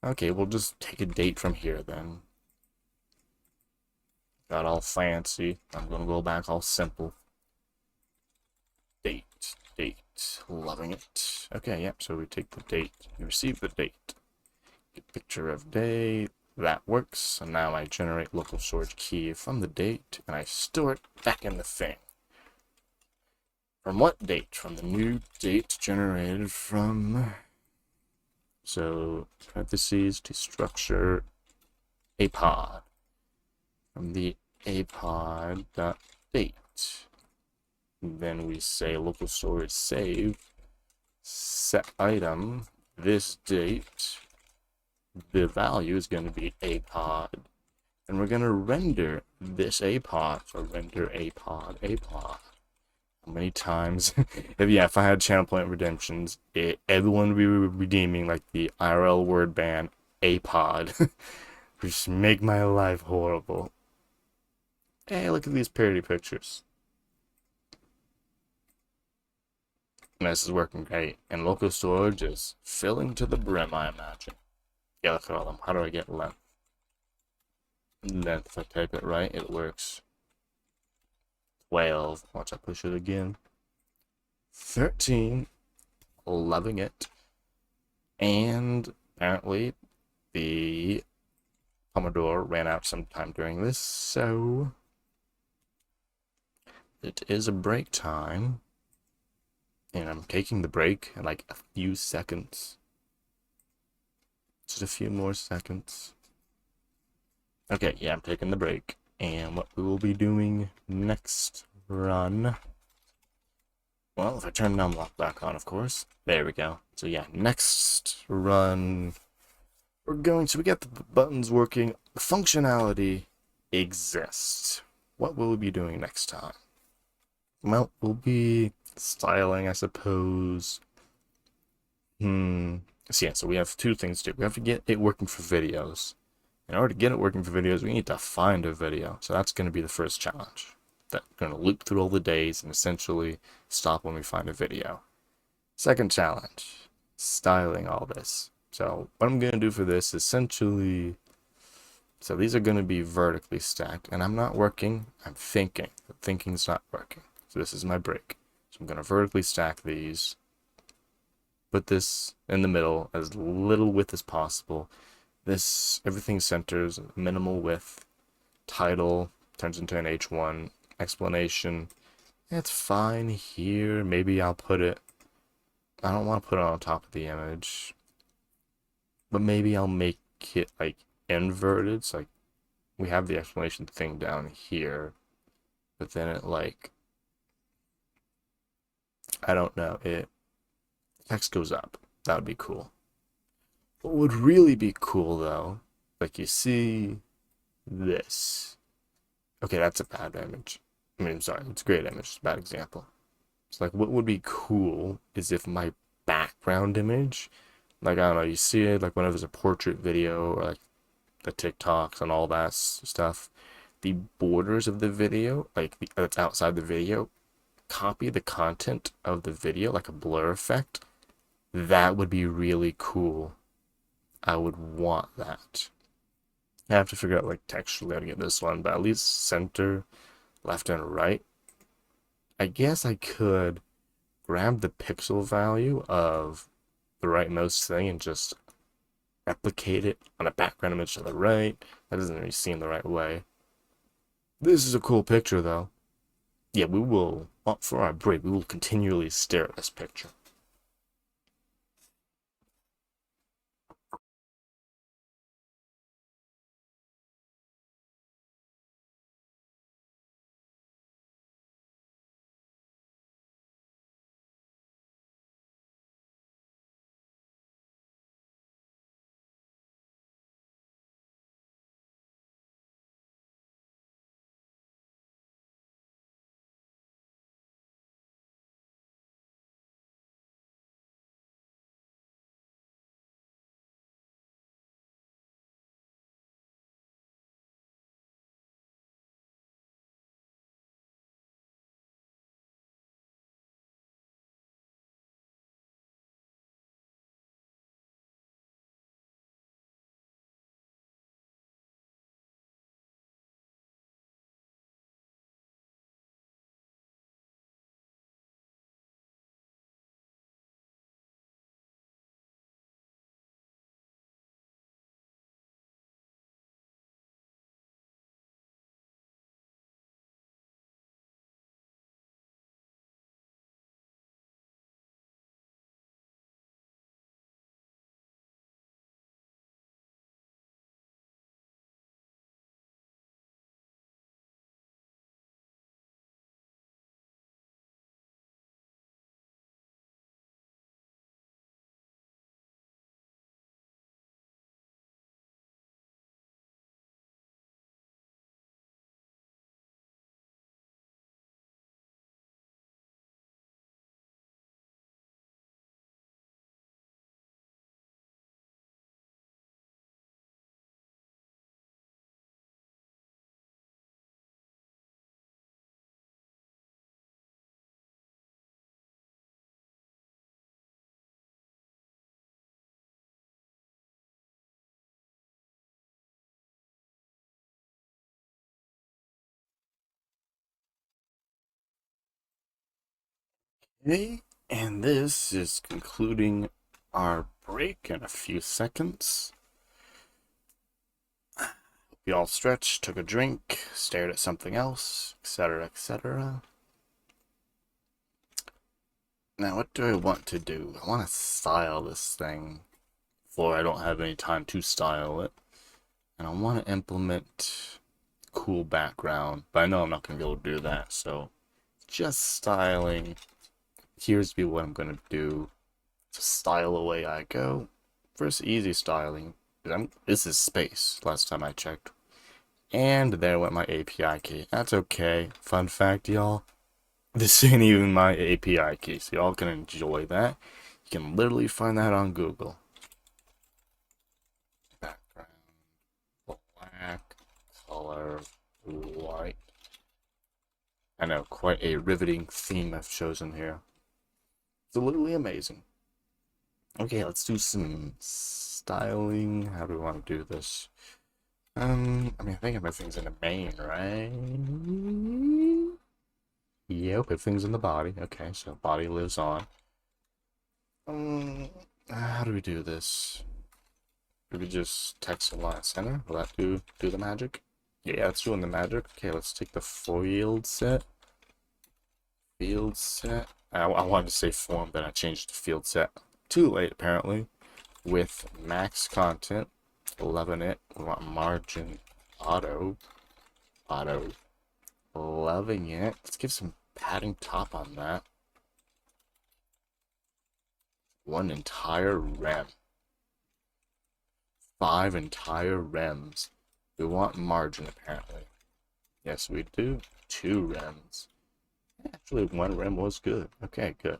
A: Okay, we'll just take a date from here then. Got all fancy. I'm gonna go back all simple. Date, date, loving it. Okay, yep, so we take the date, we receive the date. Get picture of day, that works. And now I generate local storage key from the date, and I store it back in the thing. From what date? From the new date generated from... So, parentheses to structure apod. From the apod.date. Then we say local storage save set item this date. The value is going to be apod. And we're going to render this apod. So render apod. How many times? if I had channel point redemptions, everyone would be redeeming like the IRL word ban apod. Which make my life horrible. Hey, look at these parody pictures. And this is working great. And local storage is filling to the brim, I imagine. Yeah, look at all them. How do I get length? Length, if I type it right, it works. 12. Watch I push it again. 13. Loving it. And apparently the Commodore ran out sometime during this, so it is a break time. And I'm taking the break in like a few seconds. Just a few more seconds. Okay, yeah, I'm taking the break. And what we will be doing next run. Well, if I turn numlock back on, of course. There we go. So yeah, next run. We get the buttons working. The functionality exists. What will we be doing next time? Well, we'll be styling, I suppose. So yeah, so we have two things to do. We have to get it working for videos. In order to get it working for videos, we need to find a video. So that's going to be the first challenge. That's going to loop through all the days and essentially stop when we find a video. Second challenge, styling all this. So what I'm going to do for this, essentially, so these are going to be vertically stacked, and I'm not working, I'm thinking. The thinking's not working. So this is my break. So I'm going to vertically stack these, put this in the middle, as little width as possible. This, everything centers, minimal width, title, turns into an H1, explanation. It's fine here. Maybe I'll put it, I don't want to put it on top of the image, but maybe I'll make it like inverted. So like we have the explanation thing down here, but then it like, I don't know, it text goes up. That would be cool. What would really be cool though, like you see this. Okay, that's a bad image. I mean, I'm sorry, it's a great image, it's a bad example. It's like what would be cool is if my background image, like I don't know, you see it like whenever there's a portrait video or like the TikToks and all that stuff, the borders of the video, like that's outside the video, copy the content of the video, like a blur effect. That would be really cool. I would want that. I have to figure out like texturally how to get this one, but at least center, left and right. I guess I could grab the pixel value of the rightmost thing and just replicate it on a background image to the right. That doesn't really seem the right way. This is a cool picture though. Yeah, we will, well, for our break, we will continually stare at this picture. Okay, and this is concluding our break in a few seconds. We all stretched, took a drink, stared at something else, etc., etc. Now, what do I want to do? I want to style this thing, for I don't have any time to style it. And I want to implement cool background, but I know I'm not going to be able to do that, so just styling. Here's what I'm going to do. Just style away I go. First, easy styling. This is space, last time I checked. And there went my API key. That's okay. Fun fact, y'all. This ain't even my API key, so y'all can enjoy that. You can literally find that on Google. Background, black, color, white. I know, quite a riveting theme I've chosen here. It's literally amazing. Okay, let's do some styling. How do we want to do this? I mean, I think everything's in the main, right? Yep, everything's in the body. Okay, so body lives on. How do we do this? Do we just text align center? Will that do the magic? Yeah, it's doing the magic. Okay, let's take the field set. Field set. I wanted to say form, then I changed to field set. Too late, apparently. With max content. Loving it. We want margin auto. Loving it. Let's give some padding top on that. One entire rem. 5 entire rems. We want margin, apparently. Yes, we do. 2 rems. Actually, 1 rem was good. Okay, good.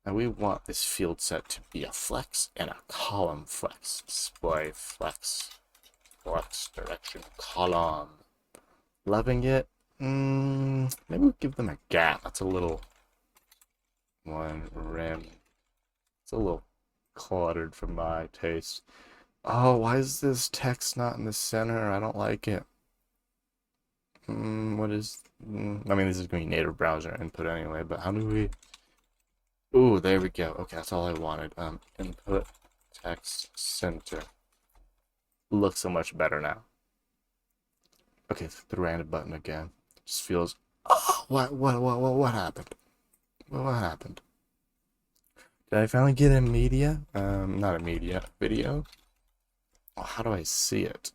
A: Now we want this field set to be a flex and a column flex. Display flex. Flex direction column. Loving it. Maybe we'll give them a gap. That's a little 1 rem. It's a little cluttered for my taste. Oh, why is this text not in the center? I don't like it. What is... I mean, this is going to be native browser input anyway, but how do we... Ooh, there we go. Okay, that's all I wanted. Input text center. Looks so much better now. Okay, the random button again. Just feels... Oh, what happened? What happened? Did I finally get a media? Not a media. Video? Oh, how do I see it?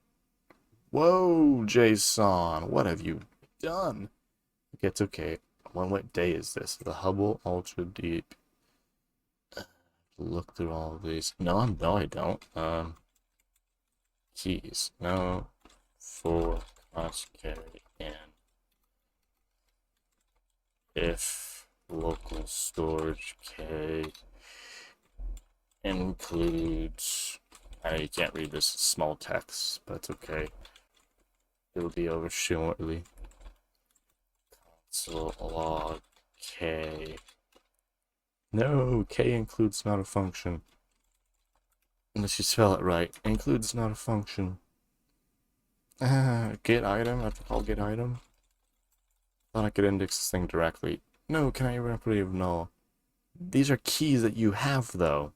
A: Whoa, Jason, what have you done? Okay, it's okay. What day is this? The Hubble Ultra Deep. Look through all of these. No, I don't. Keys. No. For cross carry and if local storage K includes... I know you can't read this small text, but it's okay. It'll be over shortly. Console log K. No, K includes not a function. Unless you spell it right. Includes not a function. Get item? I have to call get item? Thought I could index this thing directly. No, can I repetitive null? These are keys that you have, though.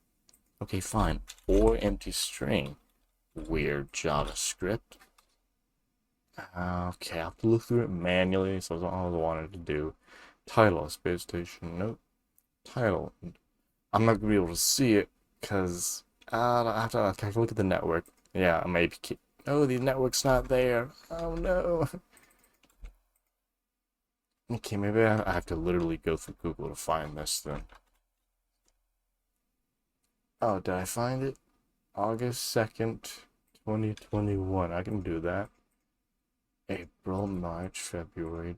A: Okay, fine. Or empty string. Weird JavaScript. Okay, I have to look through it manually, so that's all I wanted to do. Title, space station, nope. Title. I'm not gonna be able to see it, because I have to look at the network. Yeah, maybe. Oh, the network's not there. Oh no. Okay, maybe I have to literally go through Google to find this then. Oh, did I find it? August 2nd, 2021. I can do that. April, March, February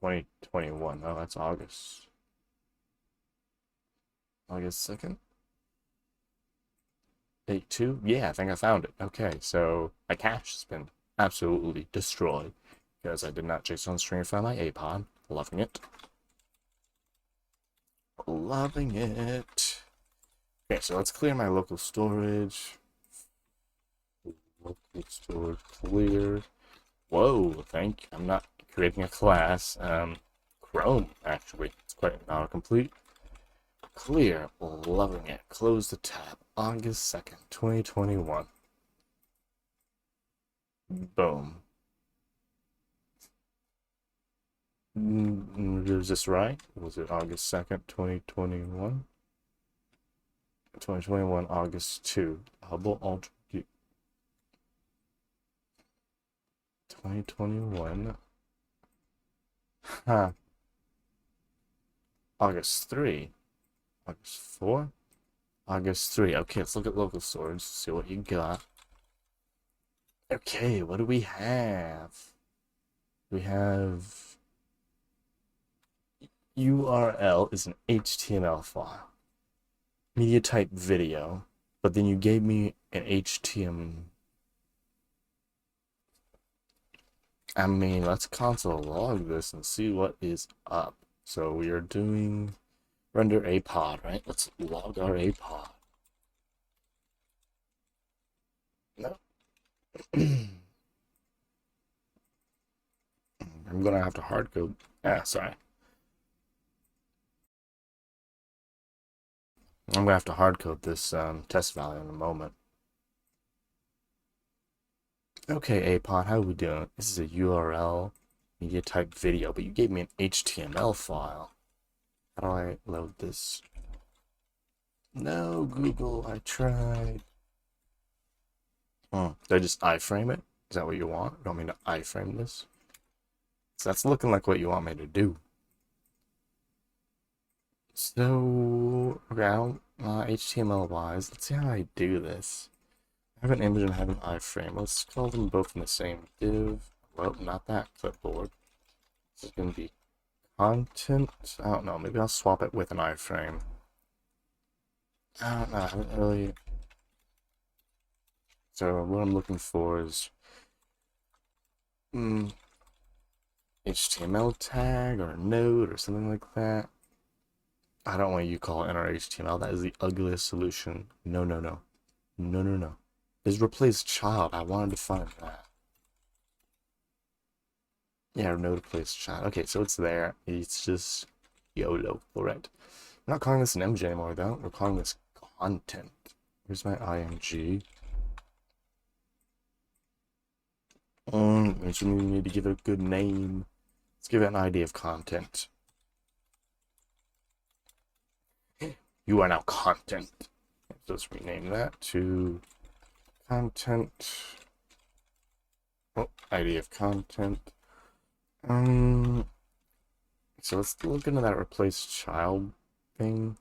A: 2021. Oh, that's August. August 2nd? Date 2? Yeah, I think I found it. Okay, so my cache has been absolutely destroyed because I did not JSON stringify my APOD. Loving it. Loving it. Okay, so let's clear my local storage. Local storage clear. Whoa, thank you. I'm not creating a class. Chrome, actually. It's quite autocomplete. Clear. Loving it. Close the tab. August 2nd, 2021. Boom. Was this right? Was it August 2nd, 2021? 2021, August 2. Hubble Ultra 2021. Huh. August 3. August 4. August 3. Okay, let's look at local storage. See what you got. Okay, what do we have? We have URL is an HTML file. Media type video, but then you gave me an HTML. I mean, let's console log this and see what is up. So we are doing render a pod, right? Let's log our a pod. No. I'm gonna have to hardcode. Sorry. I'm gonna have to hardcode this test value in a moment. Okay, APOD, how are we doing? This is a URL media type video, but you gave me an HTML file. How do I load this? No, Google, I tried. Did I just iframe it? Is that what you want? You want me to iframe this? So that's looking like what you want me to do. So, okay, HTML-wise, let's see how I do this. I have an image and I have an iframe. Let's call them both in the same div. Well, not that clipboard. This is going to be content. I don't know. Maybe I'll swap it with an iframe. I don't know. I haven't really. So what I'm looking for is HTML tag or a node or something like that. I don't want you to call it inner HTML. That is the ugliest solution. No, no, no. No, no, no. Is replace child. I wanted to find that. Yeah, node replace child. Okay, so it's there. It's just YOLO. Alright. We're not calling this an image anymore, though. We're calling this content. Here's my IMG. Which we need to give it a good name. Let's give it an ID of content. You are now content. Let's rename that to content. Oh, ID of content. So let's look into that replace child thing.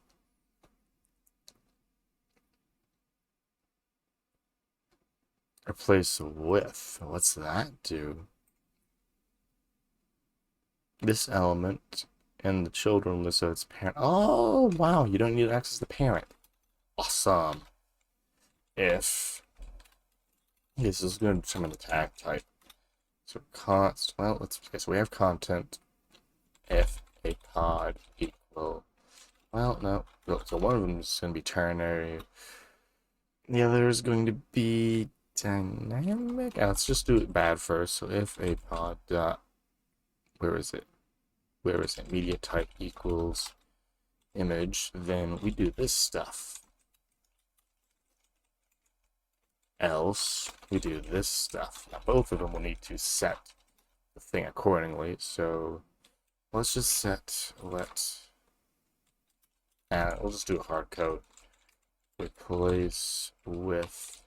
A: Replace with. What's that do? This element and the children list of its parent. Oh, wow. You don't need to access the parent. Awesome. If. This is going to determine the tag type. So const. Well, let's. Okay, so we have content. If a pod equal. Well, no. So one of them is going to be ternary. The other is going to be dynamic. Let's just do it bad first. So if a pod dot. Where is it? Where is it? Media type equals image. Then we do this stuff. Else we do this stuff. Now both of them will need to set the thing accordingly. So let's just set we'll just do a hard code. Replace with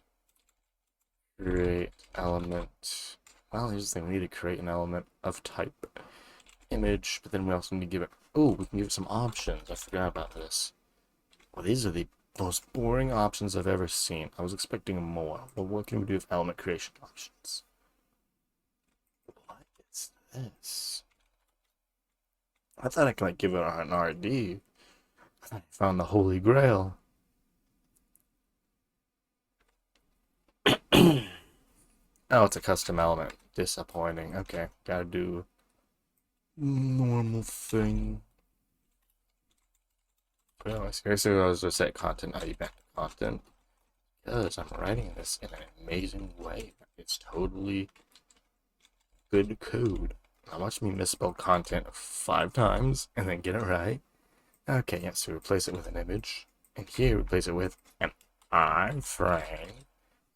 A: create element. Well, here's the thing, we need to create an element of type image, but then we also need to give it, oh, we can give it some options. I forgot about this. Well, these are the most boring options I've ever seen. I was expecting more. Well, what can we do with element creation options? What is this? I thought I could like give it an RD. I thought I found the holy grail. Oh, it's a custom element. Disappointing. Okay, gotta do normal thing. Well, seriously, I was just set content ID back to content because I'm writing this in an amazing way. It's totally good code. Now watch me misspell content 5 times and then get it right. Okay, yeah, so replace it with an image. And here, replace it with an iframe.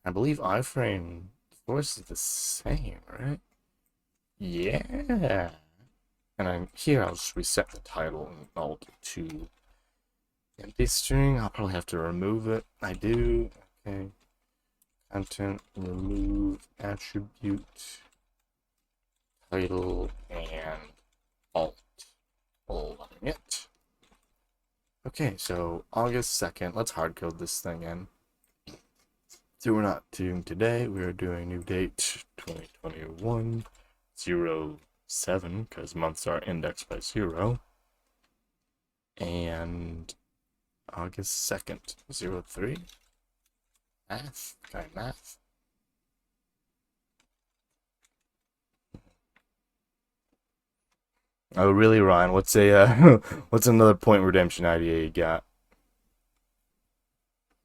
A: I believe iframe source is the same, right? Yeah. And here I'll just reset the title and alt to empty string. I'll probably have to remove it. I do. Okay. Content, remove attribute, title, and alt. Holding it. Okay, so August 2nd. Let's hardcode this thing in. So we're not doing today. We're doing new date 2021 07 because months are indexed by 0. And August 2nd 03. Math. Okay, math. Oh, really, Ryan? What's what's another point redemption idea you got?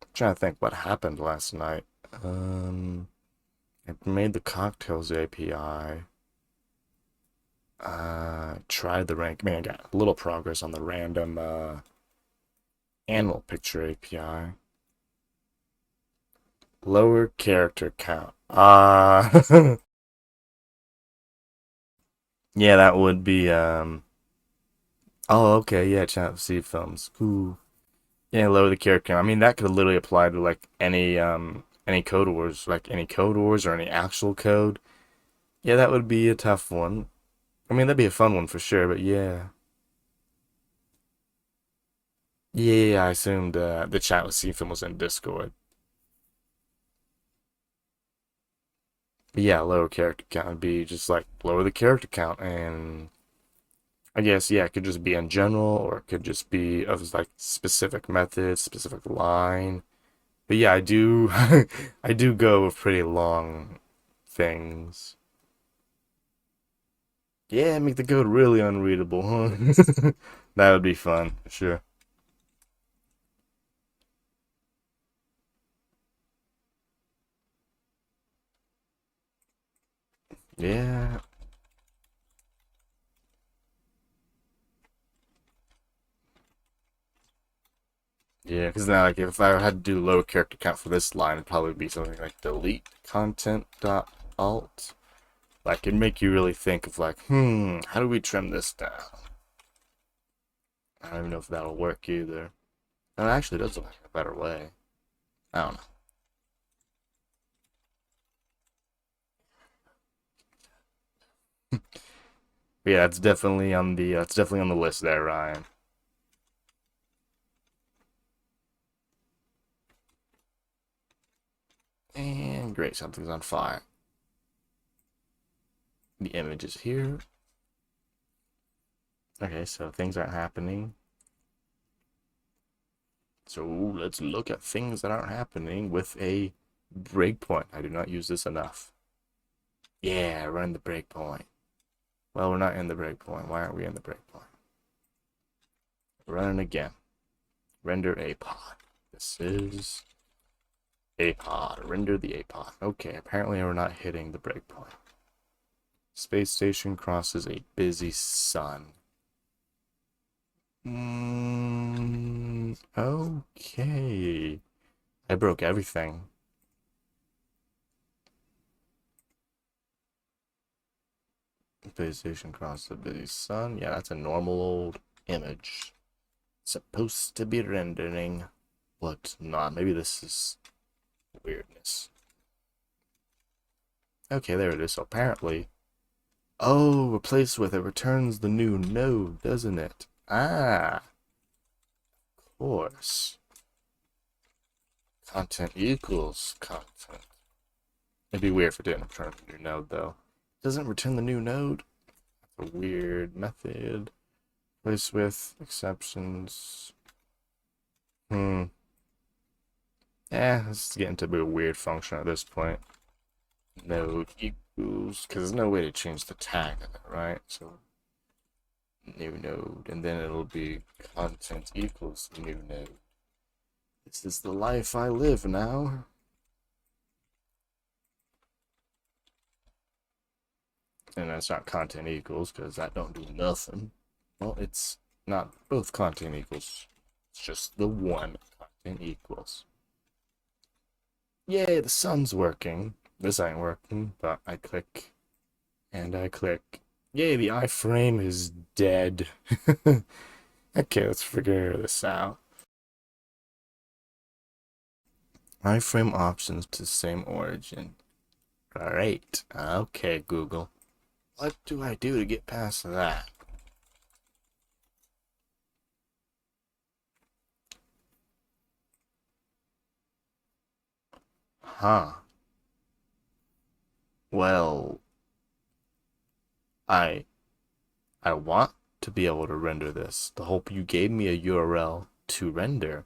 A: I'm trying to think what happened last night. I made the cocktails API. Tried the rank. Man, I got a little progress on the random animal picture API. Lower character count. Yeah, that would be Oh, okay, yeah, Channel C films. Ooh. Yeah, lower the character count. I mean, that could literally apply to like any code wars, like any code wars or any actual code. Yeah, that would be a tough one. I mean, that'd be a fun one for sure, but yeah. Yeah, I assumed the chat with CFIM was in Discord. But yeah, lower character count would be just like lower the character count, and I guess yeah, it could just be in general, or it could just be of like specific methods, specific line. But yeah, I do I do go with pretty long things. Yeah, make the code really unreadable, huh? That would be fun, sure. Yeah, yeah, because now like if I had to do low character count for this line, it'd probably be something like delete content dot alt. Like it'd make you really think of like, how do we trim this down? I don't even know if that'll work either. And it actually does look like a better way. I don't know. But yeah, it's definitely on the list there, Ryan. And great, something's on fire. The image is here. Okay, so things aren't happening. So let's look at things that aren't happening with a breakpoint. I do not use this enough. Yeah, run the breakpoint. Well, we're not in the breakpoint. Why aren't we in the breakpoint? Running again. Render a pod. This is a pod. Render the a pod. Okay, apparently we're not hitting the breakpoint. Space station crosses a busy sun. Okay. I broke everything. Space station crosses a busy sun. Yeah, that's a normal old image. Supposed to be rendering, but not. Maybe this is weirdness. Okay, there it is. So apparently, oh, replace with it returns the new node, doesn't it? Ah, of course. Content equals content. It'd be weird if it didn't return the new node, though. Doesn't return the new node? That's a weird method. Replace with exceptions. Hmm. Yeah, this is getting to be a weird function at this point. Node equals, because there's no way to change the tag of it, right? So new node, and then it'll be content equals new node. This is the life I live now. And that's not content equals, because that don't do nothing. Well, it's not both content equals. It's just the one content equals. Yay, the sun's working. This ain't working, but I click and I click. Yay, the iframe is dead. Okay, let's figure this out. Iframe options to same origin. Great. Okay, Google. What do I do to get past that? Huh. Well, I I want to be able to render this. The hope you gave me a URL to render.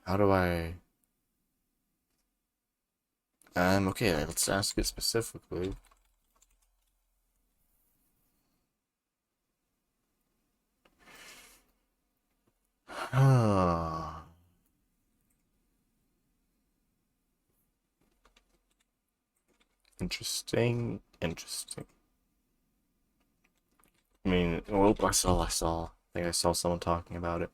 A: How do I? Okay, let's ask it specifically. Interesting, interesting. I mean, oh, I think I saw someone talking about it.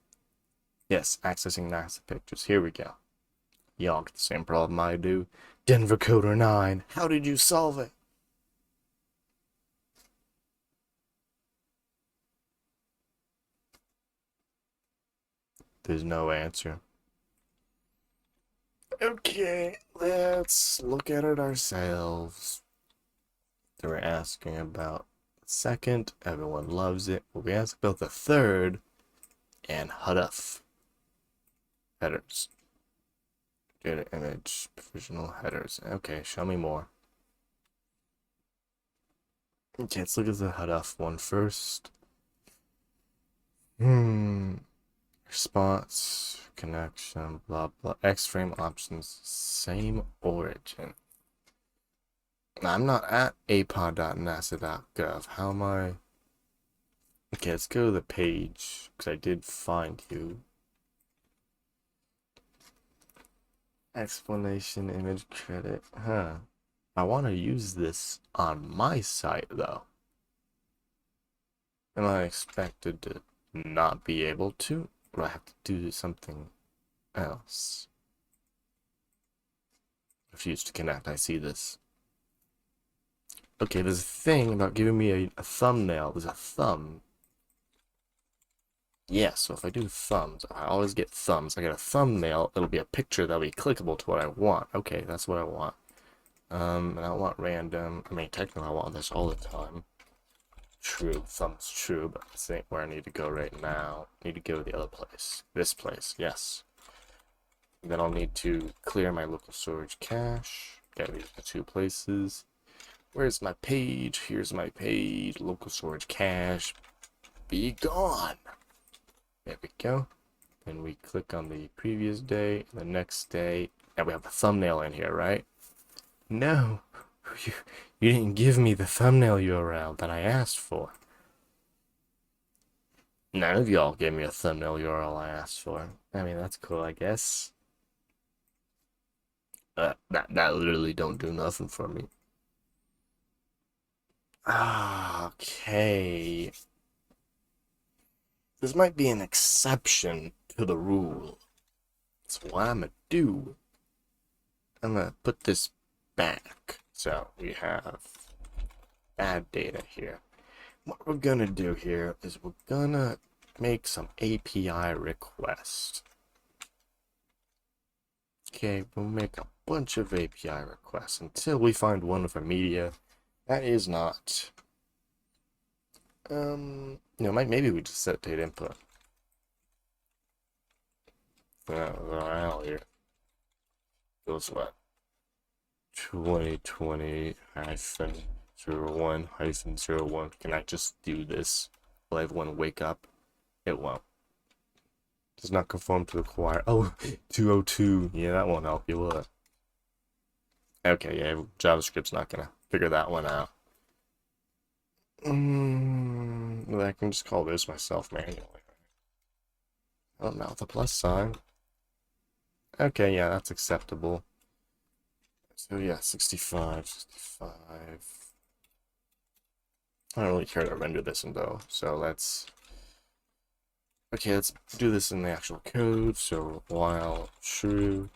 A: Yes, accessing NASA pictures. Here we go. Y'all get the same problem I do. Denver Coder 9. How did you solve it? There's no answer. Okay, let's look at it ourselves. They were asking about the second. Everyone loves it. Well, we asked about the third and HUDF headers. Data image, provisional headers. Okay, show me more. Okay, let's look at the HUDF one first. Response, connection, blah blah. X-frame options, same origin. I'm not at apod.nasa.gov. How am I? Okay, let's go to the page because I did find you. Explanation, image credit. Huh. I want to use this on my site though. Am I expected to not be able to? Or I have to do something else? Refuse to connect. I see this. Okay, there's a thing about giving me a thumbnail. There's a thumb. Yeah, so if I do thumbs, I always get thumbs. I get a thumbnail, it'll be a picture that'll be clickable to what I want. Okay, that's what I want. And I want random. I mean, technically I want this all the time. True, thumbs true, but this ain't where I need to go right now. I need to go to the other place. This place, yes. Then I'll need to clear my local storage cache. Gotta use the two places. Where's my page? Here's my page. Local storage cache. Be gone. There we go. Then we click on the previous day, the next day, and we have the thumbnail in here, right? No, you didn't give me the thumbnail URL that I asked for. None of y'all gave me a thumbnail URL I asked for. I mean, that's cool, I guess. That literally don't do nothing for me. Okay. This might be an exception to the rule. That's what I'm gonna do. I'm gonna put this back. So we have bad data here. What we're gonna do here is we're gonna make some API requests. Okay, we'll make a bunch of API requests until we find one for media that is not. Maybe we just set data input. Around here. Goes what? 2020 -01 Can I just do this? Will everyone wake up? It won't. Does not conform to require. Oh, 202. Yeah, that won't help you, will it? Okay, yeah, JavaScript's not gonna figure that one out. Well, I can just call this myself manually. Oh, now the plus sign. Okay, yeah, that's acceptable. So yeah, 65. I don't really care to render this in though, so let's Okay, let's do this in the actual code. So while true,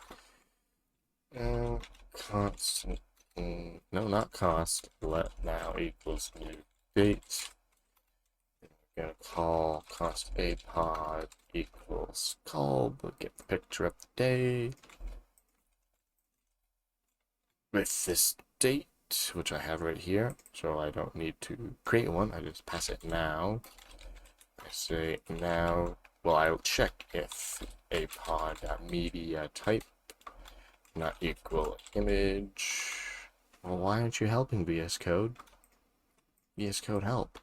A: constant, no, not cost, let now equals new date. We're gonna call const a pod equals call, but get the picture of the day with this date, which I have right here. So I don't need to create one. I just pass it now. I say now. Well, I'll check if a pod.media type not equal image. Well, why aren't you helping VS Code? VS Code help.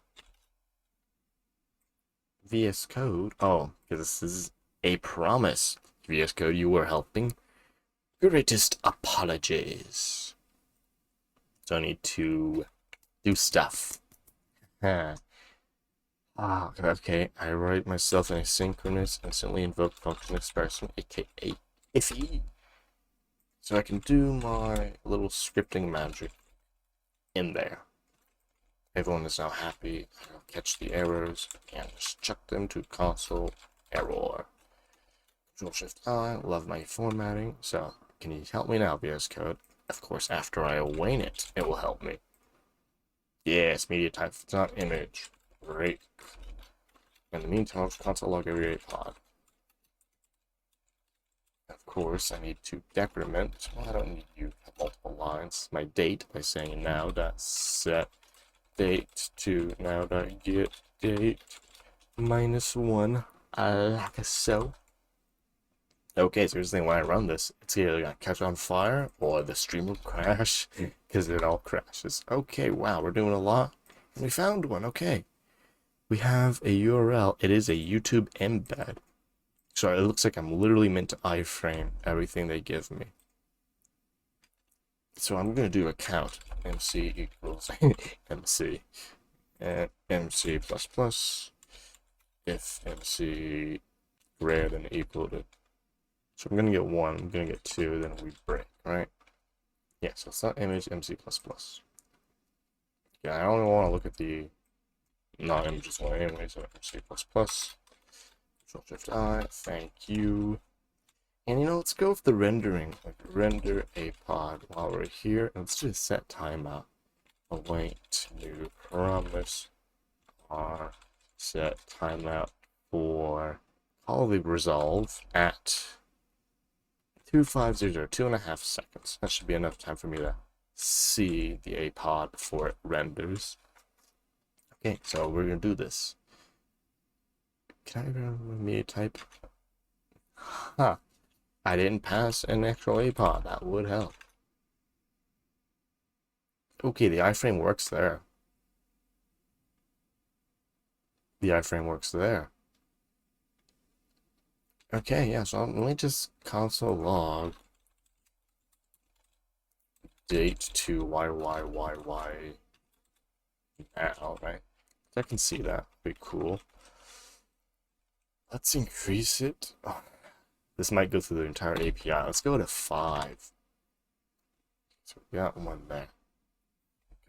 A: VS Code? Oh, because this is a promise. VS Code, you were helping. Greatest apologies. So I need to do stuff. Huh. Okay. I write myself an asynchronous, instantly invoke function expression, aka iffy. So I can do my little scripting magic in there. Everyone is now happy. I'll catch the errors and just chuck them to console error. Control-Shift-I, love my formatting. So, can you help me now, VS Code? Of course, after I await it, it will help me. Yes, media type, it's not image. Great. In the meantime, I'll just console log every pod. Of course, I need to decrement. Well, I don't need you to have multiple lines. My date by saying now dot set date to now dot get date -1 like so. Okay, so here's the thing, when I run this, it's either gonna catch on fire or the stream will crash because it all crashes. Okay, wow, we're doing a lot. We found one, okay. We have a URL. It is a YouTube embed. So it looks like I'm literally meant to iframe everything they give me. So I'm going to do a count. MC equals MC. And MC plus plus. If MC greater than or equal to. So I'm going to get 1, I'm going to get 2, then we break, right? Yeah, so it's not image MC plus plus. Yeah, I only want to look at the non-images one anyway, so MC plus plus. Control-Shift-I, thank you. And you know, let's go with the rendering. Like render a pod while we're here. And let's just set timeout. Await new promise. R set timeout for probably resolve at 2500, 2.5 seconds. That should be enough time for me to see the a pod before it renders. Okay, so we're gonna do this. Can I remember media type? Huh. I didn't pass an actual APOD. That would help. Okay, the iframe works there. The iframe works there. Okay, yeah, so let me just console log date to YYYY now, right? I can see that. Pretty cool. Let's increase it. Oh, this might go through the entire API. Let's go to 5. So we got one there.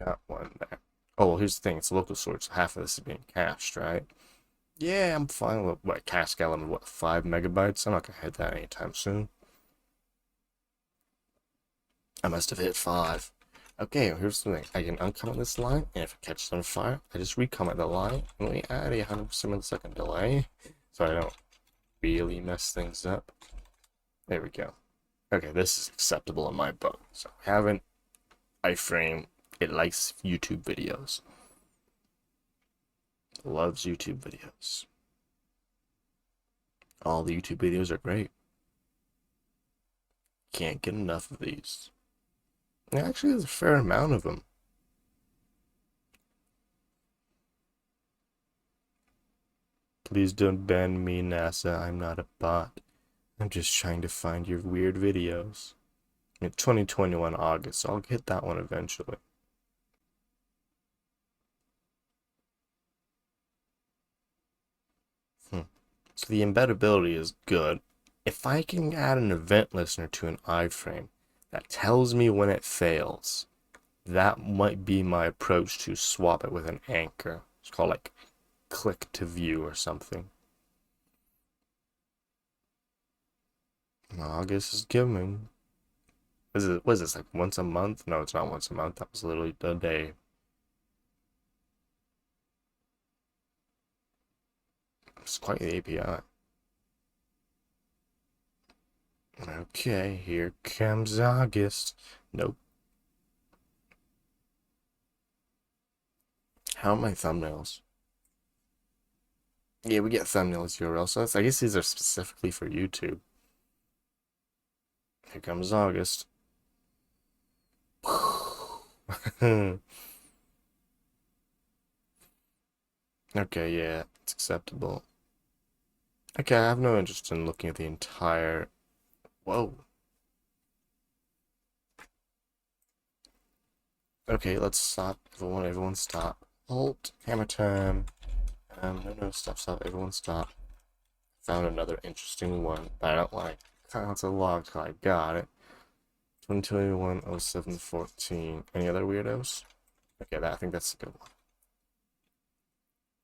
A: Got one there. Oh, well, here's the thing. It's a local source. Half of this is being cached, right? Yeah, I'm fine with what cache element, what, 5 megabytes? I'm not gonna hit that anytime soon. I must have hit 5. Okay, well, here's the thing. I can uncomment this line, and if it catches on fire, I just recomment the line, and we add a 100% millisecond delay, so I don't really mess things up. There we go. Okay, this is acceptable in my book. So I have an iframe. It likes YouTube videos. Loves YouTube videos. All the YouTube videos are great. Can't get enough of these. Actually, there's a fair amount of them. Please don't ban me, NASA. I'm not a bot. I'm just trying to find your weird videos. In 2021 August, so I'll hit that one eventually. So the embeddability is good. If I can add an event listener to an iframe that tells me when it fails, that might be my approach to swap it with an anchor. It's called like click to view or something. August is coming. Was this like once a month? No, it's not once a month. That was literally the day. It's quite the API. Okay, here comes August. Nope. How are my thumbnails? Yeah, we get thumbnails URL, so I guess these are specifically for YouTube. Here comes August. Okay, yeah, it's acceptable. Okay, I have no interest in looking at the entire... Whoa. Okay, let's stop. Everyone stop. Halt. Hammer time. No, stop. Everyone stop. Found another interesting one, but I don't like console log, so I got it. 2021-07-14. Any other weirdos? Okay, I think that's a good one.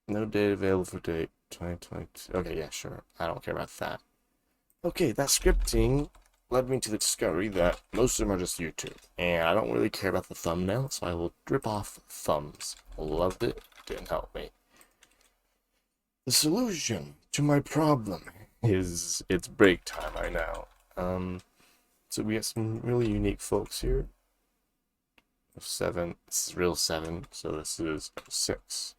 A: No date available for date 2022. Okay, yeah, sure. I don't care about that. Okay, that scripting led me to the discovery that most of them are just YouTube, and I don't really care about the thumbnail, so I will drip off thumbs. Loved it, didn't help me. The solution to my problem is it's break time right now. So we got some really unique folks here. 7, this is real 7, so this is 6.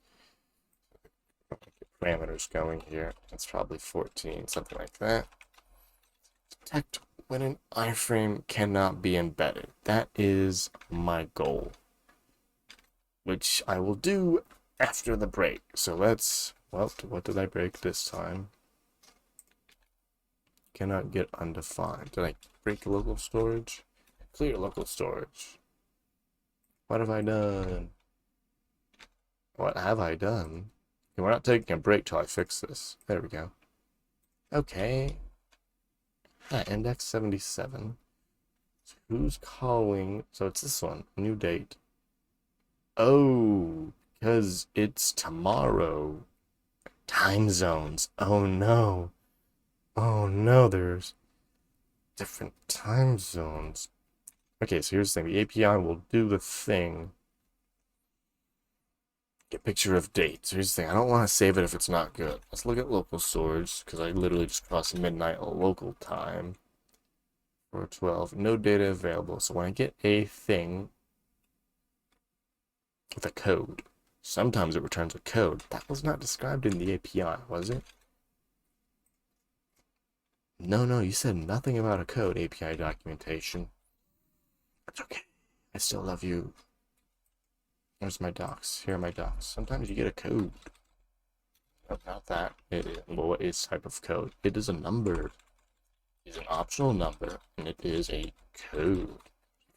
A: Parameters going here. It's probably 14, something like that. Detect when an iframe cannot be embedded. That is my goal, which I will do after the break. So let's, well, what did I break this time? Cannot get undefined. Did I break local storage? Clear local storage. What have I done? What have I done? Okay, we're not taking a break till I fix this. There we go. Okay. Index 77. So who's calling? So it's this one. New date. Oh, because it's tomorrow. Time zones. Oh no. Oh no, there's different time zones. Okay, so here's the thing. The API will do the thing. Get picture of date. So here's the thing. I don't want to save it if it's not good. Let's look at local storage, because I literally just crossed midnight local time. 412. No data available. So when I get a thing with a code, sometimes it returns a code. That was not described in the API, was it? No, you said nothing about a code, API documentation. It's okay. I still love you. Where's my docs? Here are my docs. Sometimes you get a code. No, not that. Well, what is type of code? It is a number. It is an optional number, and it is a code.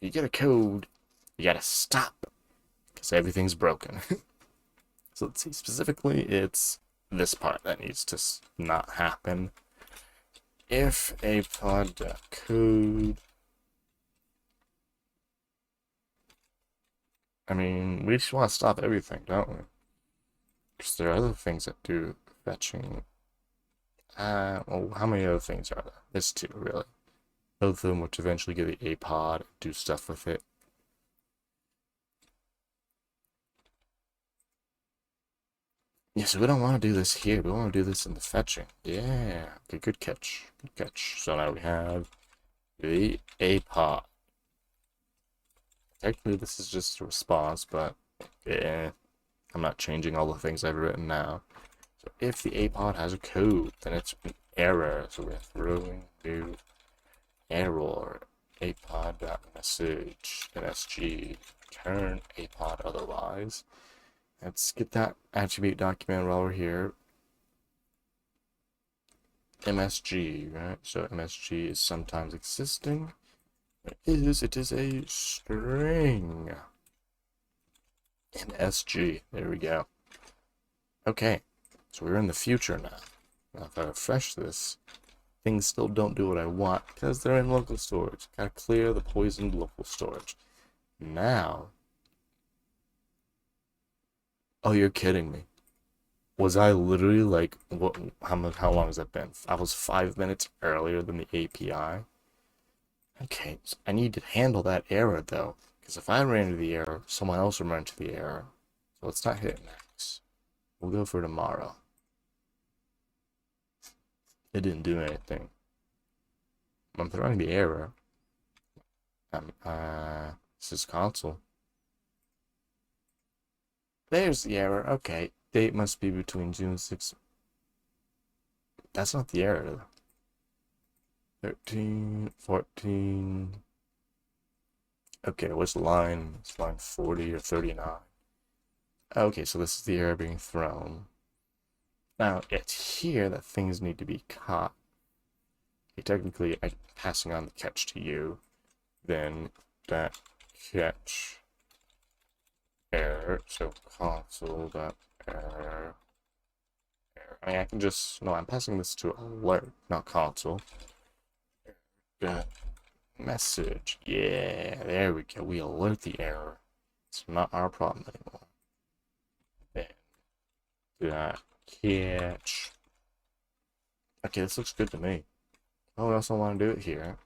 A: If you get a code, you gotta stop, because everything's broken. So let's see. Specifically, it's this part that needs to not happen. If a pod.code. I mean, we just want to stop everything, don't we? Because there are other things that do fetching. Well, how many other things are there? There's 2, really. Both of them which eventually get the apod, do stuff with it. Yeah, so we don't want to do this here. We want to do this in the fetching. Yeah. Okay, good catch. Good catch. So now we have the apod. Technically, this is just a response, but yeah, I'm not changing all the things I've written now. So if the apod has a code, then it's an error. So we're throwing new error apod.message msg return apod otherwise. Let's get that attribute document while we're here. MSG, right? So MSG is sometimes existing. It is a string. MSG. There we go. Okay, so we're in the future now. Now if I refresh this, things still don't do what I want because they're in local storage. Gotta clear the poisoned local storage. Now, oh, you're kidding me. Was I literally like what? How long has that been? I was 5 minutes earlier than the API. Okay, so I need to handle that error though, because if I ran into the error, someone else would run into the error. So let's not hit next. We'll go for tomorrow. It didn't do anything. I'm throwing the error. This is console. There's the error. Okay, date must be between June 6th. That's not the error. 13, 14. Okay, which line? It's line 40 or 39. Okay, so this is the error being thrown. Now, it's here that things need to be caught. Okay, technically, I'm passing on the catch to you. Then that catch error, so console.error. I mean, I can just, no, I'm passing this to alert, not console. Message. Yeah, there we go. We alert the error. It's not our problem anymore. Then that catch. Okay, this looks good to me. Oh, we also want to do it here.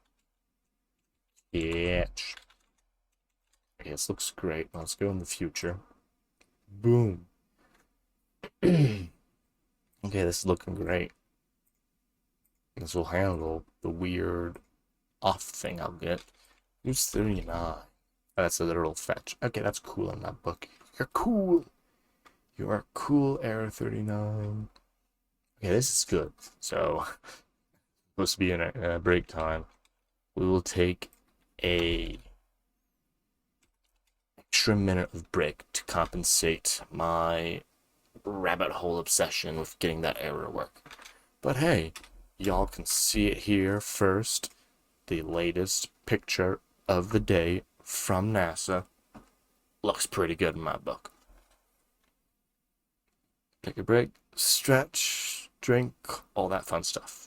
A: Catch. Okay, this looks great. Let's go in the future. Boom. Okay, this is looking great. This will handle the weird off thing I'll get. Use 39. That's a literal fetch. Okay, that's cool in that book. You're cool. You are cool, error 39. Okay, this is good. So, supposed to be in a break time. We will take a extra minute of break to compensate my rabbit hole obsession with getting that error work. But hey, y'all can see it here first. The latest picture of the day from NASA. Looks pretty good in my book. Take a break, stretch, drink, all that fun stuff.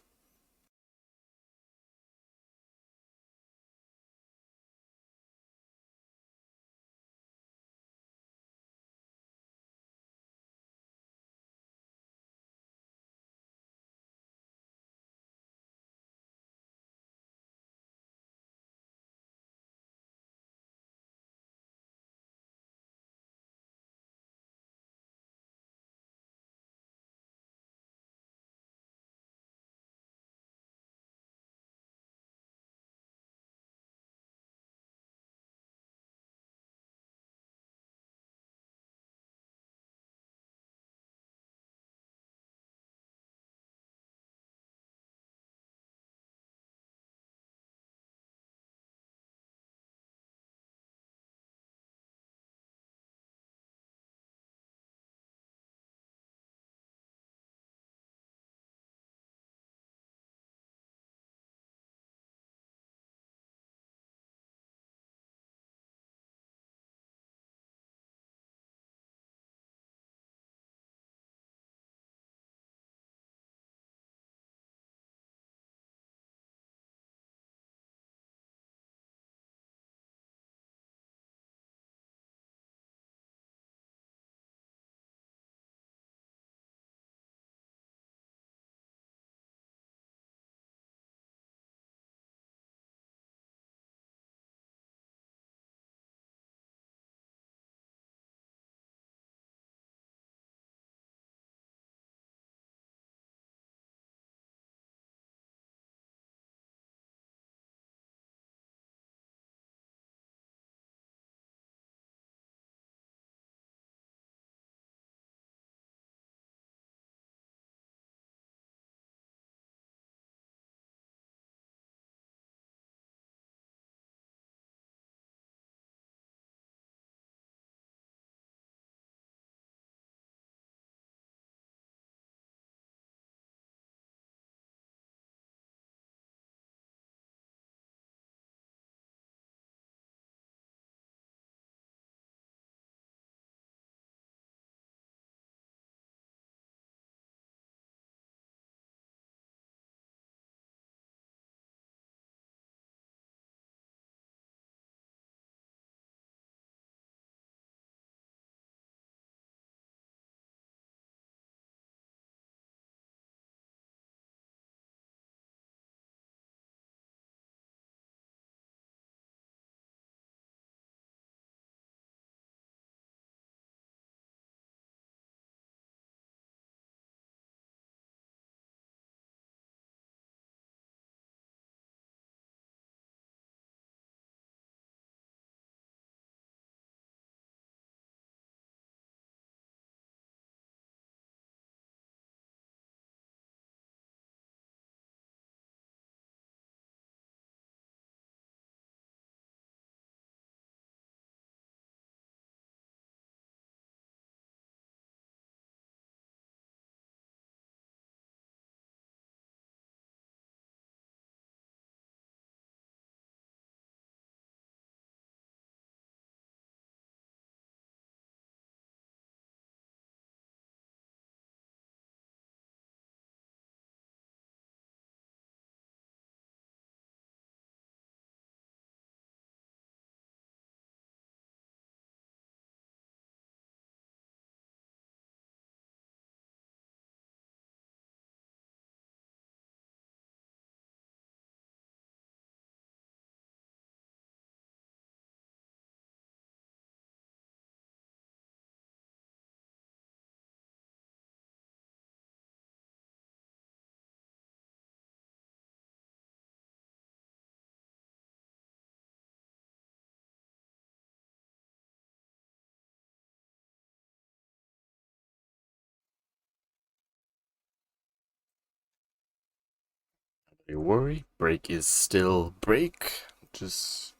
A: Don't worry, break is still break. Just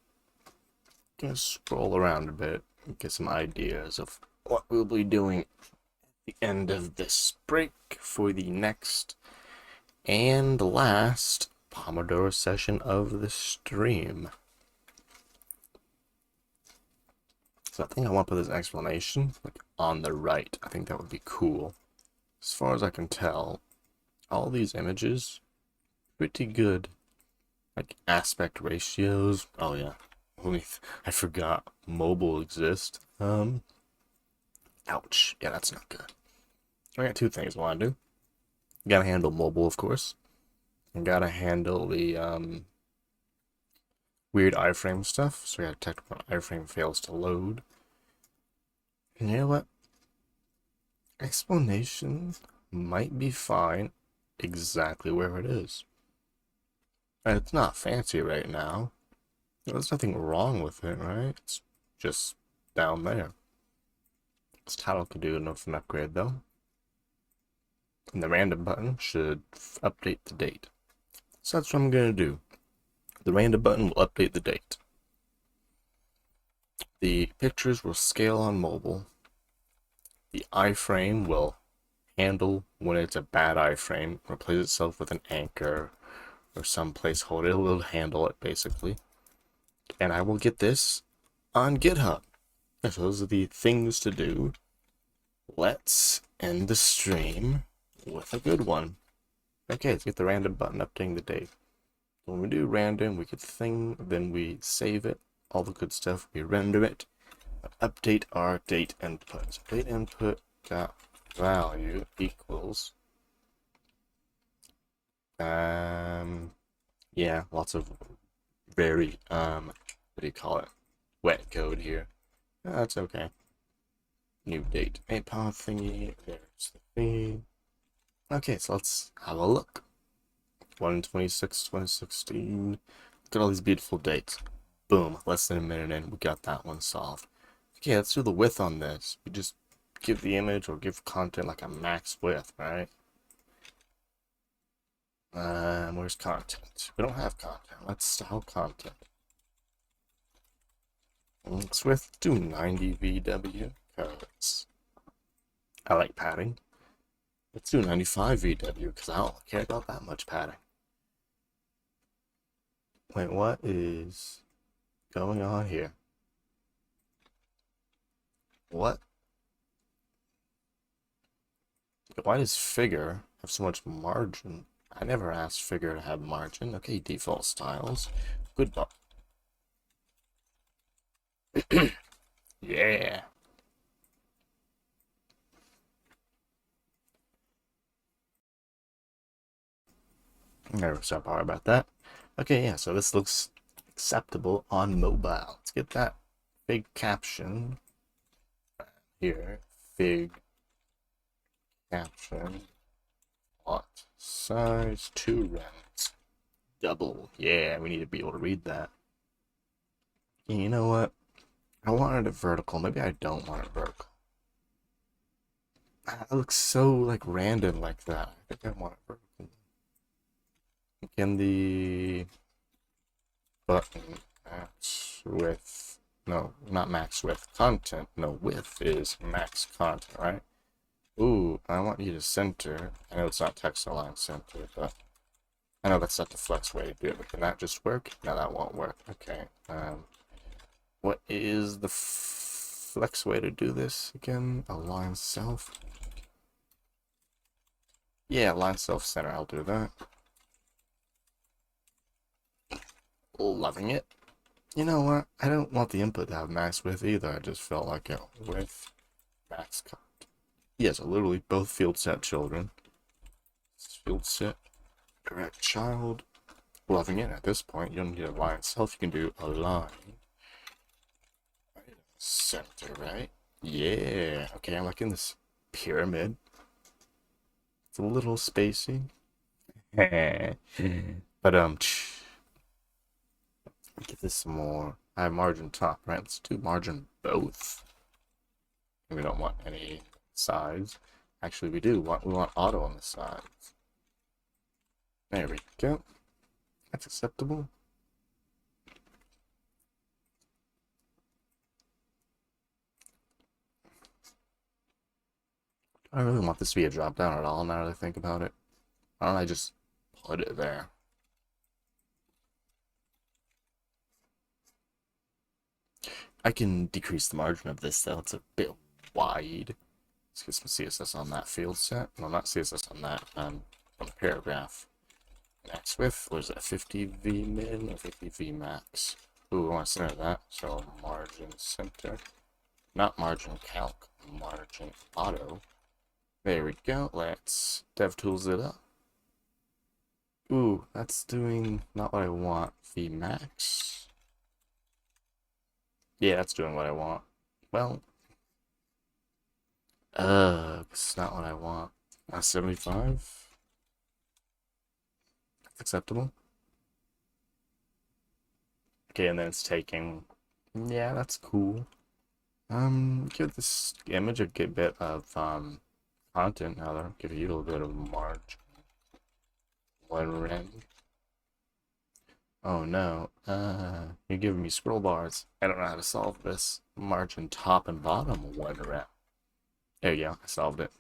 A: gonna scroll around a bit and get some ideas of what we'll be doing at the end of this break for the next and last Pomodoro session of the stream. So I think I want to put this explanation like on the right. I think that would be cool. As far as I can tell, all these images pretty good. Like aspect ratios. Oh yeah. I forgot mobile exists. Ouch. Yeah, that's not good. I got two things I want to do. Gotta handle mobile, of course. And gotta handle the weird iframe stuff. So we got technical iframe fails to load. And you know what? Explanations might be fine exactly where it is. And it's not fancy right now. There's nothing wrong with it, right? It's just down there. This title could do enough an upgrade though. And the random button should update the date. So that's what I'm gonna do. The random button will update the date. The pictures will scale on mobile. The iframe will handle when it's a bad iframe, replace itself with an anchor or some placeholder. It will handle it basically. And I will get this on GitHub. So those are the things to do. Let's end the stream with a good one. Okay, let's get the random button updating the date. When we do random, we get thing, then we save it, all the good stuff, we render it, update our date input. So date input dot value equals yeah, lots of very what do you call it? Wet code here. That's okay. New date. A path thingy. There's the thingy. Okay, so let's have a look. 1/26/2016. Look at all these beautiful dates. Boom, less than a minute in, we got that one solved. Okay, let's do the width on this. We just give the image or give content like a max width, right? Where's content? We don't have content. Let's style content. Let's width do 90 VW because I like padding. Let's do 95 VW because I don't care about that much padding. Wait, what is going on here? What? Why does figure have so much margin? I never asked figure to have margin. Okay, default styles. Goodbye. Yeah. Never sorry about that. Okay, yeah, so this looks acceptable on mobile. Let's get that big caption here. Fig caption. What size 2 rounds? Double. Yeah, we need to be able to read that. You know what? I wanted it vertical. Maybe I don't want it vertical. It looks so like random like that. I think I want it vertical. Can the button max width? No, not max width. Content. No, width is max content, right? Ooh, I want you to center. I know it's not text align center, but I know that's not the flex way to do it. But can that just work? No, that won't work. Okay. What is the flex way to do this again? Align self. Yeah, align self center. I'll do that. Loving it. You know what? I don't want the input to have max width either. I just felt like it with max cut. Yes, literally both field set children. Field set direct child. Loving it. At this point, you don't need align self. You can do align center, right? Yeah. Okay, I'm liking this pyramid. It's a little spacey. But get this some more. I have margin top, right? Let's do margin both. We don't want any sides. Actually, we do. We want auto on the sides. There we go. That's acceptable. I don't really want this to be a drop down at all now that I think about it. Why don't I just put it there? I can decrease the margin of this though. It's a bit wide. Let's get some CSS on that field set. No, not CSS on that. On the paragraph. Max width, what is that? 50 V min or 50 V max? Ooh, I want to center that. So margin center. Not margin calc, margin auto. There we go. Let's DevTools it up. Ooh, that's doing not what I want. V max. Yeah, that's doing what I want. Well, it's not what I want. 75. That's acceptable. Okay, and then it's taking. Yeah, that's cool. Give this image a good bit of content now. That'll give you a little bit of margin. One rend. Oh no. You're giving me scroll bars. I don't know how to solve this. Margin top and bottom one rend. There you go. I solved it.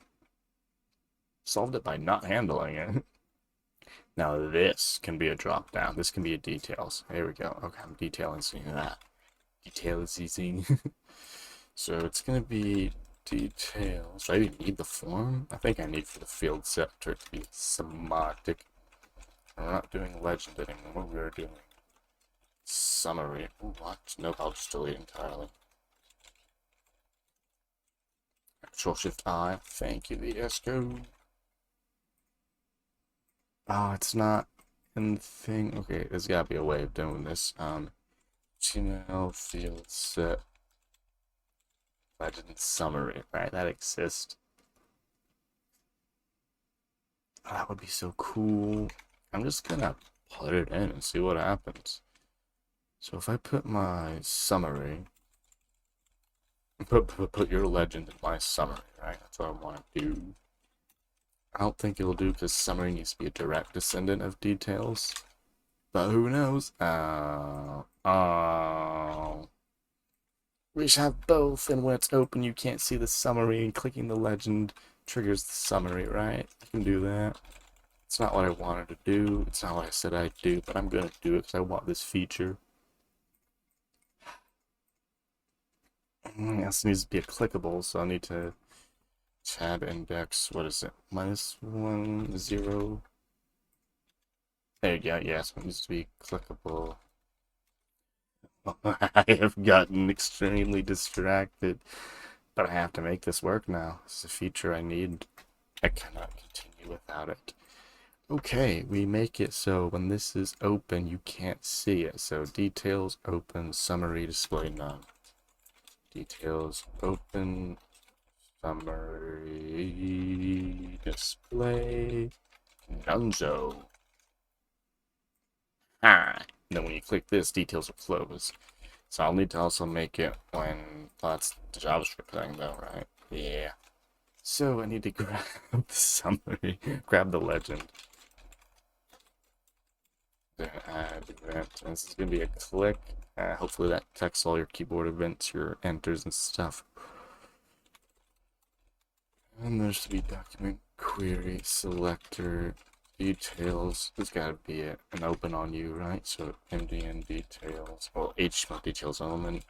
A: Solved it by not handling it. Now this can be a drop down. This can be a details. Here we go. Okay, I'm detailing seeing that. Detailsing. So it's gonna be details. Do I even need the form? I think I need for the field sector to be semantic. We're not doing legend anymore. We're doing summary. Ooh, what? Nope, I'll just delete entirely. Control Shift I. Thank you, VS Code. Oh, it's not in the thing. Okay, there's gotta be a way of doing this. HTML field set legend summary, right? That exists. Oh, that would be so cool. I'm just gonna put it in and see what happens. So if I put my summary, put your legend in my summary, right? That's what I want to do. I don't think it'll do because summary needs to be a direct descendant of details. But who knows? We should have both, and when it's open, you can't see the summary, and clicking the legend triggers the summary, right? I can do that. It's not what I wanted to do. It's not what I said I'd do, but I'm gonna do it because I want this feature. This needs to be a clickable, so I need to tab index. What is it? -1 0. There you go. Yes, it needs to be clickable. I have gotten extremely distracted, but I have to make this work now. It's a feature I need. I cannot continue without it. Okay, we make it so when this is open, you can't see it. So details open, summary display none. Details open, summary display nonezo. Ah, and then when you click this, details will close. So I'll need to also make it when that's the JavaScript thing though, right? Yeah. So I need to grab the summary, grab the legend. Then add event. And this is gonna be a click. Hopefully that detects all your keyboard events, your enters and stuff. And there's to be document query selector details. There's gotta be an open on you, right? So MDN details. Well, HTML details element.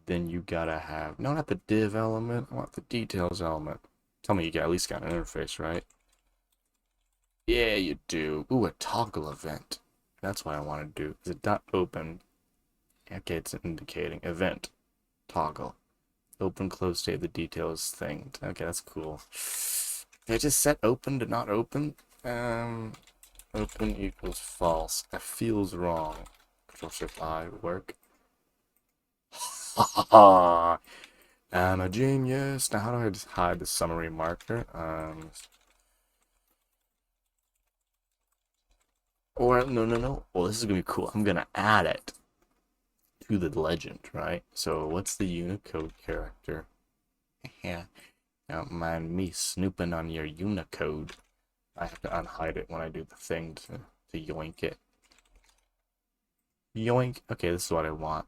A: Then you gotta have no, not the div element. I want the details element. Tell me you got at least got an interface, right? Yeah, you do. Ooh, a toggle event. That's what I want to do. Is it dot open? Okay, it's indicating event toggle. Open close state of the details thing. Okay, that's cool. Did I just set open to not open? Open equals false. That feels wrong. Control Shift I would work. I'm a genius. Now, how do I just hide the summary marker? Or no. Well, this is gonna be cool. I'm gonna add it to the legend, right? So what's the Unicode character? Yeah, don't mind me snooping on your Unicode. I have to unhide it when I do the thing to yoink it. Yoink. Okay, this is what I want.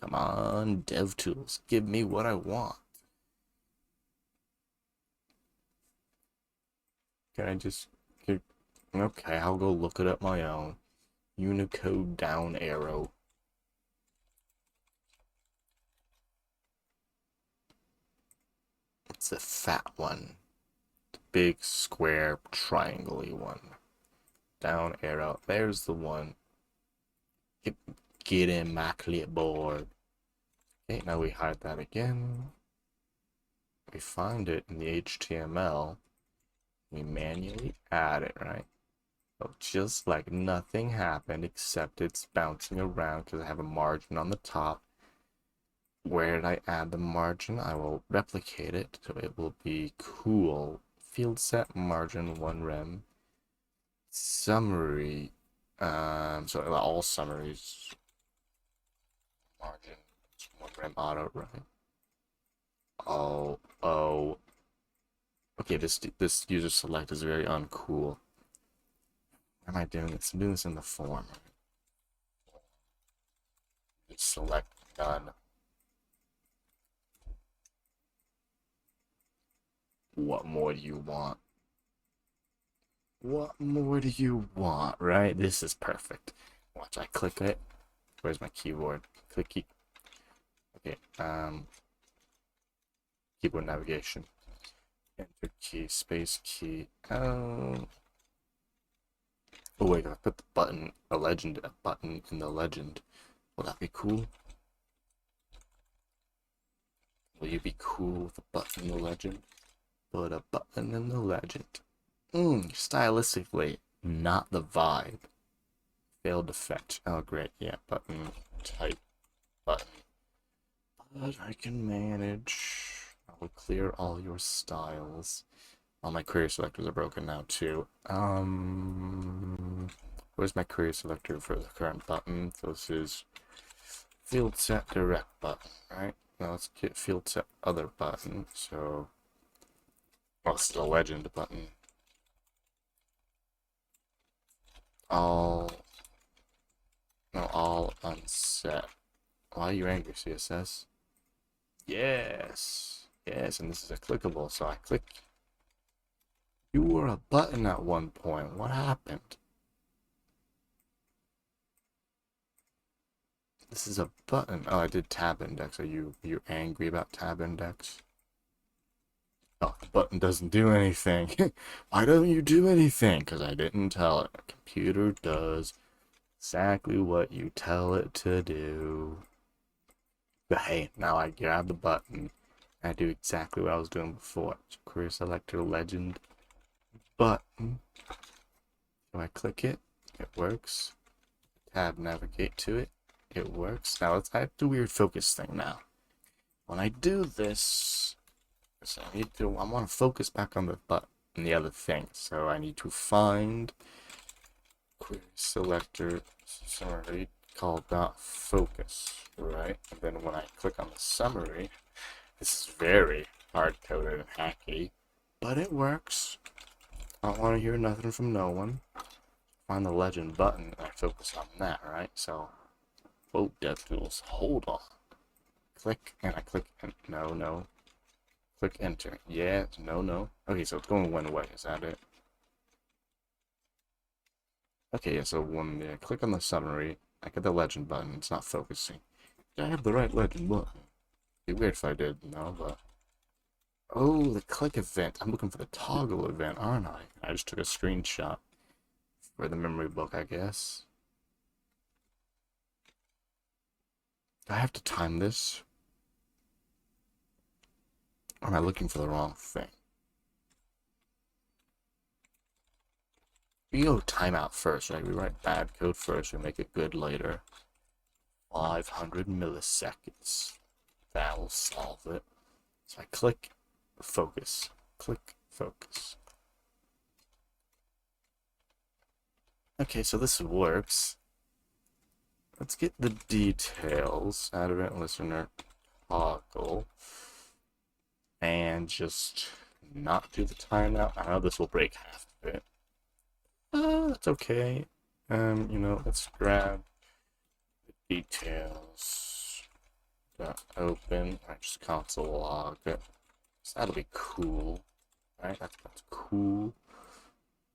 A: Come on, DevTools. Give me what I want. Can I just... Okay, I'll go look it up my own. Unicode down arrow. It's a fat one. The big square triangle-y one. Down arrow. There's the one. Get in my clipboard. Okay, now we hide that again. We find it in the HTML. We manually add it, right? So just like nothing happened, except it's bouncing around because I have a margin on the top. Where did I add the margin? I will replicate it so it will be cool. Field set margin 1 rem. Summary. So all summaries. Margin 1 rem auto, right? Oh. Okay, this user select is very uncool. Why am I doing this? I'm doing this in the form. Just select none. What more do you want? What more do you want, right? This is perfect. Watch, I click it. Where's my keyboard? Clicky. Okay, keyboard navigation. Enter key, space key. Oh wait, I put the button, a button in the legend. Will that be cool? Will you be cool with a button in the legend? Put a button in the legend. Stylistically, not the vibe. Failed to fetch. Oh, great. Yeah, button type button. But I can manage. I will clear all your styles. All my query selectors are broken now too. Where's my query selector for the current button? So this is field set direct button, right? Now let's get field set other button. So, well, it's the legend button. All unset. Why are you angry, CSS? Yes, and this is a clickable, so I click. You were a button at one point. What happened? This is a button. Oh, I did tab index. Are you angry about tab index? Oh, the button doesn't do anything. Why don't you do anything? Because I didn't tell it. The computer does exactly what you tell it to do. But hey, now I grab the button. I do exactly what I was doing before. So query selector legend button. So I click it. It works. Tab navigate to it. It works. Now I have the weird focus thing now. When I do this, I want to focus back on the button and the other thing. So I need to find query selector summary called .focus, right? And then when I click on the summary, this is very hard-coded and hacky, but it works. I don't want to hear nothing from no one. Find the legend button and I focus on that, right? So, whoa, DevTools, hold on. Click, and I click, and no. Click enter. Yeah, no. Okay, so it's going one way, is that it? Okay, yeah, so when I click on the summary, I get the legend button, it's not focusing. Did I have the right legend button? It'd be weird if I did, no, but... Oh, the click event. I'm looking for the toggle event, aren't I? I just took a screenshot for the memory book, I guess. Do I have to time this? Or am I looking for the wrong thing? We go timeout first, right? We write bad code first, we make it good later. 500 milliseconds. That'll solve it. So I click focus. Click focus. Okay, so this works. Let's get the details. Add event listener toggle. And just not do the timeout. I know this will break half of it. That's okay. Let's grab the details. Open. Alright, just console log. So that'll be cool. Alright, that's cool.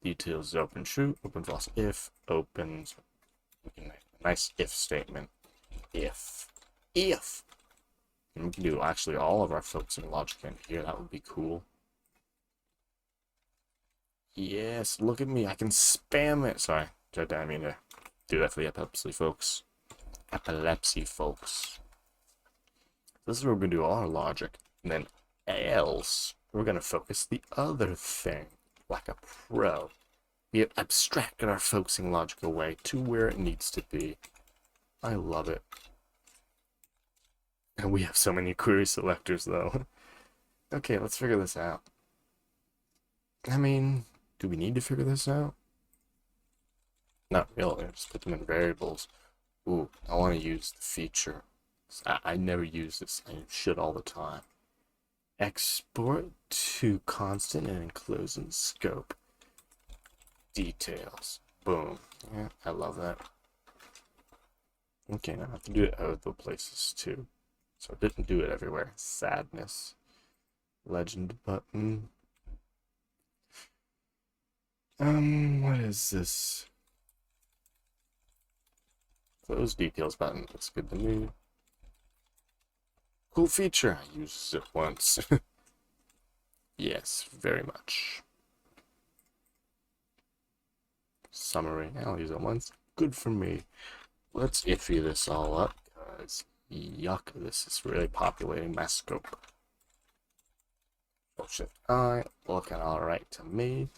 A: Details open true. Open false if. Opens. Nice if statement. If. And we can do actually all of our focusing logic in here. That would be cool. Yes, look at me. I can spam it. Sorry, I didn't mean to do that for the epilepsy folks. This is where we're going to do all our logic. And then else, we're going to focus the other thing. Like a pro. We have abstracted our focusing logic away to where it needs to be. I love it. And we have so many query selectors, though. Okay, let's figure this out. I mean, do we need to figure this out? Not really. Just put them in variables. Ooh, I want to use the feature. I never use this. I should all the time. Export to constant and enclose in scope. Details. Boom. Yeah, I love that. Okay, now I have to do it other places too. So I didn't do it everywhere. Sadness. Legend button. What is this? Close details button. Looks good to me. Cool feature. I used it once. Yes, very much. Summary. I'll use it once. Good for me. Let's iffy this all up, guys. Yuck, this is really populating my scope. Oh shit. Looking alright to me.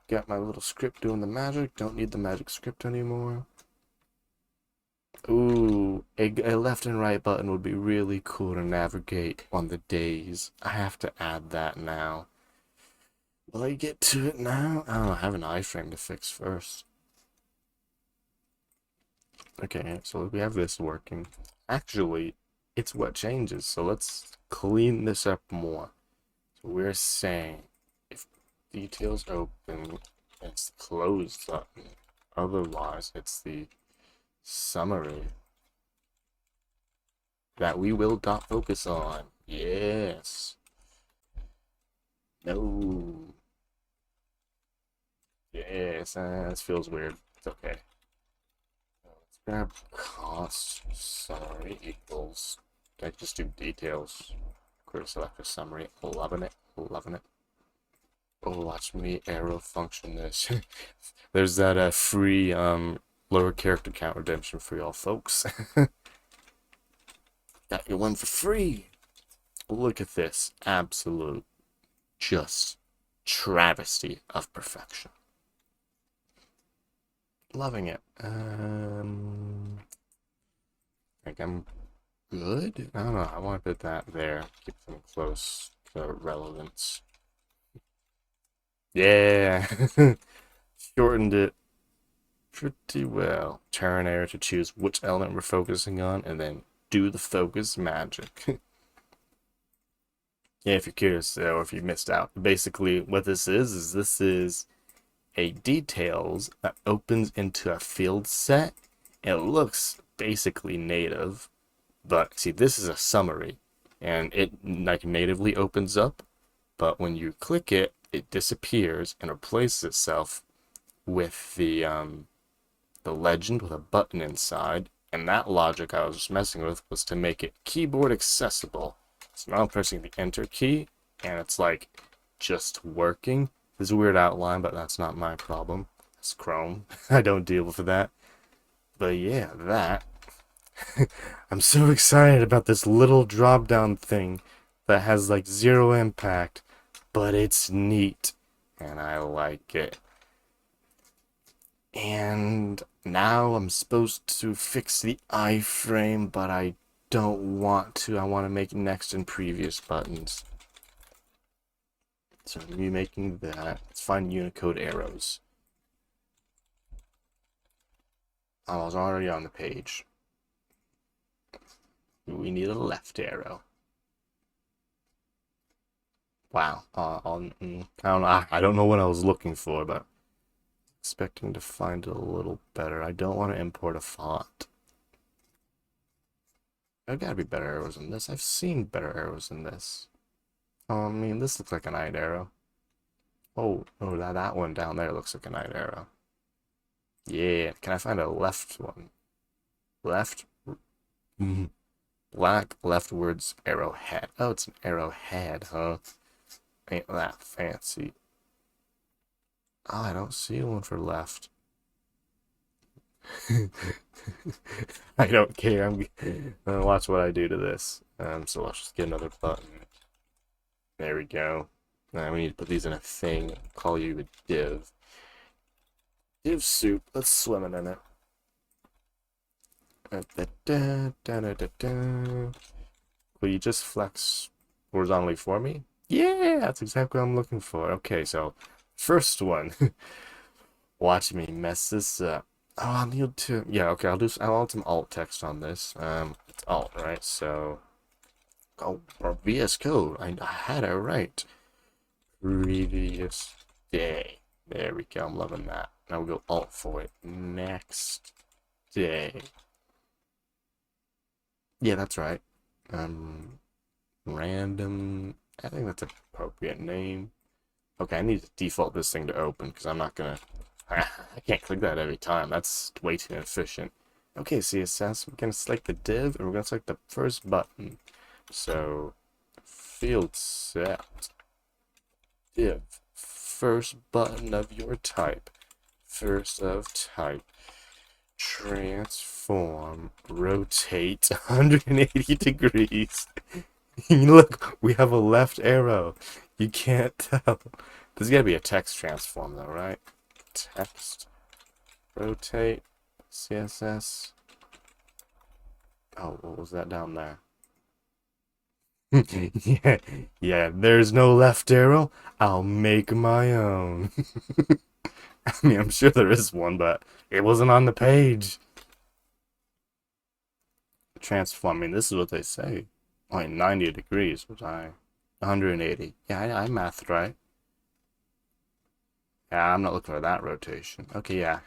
A: Got my little script doing the magic. Don't need the magic script anymore. Ooh, a left and right button would be really cool to navigate on the days. I have to add that now. Will I get to it now? I don't know, I have an iframe to fix first. Okay, so we have this working. Actually, it's what changes, so let's clean this up more. So we're saying if details open, it's the close button. Otherwise, it's the summary that we will dot focus on. Yes. No. Yes, this feels weird. It's okay. Let's grab cost summary equals. I just do details. Query selector summary. Loving it. Loving it. Oh, watch me arrow function this. There's that free lower character count redemption for y'all folks. Got your one for free. Look at this. Absolute just travesty of perfection. Loving it. I think I'm good. I don't know. I want to put that there. Keep them close to relevance. Yeah. Shortened it pretty well. Turn arrow to choose which element we're focusing on, and then do the focus magic. Yeah, if you're curious, or if you missed out, basically what this is this is a details that opens into a field set. It looks basically native, but see, this is a summary, and it like natively opens up, but when you click it, it disappears and replaces itself with the legend with a button inside. And that logic I was just messing with was to make it keyboard accessible. So now I'm pressing the enter key, and it's like just working. There's a weird outline, but that's not my problem. It's Chrome. I don't deal with that. But yeah, that. I'm so excited about this little drop down thing that has like zero impact, but it's neat and I like it. And now I'm supposed to fix the iframe, but I don't want to. I want to make next and previous buttons. So I'm going to be making that. Let's find Unicode arrows. I was already on the page. We need a left arrow. Wow. I don't know. I don't know what I was looking for, but expecting to find it a little better. I don't want to import a font. There gotta be better arrows than this. I've seen better arrows than this. Oh, I mean, this looks like a night arrow. Oh, that one down there looks like a night arrow. Yeah, can I find a left one? Left? Black leftwards arrowhead. Oh, it's an arrowhead, huh? Ain't that fancy. Oh, I don't see one for left. I don't care. I'm gonna watch what I do to this. So let's just get another button. There we go. Now we need to put these in a thing. Call you a div. Div soup. Let's swim in it. Will you just flex horizontally for me? Yeah, that's exactly what I'm looking for. Okay, so first one. Watch me mess this up. Oh, I'll need to. Yeah, okay. I'll add some alt text on this. It's alt, right? So, oh, or VS Code. I had it right. Previous day. There we go. I'm loving that. Now we'll go alt for it. Next day. Yeah, that's right. Random. I think that's an appropriate name. Okay, I need to default this thing to open because I'm not gonna. I can't click that every time. That's way too inefficient. Okay, CSS. We're gonna select the div and we're gonna select the first button. So, field set div first button of your type. First of type. Transform. Rotate 180 degrees. Look, we have a left arrow. You can't tell. There's gotta be a text transform though, right? Text. Rotate. CSS. Oh, what was that down there? Yeah, there's no left arrow. I'll make my own. I mean, I'm sure there is one, but it wasn't on the page. Transform. I mean, this is what they say. Only 90 degrees. Was I 180? Yeah, I mathed right. Yeah, I'm not looking for that rotation. Okay, yeah.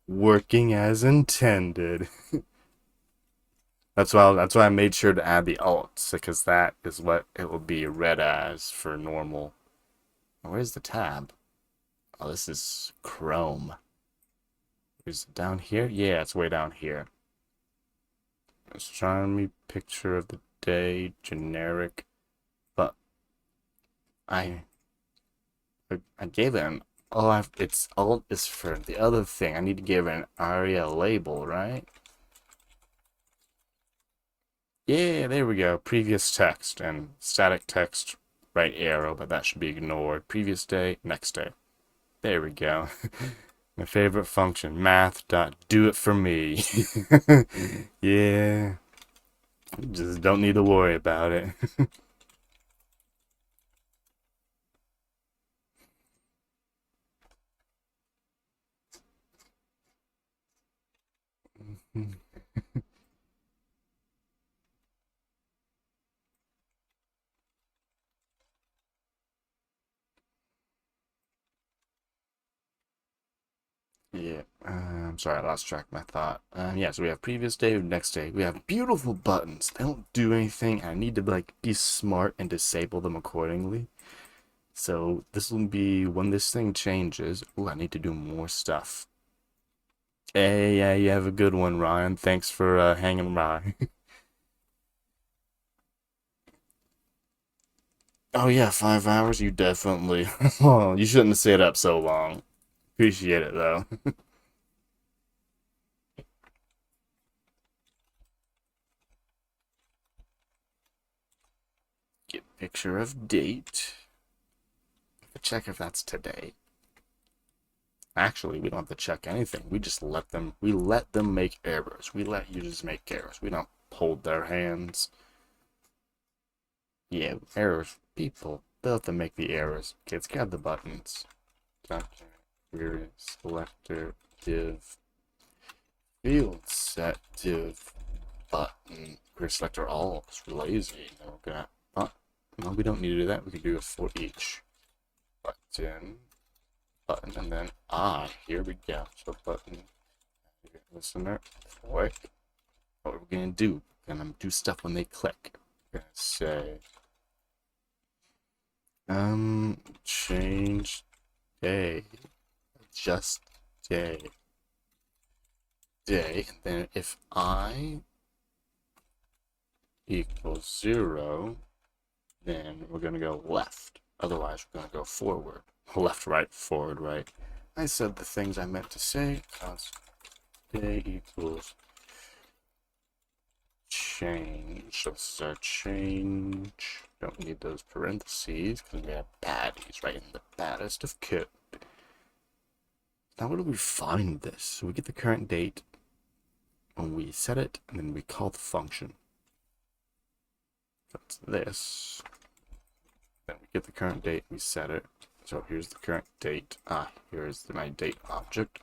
A: Working as intended. That's why I made sure to add the alts, because that is what it will be read as for normal. Where's the tab? Oh, this is Chrome. Is it down here? Yeah, it's way down here. Astronomy picture of the day, generic. But I gave it an it's alt is for the other thing. I need to give it an ARIA label, right? Yeah, there we go. Previous text and static text, right arrow, but that should be ignored. Previous day, next day. There we go. My favorite function, math dot do it for me. Yeah, just don't need to worry about it. Yeah, I'm sorry, I lost track of my thought. Yeah, so we have previous day, next day. We have beautiful buttons. They don't do anything. I need to like be smart and disable them accordingly. So this will be when this thing changes. Ooh, I need to do more stuff. Hey, yeah, you have a good one, Ryan. Thanks for hanging by. Oh yeah, 5 hours. You definitely. Oh, you shouldn't have stayed up so long. Appreciate it though. Get picture of date. Check if that's today. Actually, we don't have to check anything. We just let them make errors. We let users make errors. We don't hold their hands. Yeah, errors. People. They'll have to make the errors. Okay, let's grab the buttons. Document, query, selector, div, field set, div, button, query selector all. It's lazy. We're gonna, No, we don't need to do that. We can do it for each button, and then here we go. So button, listener, click. What we're gonna do? We're gonna do stuff when they click. We're gonna say, change day, adjust day, and then if I equals 0, then we're gonna go left. Otherwise, we're gonna go forward. Left, right, forward, right. I said the things I meant to say. Cause day equals change. So this is our change. Don't need those parentheses because we have baddies right in the baddest of code. Now, where do we find this? So we get the current date when we set it, and then we call the function. That's this. Then we get the current date, we set it. So here's the current date. Here's my date object.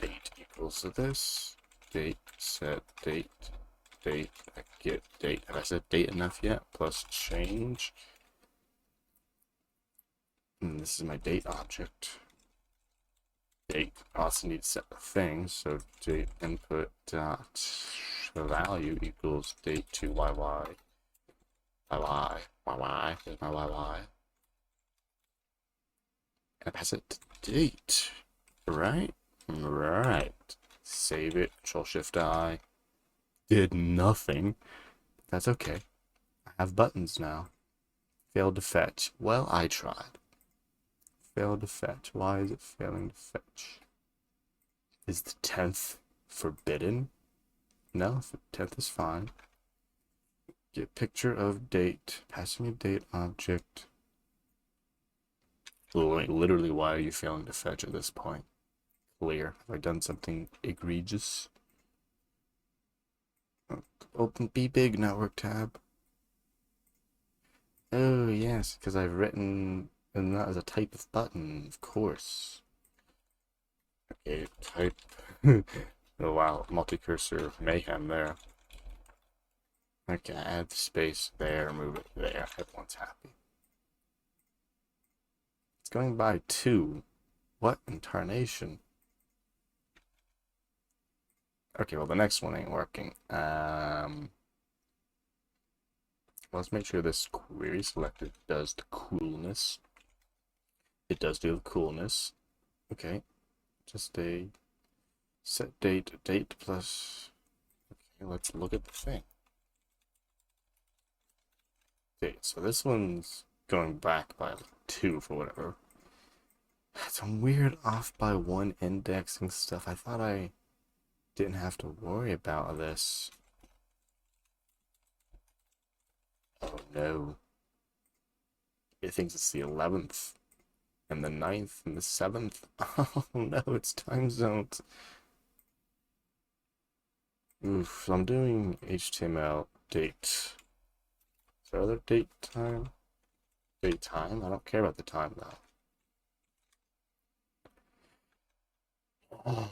A: Date equals to this. Date, set, date, I get date. Have I said date enough yet? Plus change. And this is my date object. Date. I also need to set the thing. So date input dot value equals date to yy. YY. Here's my YY. And I pass it to date. Right? Right. Save it. Control-Shift-I. Did nothing. That's okay. I have buttons now. Failed to fetch. Well, I tried. Failed to fetch. Why is it failing to fetch? Is the 10th forbidden? No, the 10th is fine. Get picture of date. Passing a date object. Literally, why are you failing to fetch at this point? Clear. Have I done something egregious? Open Be Big Network tab. Oh, yes, because I've written that as a type of button, of course. Okay, type. Oh, wow, multi-cursor mayhem there. Okay, add the space there, move it there. Everyone's happy. It's going by 2. What in tarnation? Okay, well, the next one ain't working. Let's make sure this query selected does the coolness. It does do the coolness. Okay, just a set date plus. Okay, let's look at the thing. Date. So this one's going back by 2 for whatever. Some weird off by 1 indexing stuff. I thought I didn't have to worry about this. Oh no. It thinks it's the 11th, and the 9th, and the 7th. Oh no, it's time zones. Oof, so I'm doing HTML date. Is there other date time? Date time? I don't care about the time though. Oh.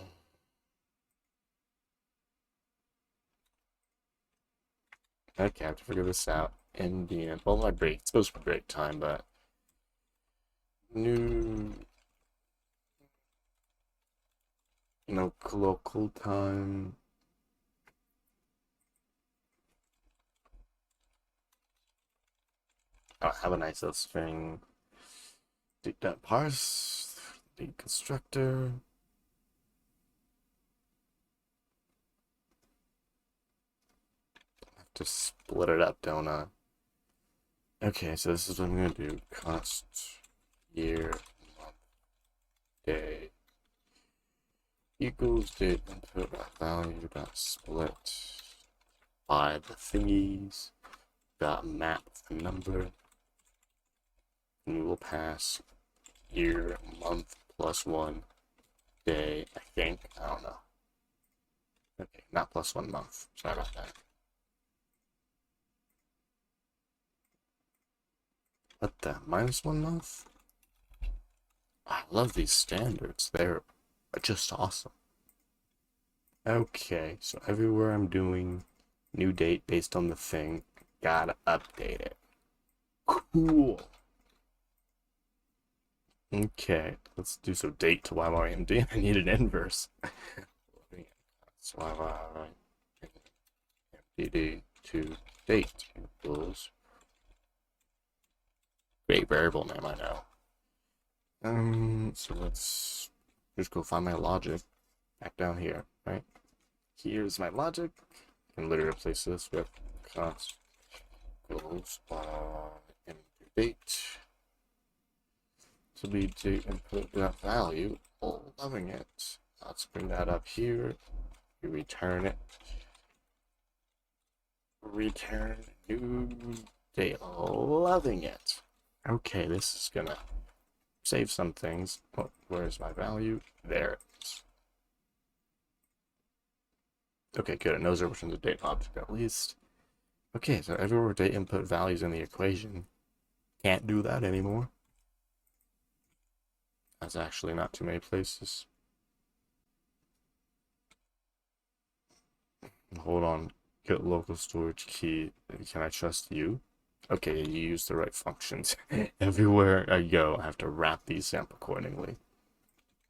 A: Okay, I have to figure this out. Indian. Well, my break. It's supposed to be break time, but new. Local time. Oh, have a nice little string. Parse. Date constructor. To split it up, don't I? Okay, so this is what I'm gonna do. Const year month day equals date input value dot split by the thingies dot map the number, and we will pass year month plus 1 day. I think, I don't know. Okay, not plus 1 month. Sorry about that. What the? Minus 1 month? I love these standards. They're just awesome. Okay, so everywhere I'm doing new date based on the thing, gotta update it. Cool. Okay, let's do some date to YYMD. I need an inverse. So YYMD to date equals great variable name, I know. So let's just go find my logic back down here, right? Here's my logic. I can literally replace this with const goes into date. So we do input that value. Oh, loving it. Let's bring that up here. We return it. Return new date. Loving it. Okay, this is gonna save some things. Oh, where's my value? There it is. Okay, good. It knows it returns a date object at least. Okay, so everywhere date input values in the equation. Can't do that anymore. That's actually not too many places. Hold on. Get local storage key. Can I trust you? Okay, you use the right functions. Everywhere I go, I have to wrap these up accordingly.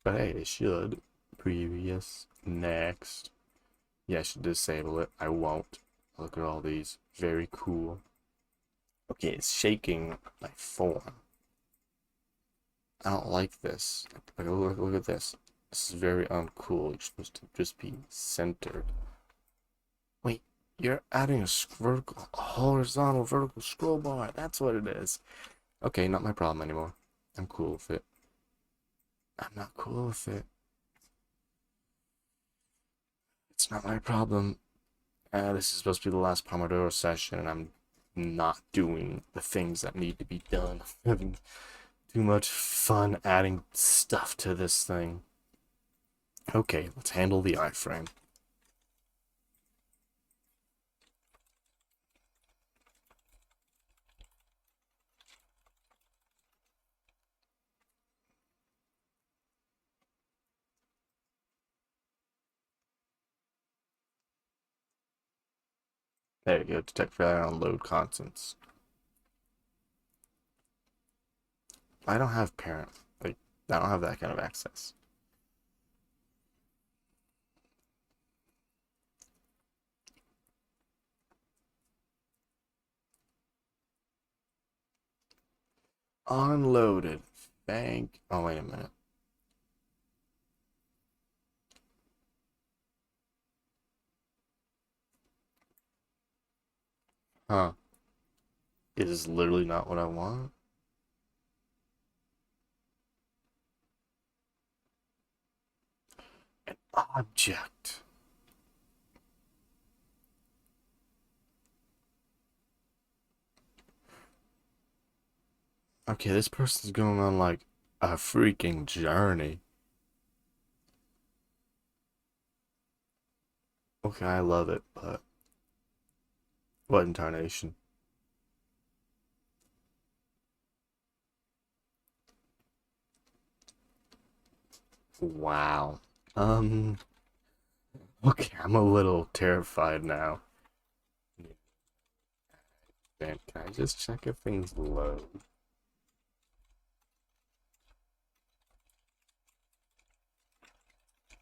A: But hey, it should. Previous. Next. Yeah, I should disable it. I won't. Look at all these. Very cool. Okay, it's shaking my form. I don't like this. Like, look at this. This is very uncool. You're supposed to just be centered. Wait, you're adding a horizontal vertical scroll bar. That's what it is. Okay, not my problem anymore. I'm cool with it. I'm not cool with it. It's not my problem. This is supposed to be the last Pomodoro session, and I'm not doing the things that need to be done. I'm having too much fun adding stuff to this thing. Okay, let's handle the iframe. There you go, detect failure on load constants. I don't have parent. Like, I don't have that kind of access. Unloaded. Bank. Oh, wait a minute. Huh. It is literally not what I want. An object. Okay, this person's going on like a freaking journey. Okay, I love it, but what incarnation? Wow. Um, okay, I'm a little terrified now. Man, can I just check if things load?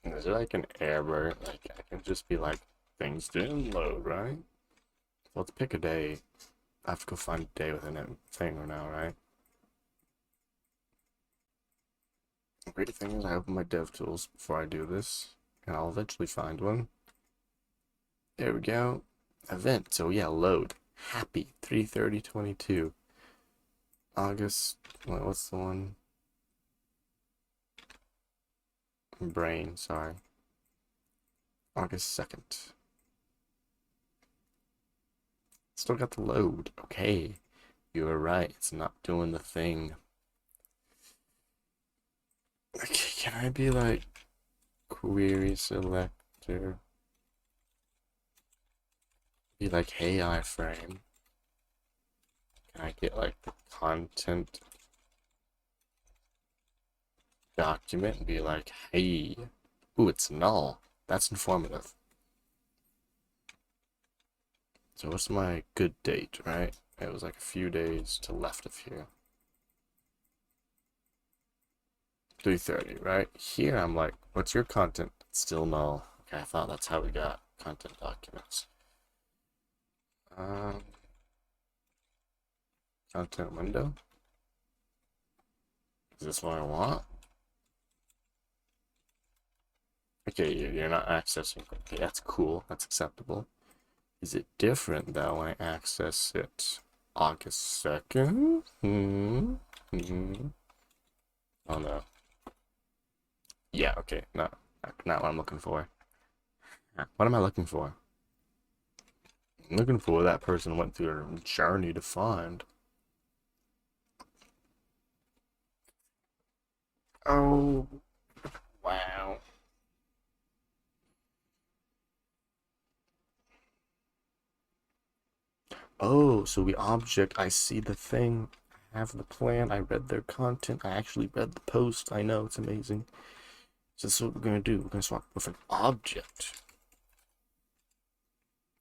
A: Is it like an error? Like, I can just be like, things didn't load, right? Let's pick a day. I have to go find a day within a thing now, right? The great thing is I open my dev tools before I do this, and I'll eventually find one. There we go. Event. So yeah, load. Happy 3/30/22. August. Wait, what's the one? Brain. Sorry. August 2nd. Still got the load. Okay. You were right. It's not doing the thing. Okay, can I be like query selector? Be like, hey, iframe. Can I get like the content document and be like, hey, ooh, it's null. That's informative. So what's my good date, right? It was like a few days to left of here. 3:30, right? Here I'm like, what's your content? Still no. Okay, I thought that's how we got content documents. Um, content window. Is this what I want? Okay, you're not accessing. Okay, that's cool. That's acceptable. Is it different though when I access it August 2nd? Oh no. Yeah, okay. Not what I'm looking for. What am I looking for? I'm looking for what that person went through a journey to find. Oh, wow. Oh, so we object, I see the thing, I have the plan, I read their content, I actually read the post, I know, it's amazing. So this is what we're gonna do. We're gonna swap with an object.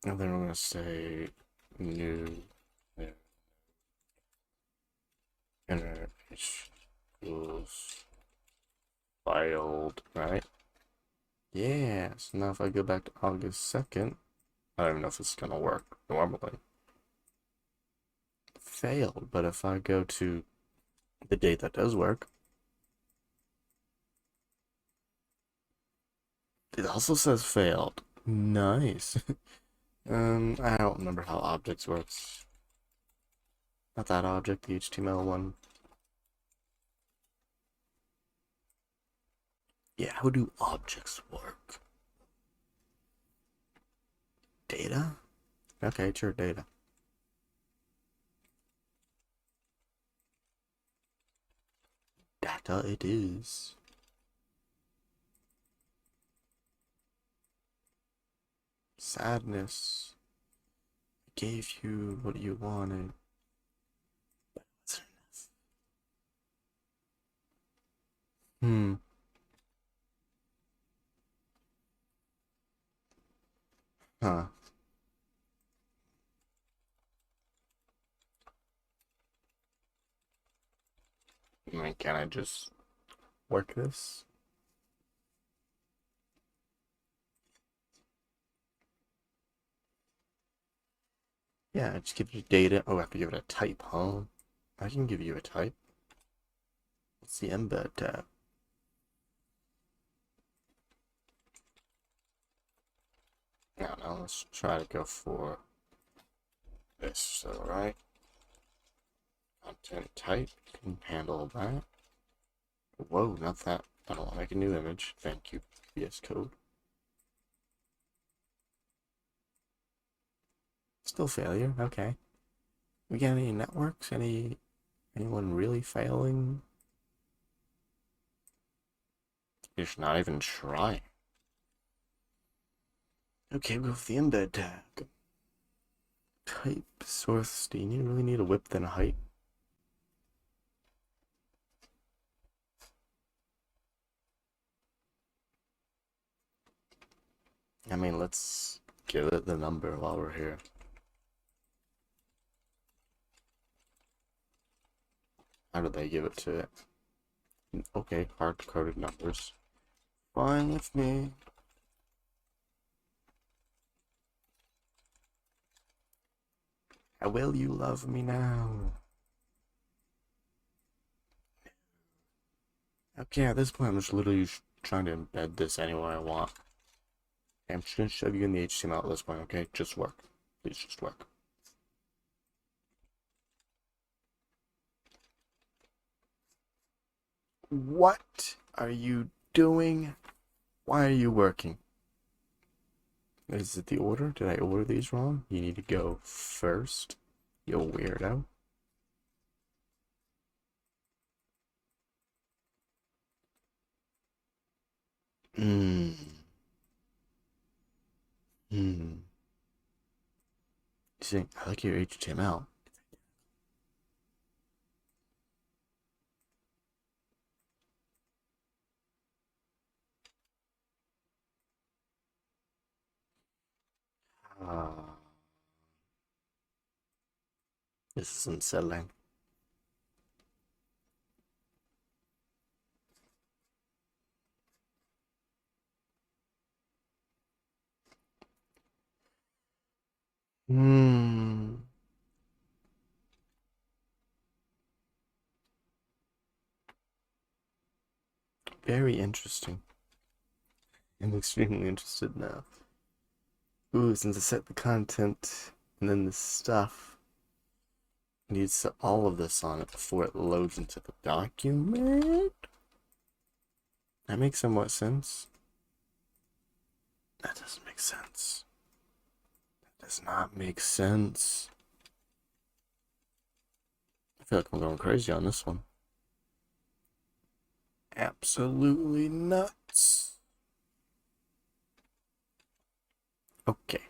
A: And then we're gonna say new inner equals filed, right? Yeah, so now if I go back to August 2nd, I don't even know if it's gonna work normally. Failed, but if I go to the date that does work, it also says failed. Nice. I don't remember how objects works. Not that object, the HTML one. Yeah, how do objects work? Data? Okay, it's your data. Data it is. Sadness. I gave you what you wanted. But what's enough? Hmm. Huh. I mean, can I just work this? Yeah, just give you data. Oh, I have to give it a type, huh? I can give you a type. What's the embed tab? No, let's try to go for this. So, right? Content type can handle that. Whoa, not that. I don't want to make a new image. Thank you, VS Code. Still failure. Okay. We got any networks? Anyone really failing? You're just not even trying. Okay, we'll go with the embed tag. Type source. Do you really need a width and a height? I mean, let's give it the number while we're here. How did they give it to it? Okay, hard-coded numbers. Fine with me. How will you love me now? Okay, at this point, I'm just literally trying to embed this anywhere I want. Okay, I'm just gonna shove you in the HTML at this point, okay? Just work. Please just work. What are you doing? Why are you working? Is it the order? Did I order these wrong? You need to go first, you weirdo. Hmm. Hmm. See, I like your HTML. Uh, This is unsettling. Hmm. Very interesting. I'm extremely interested now. Ooh, since I set the content and then the stuff, I need to set all of this on it before it loads into the document. That makes somewhat sense. That doesn't make sense. That does not make sense. I feel like I'm going crazy on this one. Absolutely nuts. Okay.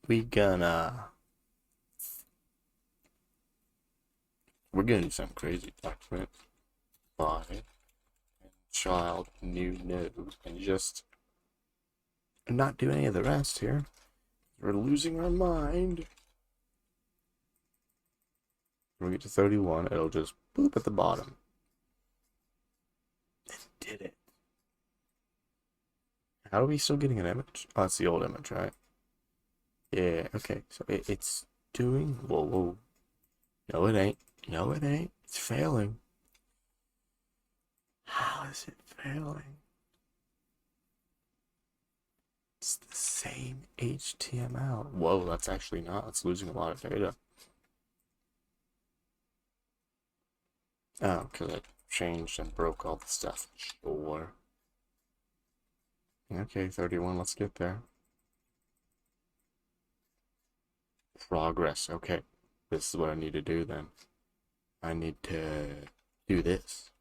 A: We're gonna do something crazy. Document by child new node and just not do any of the rest here. We're losing our mind. When we get to 31, it'll just boop at the bottom. It did it. How are we still getting an image? Oh, that's the old image, right? Yeah, okay. So it's doing. Whoa, whoa. No, it ain't. No, it ain't. It's failing. How is it failing? It's the same HTML. Whoa, that's actually not. It's losing a lot of data. Oh, because I changed and broke all the stuff. Sure. Okay, 31. Let's get there. Progress. Okay. This is what I need to do then. I need to do this.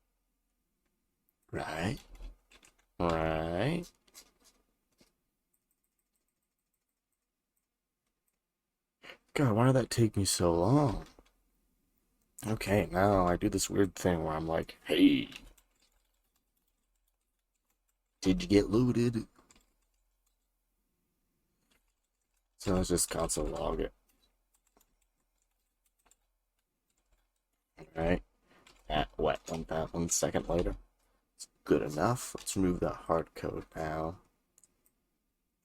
A: Right? Right? God, why did that take me so long? Okay, now I do this weird thing where I'm like, hey, did you get looted? So let's just console log it. Alright. At what, 1 second later? It's good enough. Let's remove that hard code now.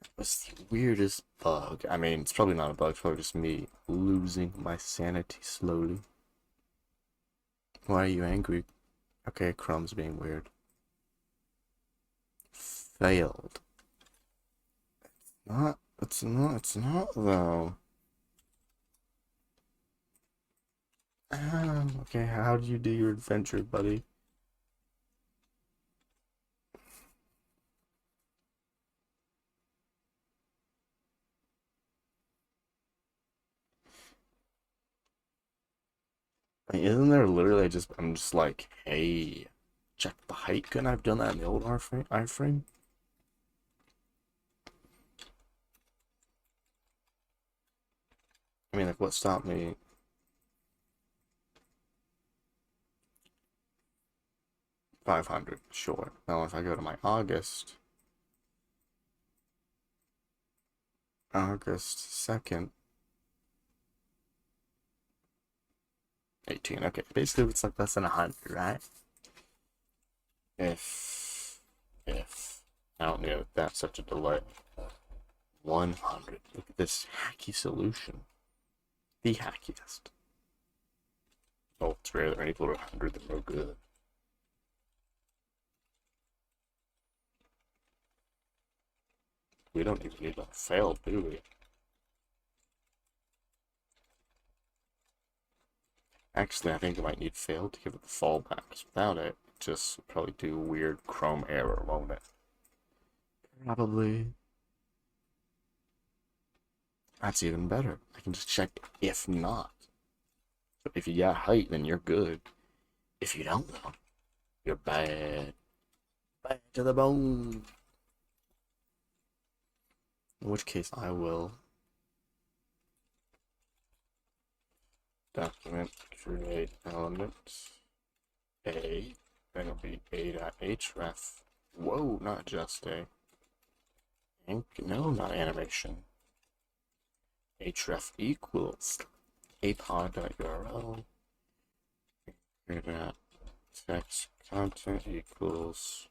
A: That was the weirdest bug. I mean, it's probably not a bug, it's probably just me losing my sanity slowly. Why are you angry? Okay, Chrome's being weird. Failed. It's not though. Okay, how do you do your adventure, buddy? Like, isn't there literally I'm just like, hey, check the height. Couldn't I have done that in the old iframe? I mean, like, what stopped me? $500, sure. Now, if I go to my August 2nd, 18. Okay, basically it's like less than 100, right? If I don't know if that's such a delay. 100. Look at this hacky solution. The hackiest. Oh, it's rare that equal to 100. They're no good. We don't even need to fail, do we? Actually, I think I might need fail to give it the fallback. Without it, just probably do a weird Chrome error, won't it? Probably. That's even better. I can just check if not. So if you got height, then you're good. If you don't, though, you're bad. Bad to the bone. In which case, I will document create element a. Then it'll be a.href. Whoa, not just a. Ink. No, not animation. href equals apod.url. That text content equals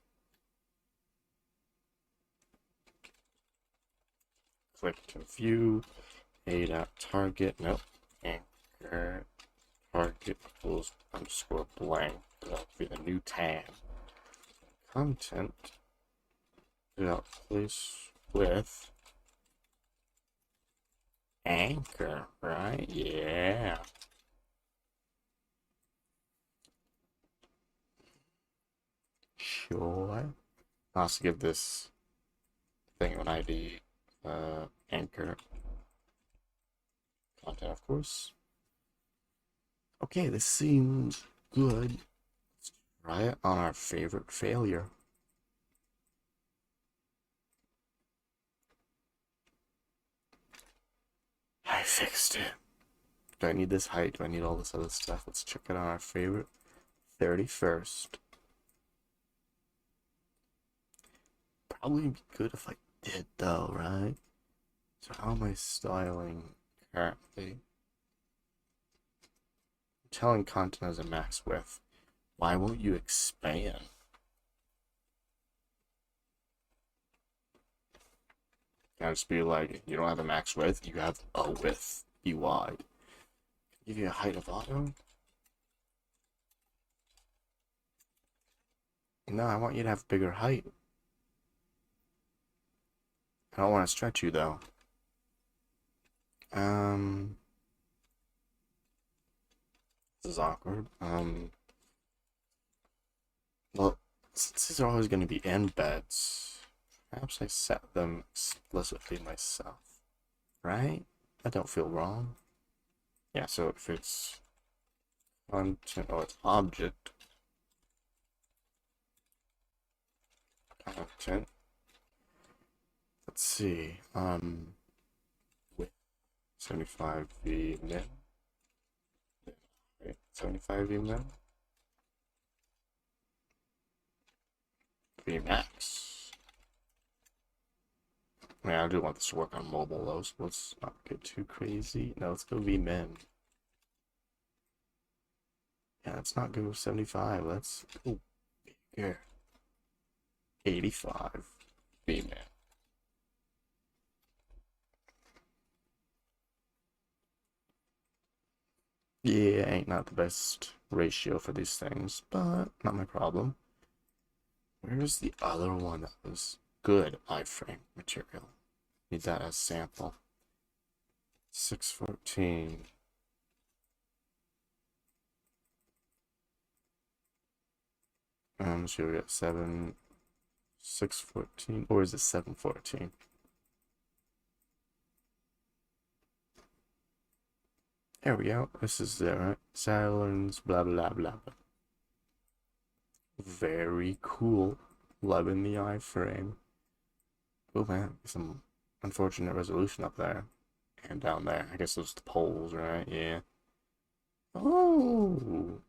A: click to view a.target. Nope. Anchor target equals underscore blank. That'll be the new tab. Content without place with anchor, right? Yeah. Sure. I'll also give this thing an ID. Anchor content, of course. Okay, this seems good. Let's try it on our favorite failure. I fixed it. Do I need this height? Do I need all this other stuff? Let's check it on our favorite 31st. Probably be good if I did though, right? So how am I styling currently? I'm telling content as a max width. Why won't you expand? Can I just be like, you don't have a max width, you have a width. Be wide. Give you a height of auto? No, I want you to have bigger height. I don't want to stretch you though. This is awkward. Well, since these are always going to be embeds, perhaps I set them explicitly myself, right? I don't feel wrong. Yeah, so if it's content, oh, it's object content. Let's see. With 75v min. Right, 75v min. V max. I mean, I do want this to work on mobile though, so let's not get too crazy. No, let's go V min. Yeah, let's not go 75. Let's go bigger. 85 V min. Yeah, ain't not the best ratio for these things, but not my problem. Where's the other one that was good iframe material? Need that as sample. 614. So we got 614, or is it 714? There we go. This is it, right? Silence, blah blah blah. Very cool. Loving the iframe. Oh man, some unfortunate resolution up there and down there. I guess those are the poles, right? Yeah. Oh,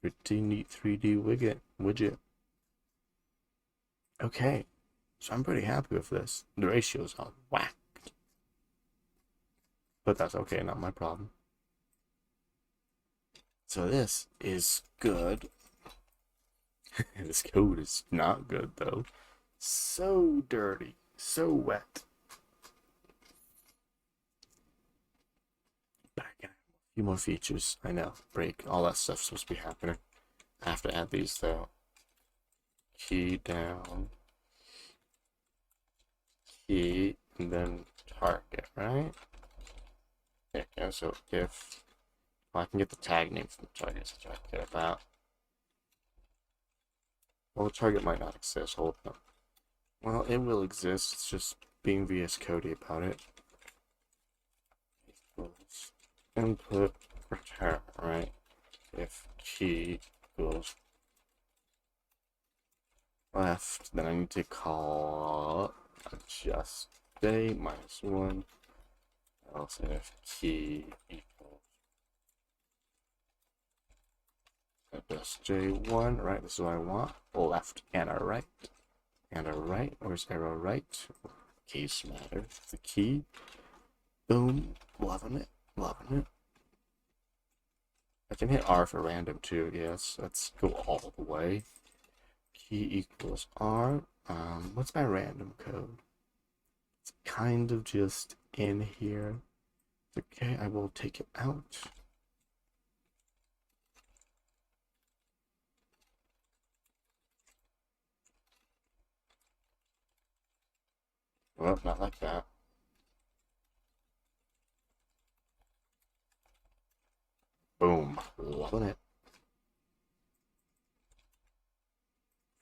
A: pretty neat 3D widget. Okay, so I'm pretty happy with this. The ratios are whacked, but that's okay, not my problem. So this is good. This code is not good though. So dirty, so wet. Back in. A few more features. I know. Break. All that stuff's supposed to be happening. I have to add these though. Key down. Key and then target, right? There you go. So if I can get the tag name from the target, that's what I care about. Well, the target might not exist. Hold on. Well, it will exist. It's just being VS Cody about it. Equals input return, right? If key equals left, then I need to call adjust day minus 1. Else if key equals adjust J1, right? This is what I want. Left and a right. And a right. Where's arrow right? Case matter. The key. Boom. Loving it. Loving it. I can hit R for random too, yes. Let's go all the way. Key equals R. What's my random code? It's kind of just in here. Okay, I will take it out. Well, not like that. Boom. Loving it.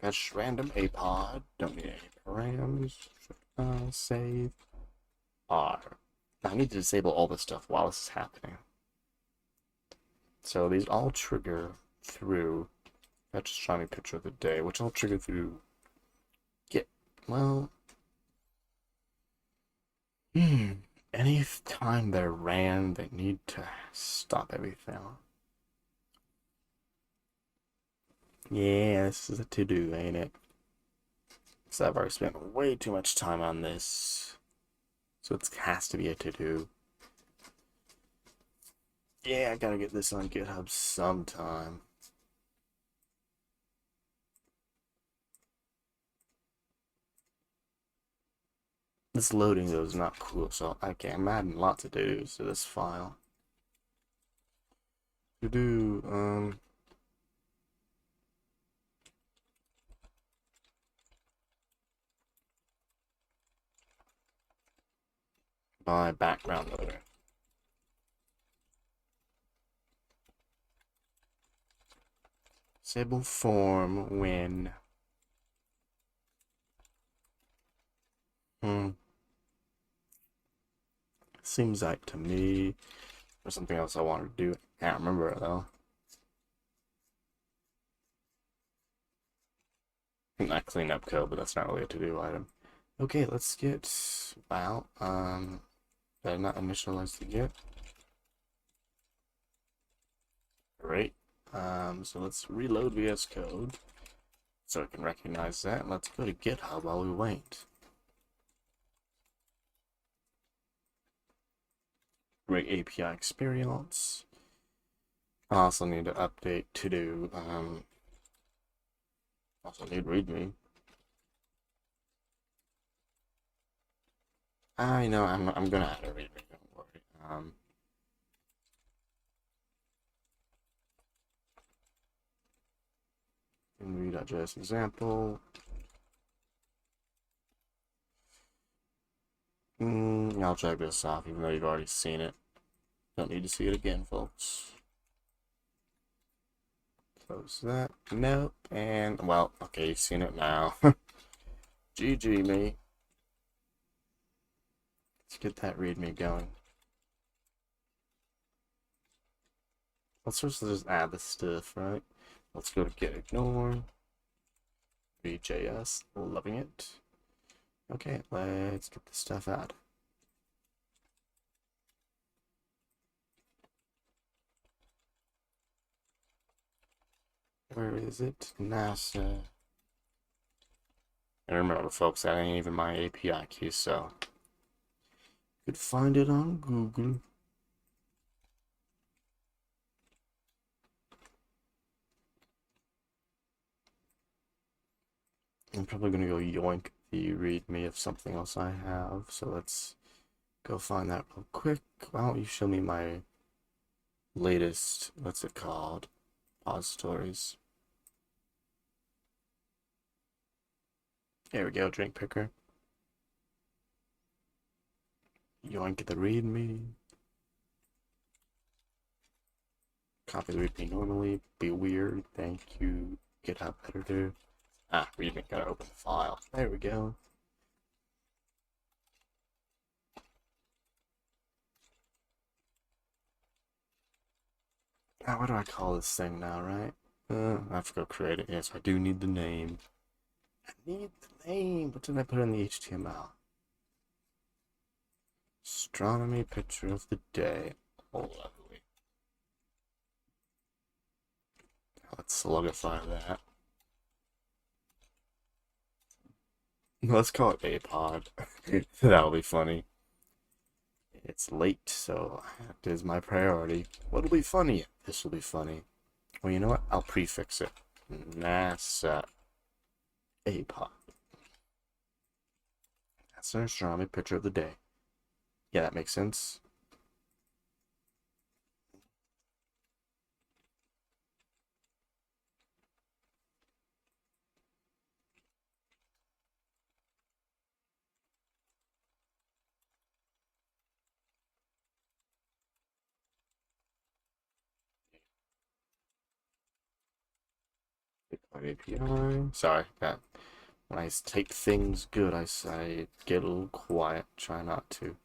A: Fetch random APOD. Don't need any params. Save. R. I need to disable all this stuff while this is happening. So these all trigger through fetch astronomy picture of the day, which all trigger through get, well, any time they're ran, they need to stop everything. Yeah, this is a to-do, ain't it? So I've already spent way too much time on this. So it has to be a to-do. Yeah, I gotta get this on GitHub sometime. This loading though is not cool, so I'm adding lots of to-dos to this file. To-do, by background loader. Disable form when seems like to me or something else I want to do. I can't remember it though. Not clean up code, but that's not really a to-do item. Okay, let's get wow. Did I not initialize the get? Great. So let's reload VS Code so it can recognize that. Let's go to GitHub while we wait. Great API experience. I also need to update to do. Also need README. I know I'm gonna add a README. Don't worry. In Read.js example. I'll check this off, even though you've already seen it. Don't need to see it again, folks. Close that. Nope. And, well, okay, you've seen it now. GG me. Let's get that README going. Let's just add the stuff, right? Let's go to get ignore. VJS, loving it. Okay, let's get the stuff out. Where is it? NASA. And remember, folks, that ain't even my API key, so you could find it on Google. I'm probably gonna go yoink the README of something else I have, so let's go find that real quick. Why don't you show me my latest, what's it called, repositories. There we go, drink picker. Yoink the README. Copy the README normally. Be weird. Thank you. GitHub editor. README. Gotta open the file. There we go. What do I call this thing now, right? I have to go create it. Yes, I do need the name. I need the name. What did I put in the HTML? Astronomy picture of the day. Oh, lovely. Let's solidify that. Let's call it APOD. That'll be funny. It's late, so that is my priority. What'll be funny? This will be funny. Well, you know what? I'll prefix it. NASA APOD. That's an astronomy picture of the day. Yeah, that makes sense. API. Sorry, that when I take things good, I get a little quiet. Try not to.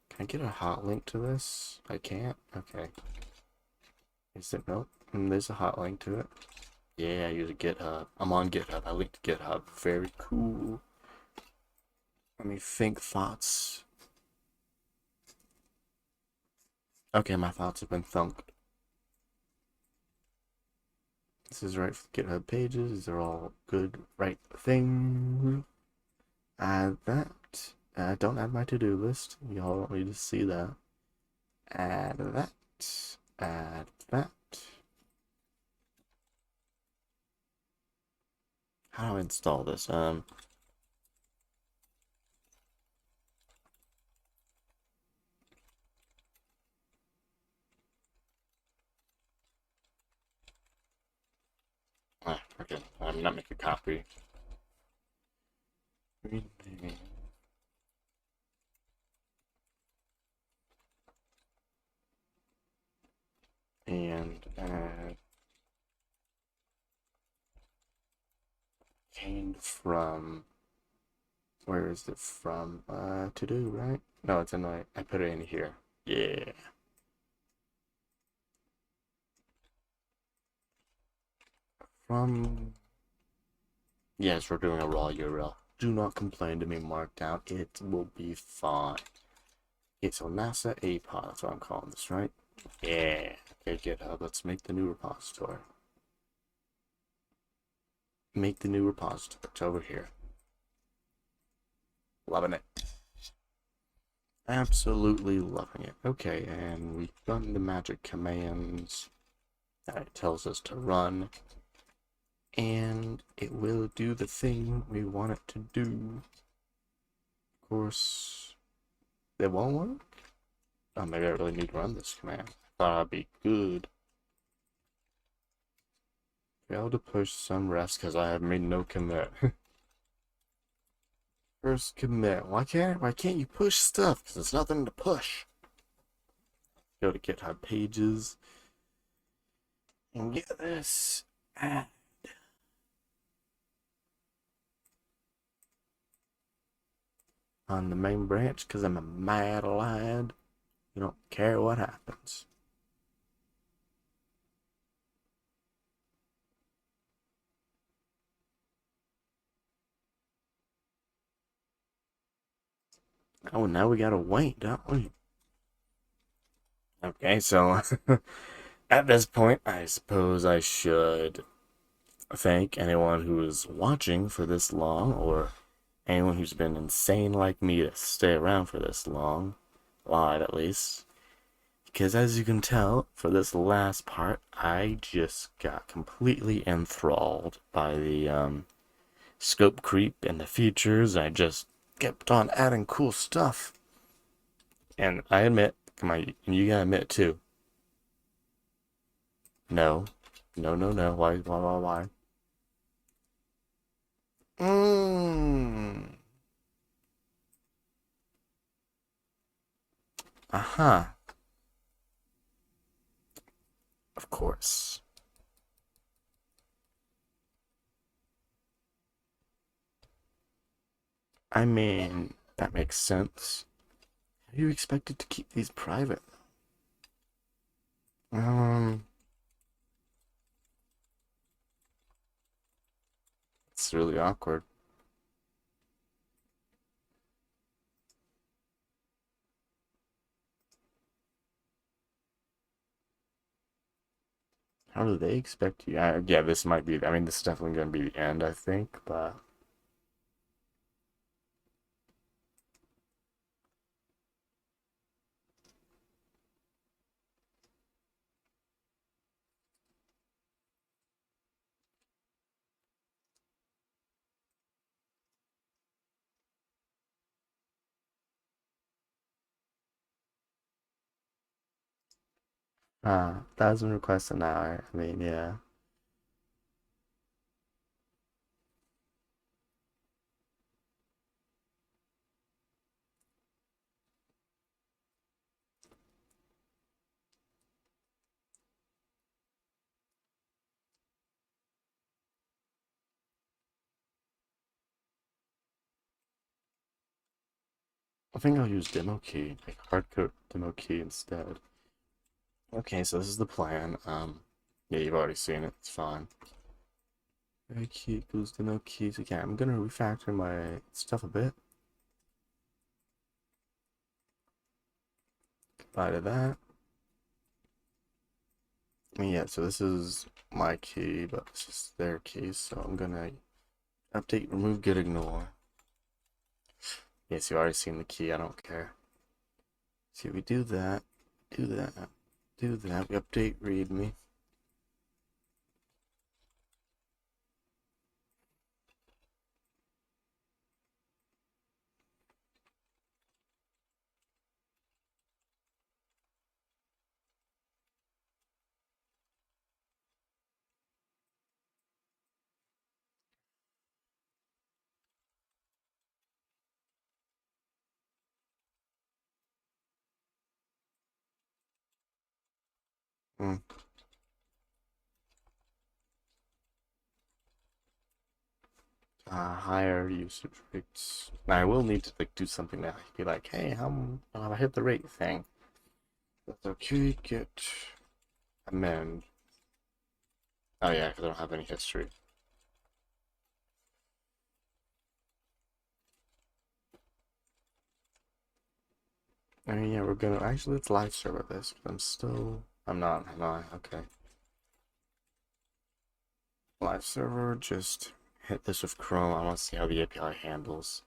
A: Can I get a hot link to this? I can't? Okay. Is it no? There's a hot link to it. Yeah, I use a GitHub. I'm on GitHub. I linked to GitHub. Very cool. Let me think thoughts. Okay, my thoughts have been thunked. This is right for the GitHub pages. These are all good, right things. Add that. Don't add my to-do list. Y'all don't need to see that. Add that. Add that. How do I install this? Okay. I'm not making a copy. And add obtained from, where is it from? To do, right? No, it's in my, I put it in here. Yeah. From, yes, we're doing a raw URL. Do not complain to me, Markdown. It will be fine. Okay, so NASA APOD, that's what I'm calling this, right? Yeah. Okay, GitHub, let's make the new repository. Make the new repository. It's over here. Loving it. Absolutely loving it. Okay, and we've done the magic commands that it tells us to run. And it will do the thing we want it to do. Of course, it won't work. Oh, maybe I really need to run this command. I thought I'd be good. Failed to push some rest because I have made no commit. First commit. Why can't you push stuff? Because there's nothing to push. Go to GitHub pages and get this add. On the main branch because I'm a mad lad. You don't care what happens. Oh, now we gotta wait, don't we? Okay, so at this point, I suppose I should thank anyone who is watching for this long, or anyone who's been insane like me to stay around for this long, live at least. Because as you can tell, for this last part, I just got completely enthralled by the scope creep and the features. I just kept on adding cool stuff. And I admit, come on, you gotta admit too. No. No, no, no. Why? Mmm. Aha. Of course. I mean, that makes sense. How do you expect it to keep these private? Um, it's really awkward. How do they expect you? Yeah, this might be. I mean, this is definitely going to be the end, I think. But Ah, 1,000 requests an hour. I mean, yeah. I think I'll use demo key, like hardcode demo key instead. Okay, so this is the plan. Yeah, you've already seen it. It's fine. Very key equals demo keys. Okay, I'm gonna refactor my stuff a bit. Goodbye to that. Yeah, so this is my key, but this is their key, so I'm gonna update, remove, get, ignore. Yes, you already seen the key, I don't care. See, we do that, do that, do that, we update, readme. Mm. Higher usage rates. Now, I will need to like do something that be like, hey, I hit the rate thing. That's okay, get amend. Oh yeah, because I don't have any history. I mean, yeah, we're gonna actually let's live server this. I'm not. Am I? Okay. Live server. Just hit this with Chrome. I want to see how the API handles.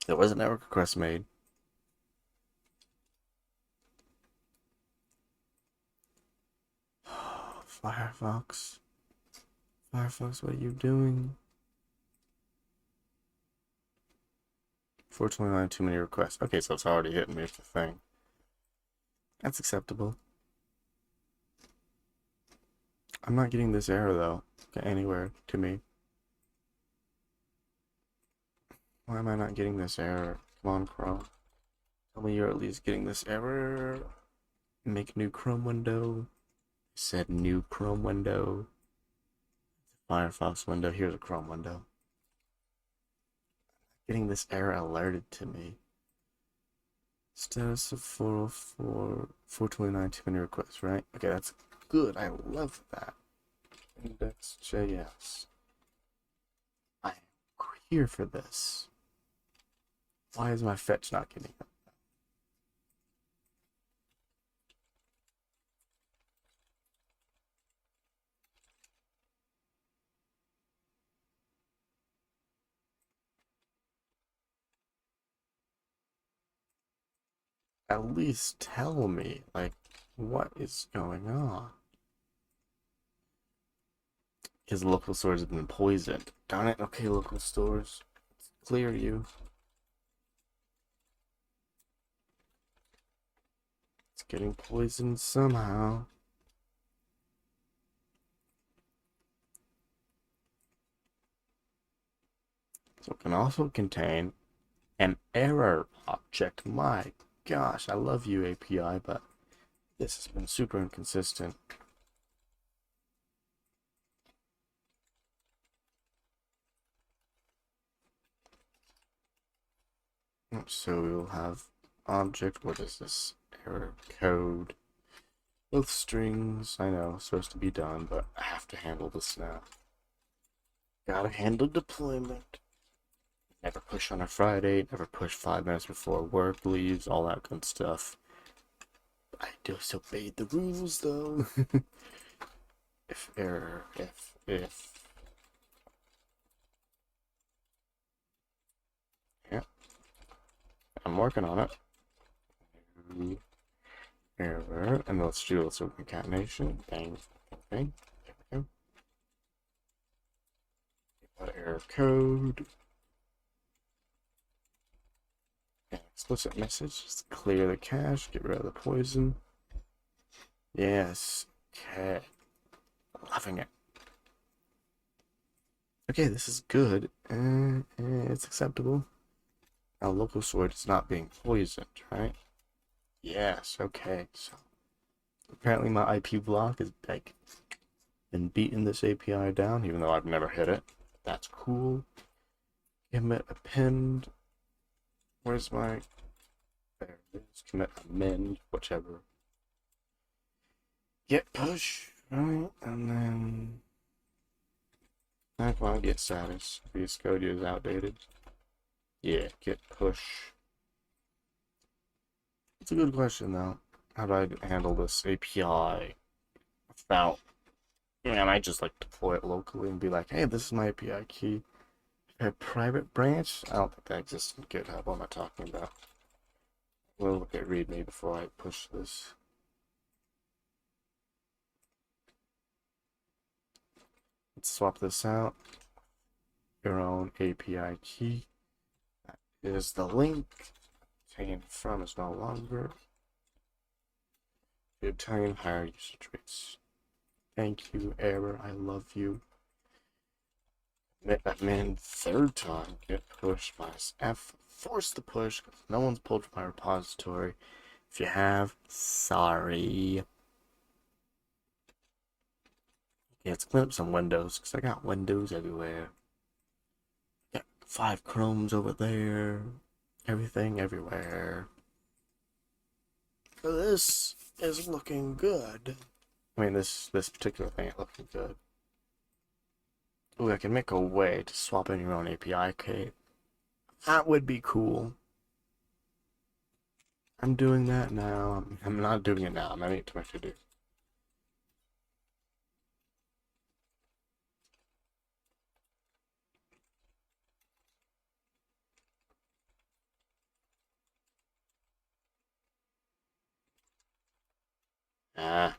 A: There was a network request made. Firefox. Firefox, what are you doing? 429, too many requests. Okay, so it's already hitting me with the thing. That's acceptable. I'm not getting this error though. Anywhere to me. Why am I not getting this error? Come on, Chrome. Tell me you're at least getting this error. Make new Chrome window. Said new Chrome window. Firefox window. Here's a Chrome window. Getting this error alerted to me. Status of 404, 429, too many requests, right? Okay, that's good. I love that. Index.js. I am here for this. Why is my fetch not getting it? At least tell me, like, what is going on? His local stores have been poisoned. Darn it. Okay, local stores. Let's clear you. It's getting poisoned somehow. So it can also contain an error object. My gosh, I love you, API, but this has been super inconsistent. So we'll have object. What is this? Error code. Both strings. I know, supposed to be done, but I have to handle this now. Gotta handle deployment. Never push on a Friday. Never push 5 minutes before work leaves. All that good stuff. I just obeyed the rules though. If error. If. Yeah. I'm working on it. Error, and let's do some concatenation. Bang, bang. There we go. Error error code. Explicit message. Just clear the cache. Get rid of the poison. Yes. Okay. Loving it. Okay, this is good. It's acceptable. Now, local sword is not being poisoned, right? Yes. Okay. So apparently my IP block is like been beating this API down, even though I've never hit it. That's cool. Commit append. Where's my... There it is. Commit amend, whichever. Get push, right? And then... I want to get status. Vs Code is outdated. Yeah, get push. It's a good question, though. How do I handle this API without... And I just like deploy it locally and be like, hey, this is my API key. A private branch? I don't think that exists in GitHub. What am I talking about? We'll look at README before I push this. Let's swap this out. Your own API key. That is the link. Obtained from is no longer. To obtain higher usage rates. Thank you, error. I love you. Admin third time. Get push minus F. Force the push because no one's pulled from my repository. If you have, sorry. Yeah, let's clean up some windows because I got windows everywhere. Got 5 chromes over there. Everything everywhere. So this is looking good. I mean, this particular thing is looking good. Ooh, I can make a way to swap in your own API key. That would be cool. I'm doing that now. I'm not doing it now. I'm adding it to my to-do. Ah.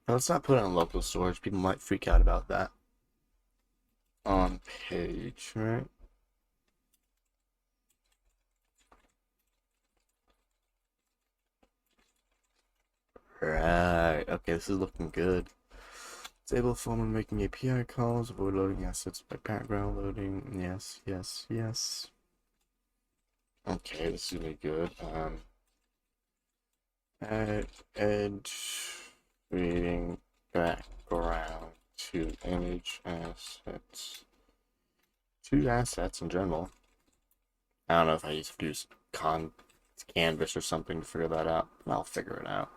A: Now, let's not put it on local storage. People might freak out about that. On page, right? Right. Okay, this is looking good. Disable form when making API calls. Avoid loading assets by background loading. Yes, yes, yes. Okay, this is really good. Add edge reading background to image assets. 2 assets in general. I don't know if I used to use Canvas or something to figure that out, but I'll figure it out.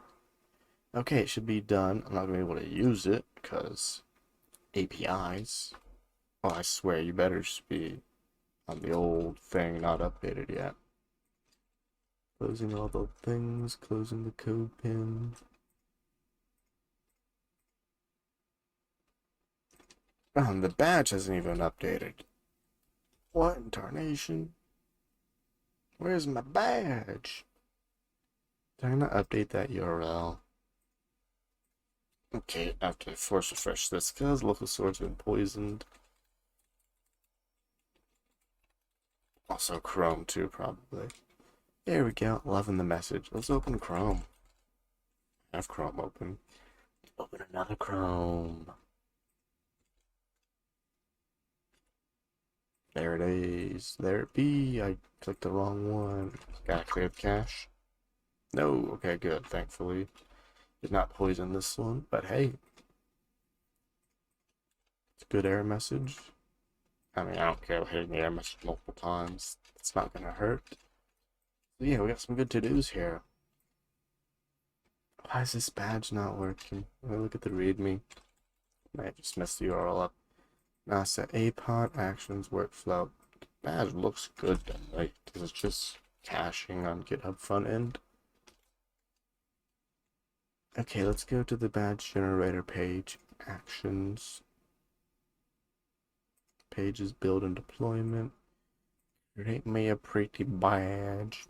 A: Okay, it should be done. I'm not going to be able to use it because APIs. Oh, I swear, you better just be on the old thing, not updated yet. Closing all the things, closing the code pin. Oh, the badge hasn't even updated. What in tarnation? Where's my badge? Did I not update that URL? Okay, I have to force refresh this because local sword's been poisoned. Also Chrome too, probably. There we go, loving the message. Let's open Chrome. I have Chrome open. Open another Chrome. There it is. There it be. I clicked the wrong one. Gotta clear the cache. No, okay, good, thankfully. Did not poison this one, but hey. It's a good error message. I mean, I don't care about hitting the error message multiple times. It's not gonna hurt. So yeah, we got some good to-dos here. Why is this badge not working? Let me look at the README. Might just messed the URL up. NASA APOD actions workflow. Badge looks good then, right? Because it's just caching on GitHub front end. Okay, let's go to the badge generator page. Actions. Pages, build and deployment. Create me a pretty badge.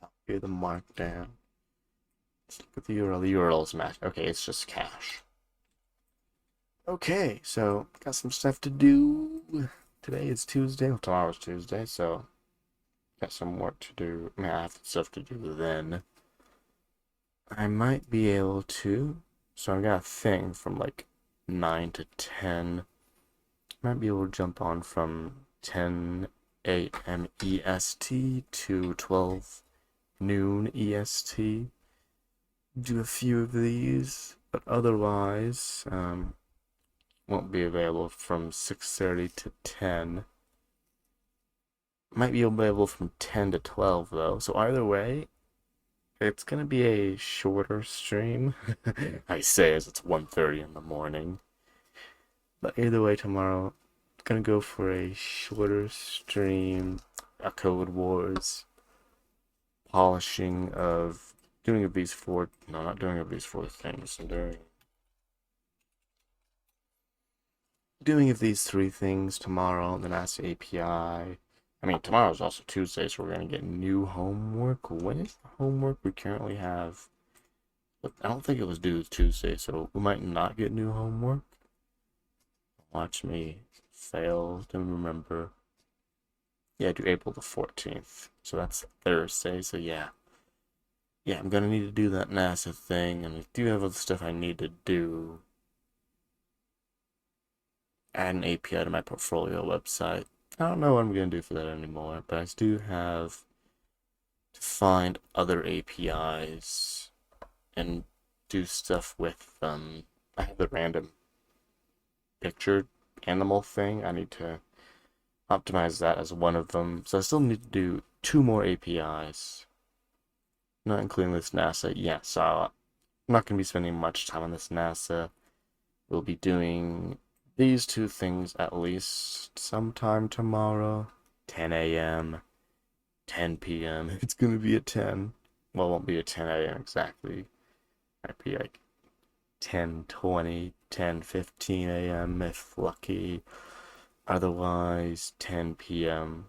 A: Copy the markdown. Let's look at the URL. The URL is matched. Okay, it's just cache. Okay, so got some stuff to do. Today is Tuesday. Well, tomorrow's Tuesday, so got some work to do. I mean, I have stuff to do then. I might be able to. So I got a thing from like 9 to 10. Might be able to jump on from 10 a.m. EST to 12 noon EST. Do a few of these, but otherwise, won't be available from 6:30 to 10. Might be available from 10 to 12 though. So either way, it's gonna be a shorter stream. I say as it's 1:30 in the morning. But either way, tomorrow, I'm gonna go for a shorter stream, a Code Wars, polishing of doing of these four. No, not doing of these four things. I'm doing of these three things tomorrow. Then NASA API. I mean, tomorrow's also Tuesday, so we're gonna get new homework. When is the homework we currently have? But I don't think it was due Tuesday, so we might not get new homework. Watch me fail to remember. Yeah, due April the 14th. So that's Thursday, so yeah. Yeah, I'm gonna need to do that NASA thing, and I do have other stuff I need to do. Add an API to my portfolio website. I don't know what I'm gonna do for that anymore, but I do have to find other APIs and do stuff with them. I have the random picture animal thing. I need to optimize that as one of them. So I still need to do 2 more APIs. Not including this NASA. Yeah, so I'm not going to be spending much time on this NASA. We'll be doing these 2 things at least sometime tomorrow. 10 a.m., 10 p.m. It's going to be at 10. Well, it won't be at 10 a.m. exactly. It might be like 10:20, 10:15 a.m. if lucky. Otherwise, 10 p.m.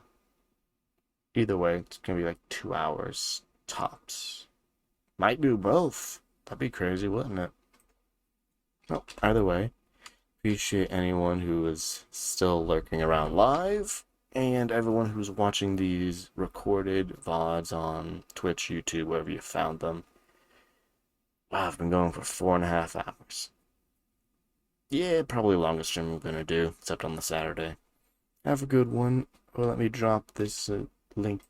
A: Either way, it's going to be like 2 hours tops. Might do both. That'd be crazy, wouldn't it? Well, either way, appreciate anyone who is still lurking around live, and everyone who's watching these recorded VODs on Twitch, YouTube, wherever you found them. Wow, I've been going for 4.5 hours. Yeah, probably the longest stream I'm gonna do, except on the Saturday. Have a good one. Or let me drop this link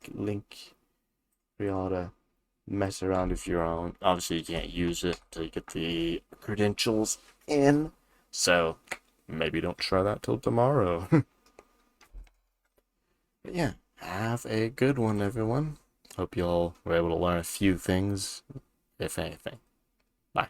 A: for y'all to mess around if you're on. Obviously, you can't use it till you get the credentials in. So, maybe don't try that till tomorrow. But yeah, have a good one, everyone. Hope y'all were able to learn a few things, if anything. Bye.